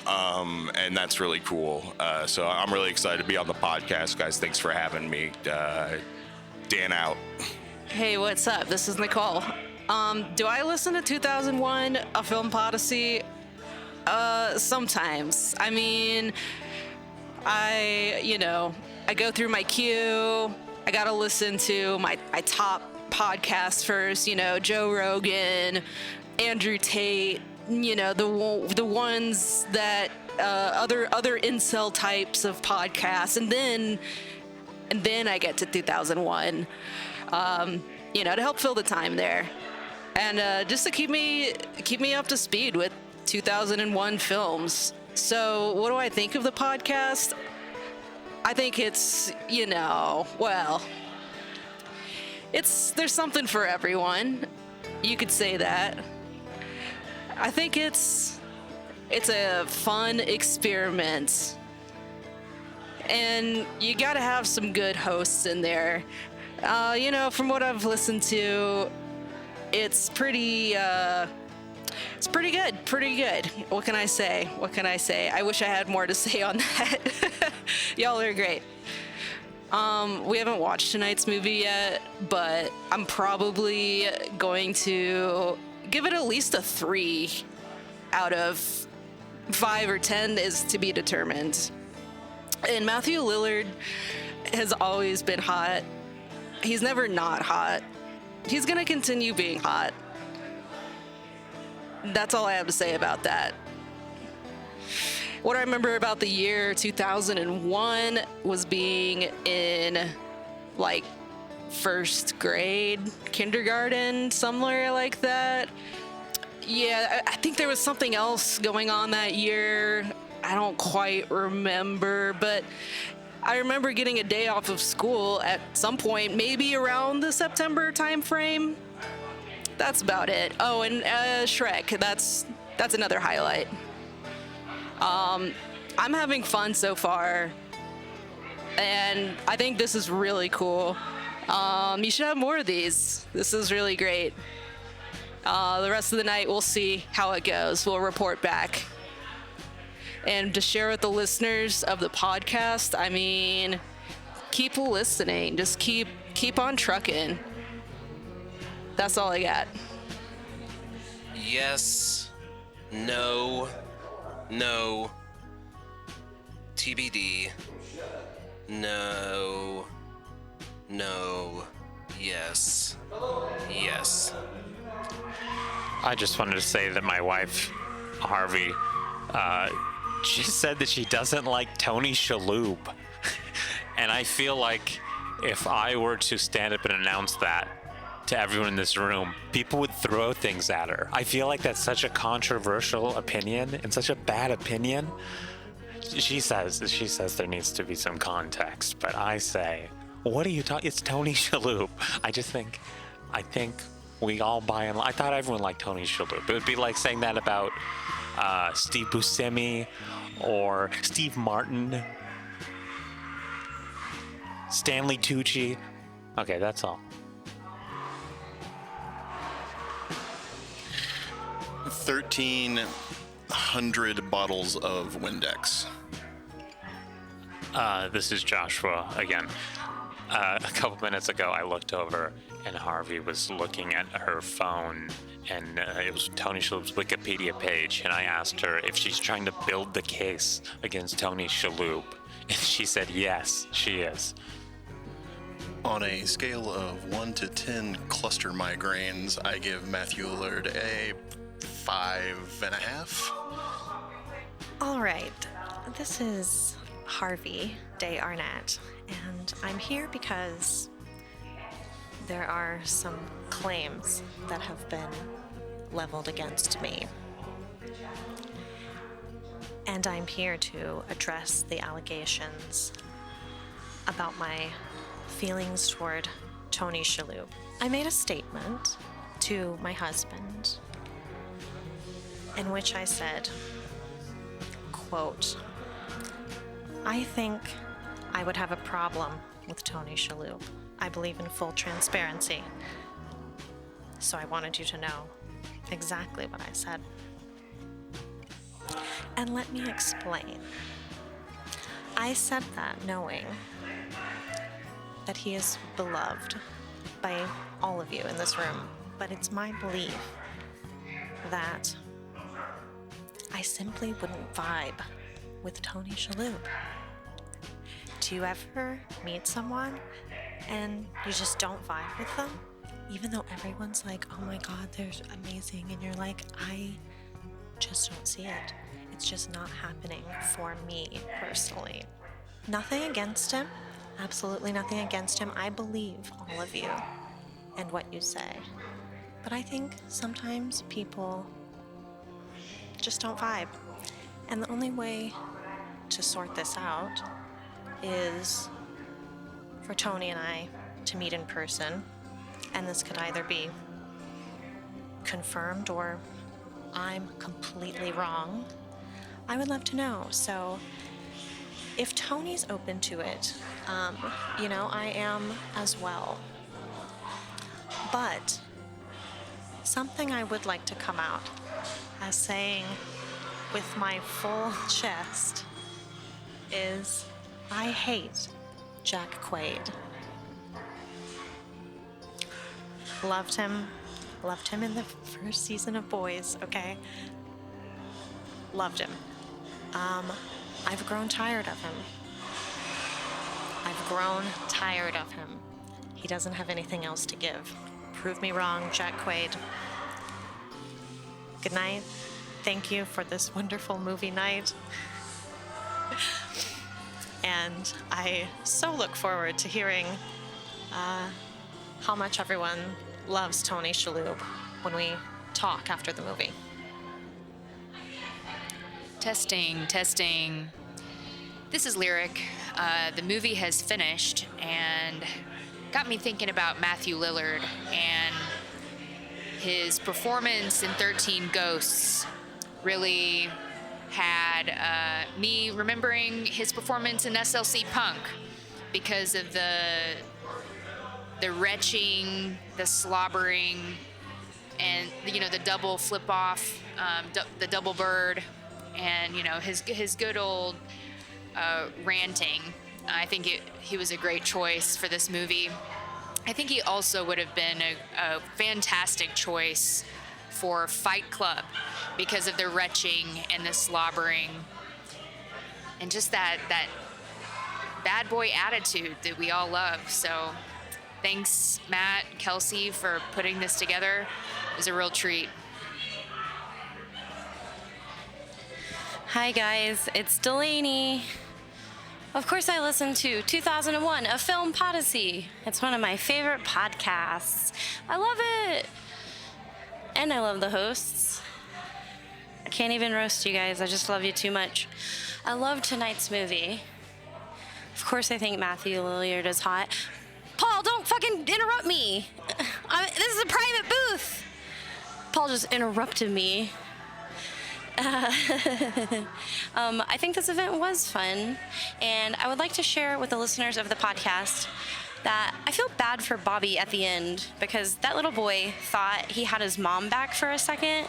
and that's really cool. So I'm really excited to be on the podcast, guys. Thanks for having me. Dan out. Hey, what's up? This is Nicole. Do I listen to 2001, A Film Odyssey? Sometimes. I mean, I go through my queue. I gotta listen to my top podcasts first, Joe Rogan, Andrew Tate, the ones that other incel types of podcasts, and then I get to 2001, to help fill the time there, and just to keep me up to speed with 2001 films. So what do I think of the podcast? I think it's, there's something for everyone. You could say that. I think it's a fun experiment. And you gotta have some good hosts in there. From what I've listened to, it's pretty good. What can I say? I wish I had more to say on that. Y'all are great. We haven't watched tonight's movie yet, but I'm probably going to give it at least a 3 out of 5 or 10 is to be determined. And Matthew Lillard has always been hot. He's never not hot. He's gonna continue being hot. That's all I have to say about that. What I remember about the year 2001 was being in like first grade, kindergarten, somewhere like that. Yeah, I think there was something else going on that year. I don't quite remember, but I remember getting a day off of school at some point, maybe around the September timeframe. That's about it. Oh, and Shrek, that's another highlight. I'm having fun so far, and I think this is really cool. You should have more of these. This is really great. The rest of the night, we'll see how it goes. We'll report back. And to share with the listeners of the podcast, I mean, keep listening. Just keep on trucking. That's all I got. Yes. No. No. TBD. No. No. Yes. Yes. I just wanted to say that my wife, Harvey, she said that she doesn't like Tony Shalhoub. And I feel like if I were to stand up and announce that to everyone in this room, people would throw things at her. I feel like that's such a controversial opinion and such a bad opinion. She says there needs to be some context, but I say, what are you talking? It's Tony Shalhoub. I think we all buy in. I thought everyone liked Tony Shalhoub. It would be like saying that about Steve Buscemi or Steve Martin, Stanley Tucci. Okay, that's all. 1,300 bottles of Windex. This is Joshua again. A couple minutes ago, I looked over and Harvey was looking at her phone, and it was Tony Shalhoub's Wikipedia page, and I asked her if she's trying to build the case against Tony Shalhoub, and she said yes, she is. On a scale of 1 to 10 cluster migraines, I give Matthew Lillard a 5.5. All right, this is Harvey Day Arnett, and I'm here because there are some claims that have been leveled against me. And I'm here to address the allegations about my feelings toward Tony Shalhoub. I made a statement to my husband in which I said, quote, I think I would have a problem with Tony Shalhoub. I believe in full transparency. So I wanted you to know exactly what I said. And let me explain. I said that knowing that he is beloved by all of you in this room, but it's my belief that I simply wouldn't vibe with Tony Shalhoub. Do you ever meet someone and you just don't vibe with them? Even though everyone's like, oh my God, they're amazing. And you're like, I just don't see it. It's just not happening for me personally. Nothing against him. Absolutely nothing against him. I believe all of you and what you say. But I think sometimes people just don't vibe. And the only way to sort this out is for Tony and I to meet in person, and this could either be confirmed or I'm completely wrong. I would love to know. So if Tony's open to it, I am as well. But something I would like to come out as saying with my full chest is I hate Jack Quaid. Loved him. Loved him in the first season of Boys, okay? Loved him. I've grown tired of him. I've grown tired of him. He doesn't have anything else to give. Prove me wrong, Jack Quaid. Good night. Thank you for this wonderful movie night. And I so look forward to hearing how much everyone loves Tony Shalhoub when we talk after the movie. Testing, testing. This is Lyric. The movie has finished and got me thinking about Matthew Lillard and his performance in 13 Ghosts. Really had me remembering his performance in SLC Punk because of the retching, the slobbering, and the double flip off, the double bird, and his good old ranting. I think he was a great choice for this movie. I think he also would have been a fantastic choice for Fight Club because of the retching and the slobbering and just that bad boy attitude that we all love. So thanks, Matt, Kelsey, for putting this together. It was a real treat. Hi guys, it's Delaney. Of course I listened to 2001, A Film Podyssey. It's one of my favorite podcasts. I love it. And I love the hosts. I can't even roast you guys. I just love you too much. I love tonight's movie. Of course I think Matthew Lillard is hot. Paul, don't fucking interrupt me. This is a private booth. Paul just interrupted me. I think this event was fun, and I would like to share with the listeners of the podcast that I feel bad for Bobby at the end because that little boy thought he had his mom back for a second,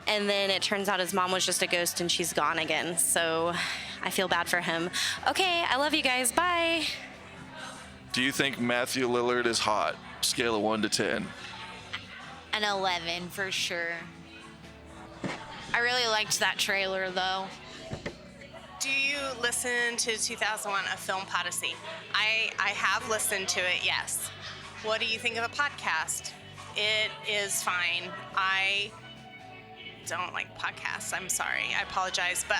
and then it turns out his mom was just a ghost and she's gone again. So I feel bad for him. Okay, I love you guys. Bye. Do you think Matthew Lillard is hot? Scale of 1 to 10. An 11 for sure. I really liked that trailer, though. Do you listen to 2001, A Film Podyssey? I have listened to it, yes. What do you think of the podcast? It is fine. I don't like podcasts. I'm sorry. I apologize. But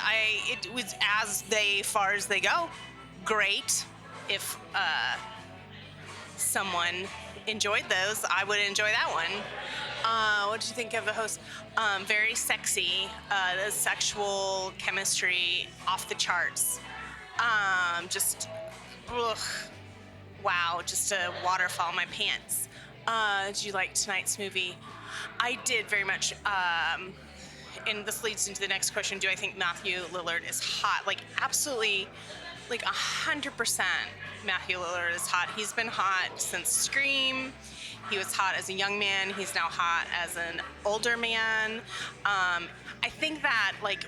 it was as far as they go. Great. If someone enjoyed those, I would enjoy that one. What did you think of the host? Very sexy. The sexual chemistry off the charts. Wow, just a waterfall in my pants. Did you like tonight's movie? I did very much. And this leads into the next question. Do I think Matthew Lillard is hot? Like, absolutely, like 100% Matthew Lillard is hot. He's been hot since Scream. He was hot as a young man. He's now hot as an older man. I think that, like,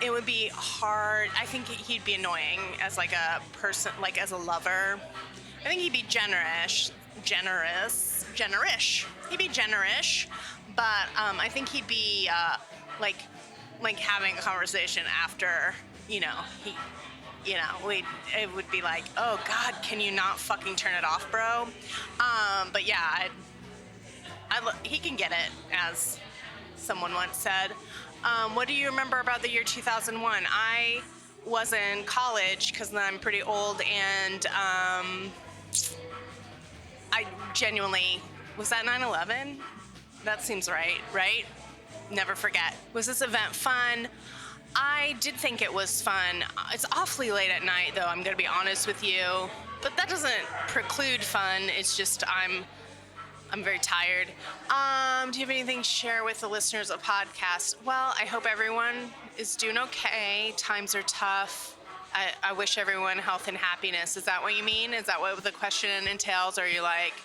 it would be hard. I think he'd be annoying as, like, a person, like, as a lover. I think he'd be generous. He'd be generous, but I think he'd be, like having a conversation after, it would be like, oh God, can you not fucking turn it off, bro? But yeah, he can get it, as someone once said. What do you remember about the year 2001? I was in college because then I'm pretty old, and I genuinely, was that 9/11? That seems right? Never forget. Was this event fun? I did think it was fun. It's awfully late at night, though, I'm going to be honest with you. But that doesn't preclude fun. It's just I'm very tired. Do you have anything to share with the listeners of the podcast? Well, I hope everyone is doing okay. Times are tough. I wish everyone health and happiness. Is that what you mean? Is that what the question entails? Or are you like,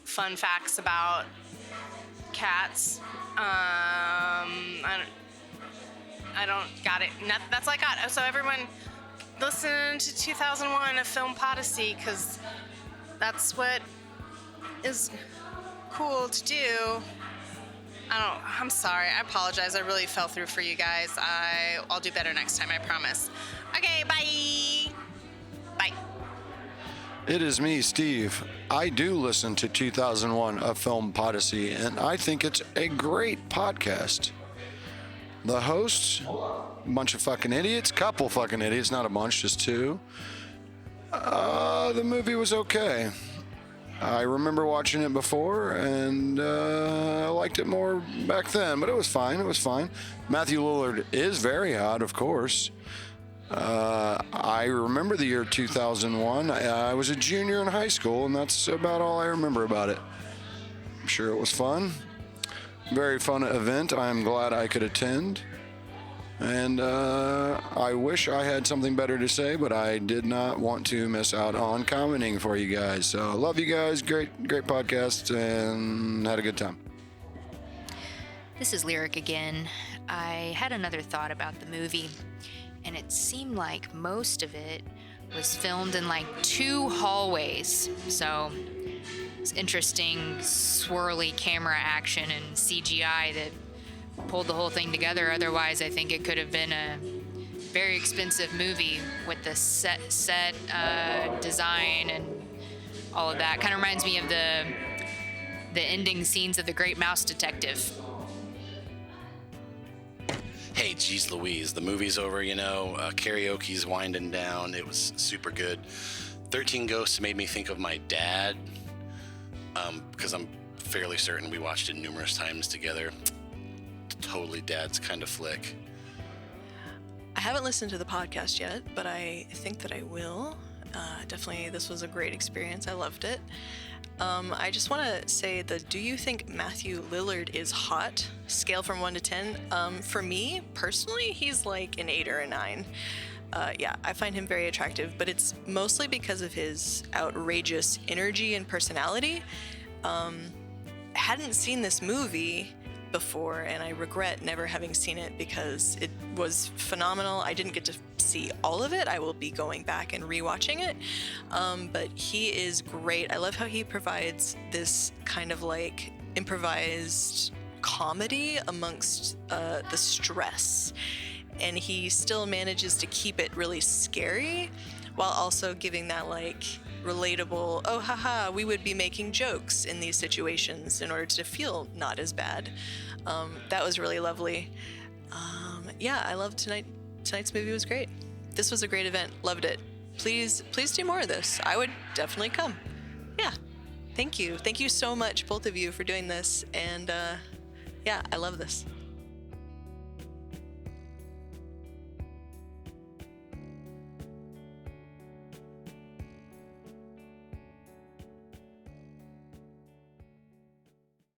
fun facts about cats? I don't got it. That's all I got. So everyone, listen to 2001 A Film Odyssey because that's what is cool to do. I'm sorry. I apologize. I really fell through for you guys. I'll do better next time, I promise. Okay, bye. Bye. It is me, Steve. I do listen to 2001 A Film Odyssey, and I think it's a great podcast. The hosts, a bunch of fucking idiots, couple fucking idiots, not a bunch, just two. The movie was okay. I remember watching it before, and I liked it more back then, but it was fine. It was fine. Matthew Lillard is very hot, of course. I remember the year 2001. I was a junior in high school, and that's about all I remember about it. I'm sure it was fun. Very fun event. I'm glad I could attend. And I wish I had something better to say, but I did not want to miss out on commenting for you guys. So love you guys. Great podcast, and had a good time. This is Lyric again. I had another thought about the movie, and it seemed like most of it was filmed in like 2 hallways. So it's interesting, swirly camera action and CGI that pulled the whole thing together. Otherwise, I think it could have been a very expensive movie with the set design and all of that. Kind of reminds me of the ending scenes of The Great Mouse Detective. Hey, geez Louise, the movie's over, karaoke's winding down. It was super good. 13 Ghosts made me think of my dad, because I'm fairly certain we watched it numerous times together. Totally dad's kind of flick. I haven't listened to the podcast yet, but I think that I will. Definitely, this was a great experience. I loved it. I just want to say do you think Matthew Lillard is hot? Scale from 1 to 10. For me, personally, he's like an 8 or a 9. I find him very attractive, but it's mostly because of his outrageous energy and personality. I hadn't seen this movie before, and I regret never having seen it because it was phenomenal. I didn't get to see all of it. I will be going back and rewatching it, but he is great. I love how he provides this kind of like improvised comedy amongst the stress, and he still manages to keep it really scary while also giving that like relatable, oh haha, we would be making jokes in these situations in order to feel not as bad. That was really lovely. I loved tonight's movie. Was great. This was a great event. Loved it. Please do more of this. I would definitely come. Yeah. Thank you so much, both of you, for doing this. And I love this.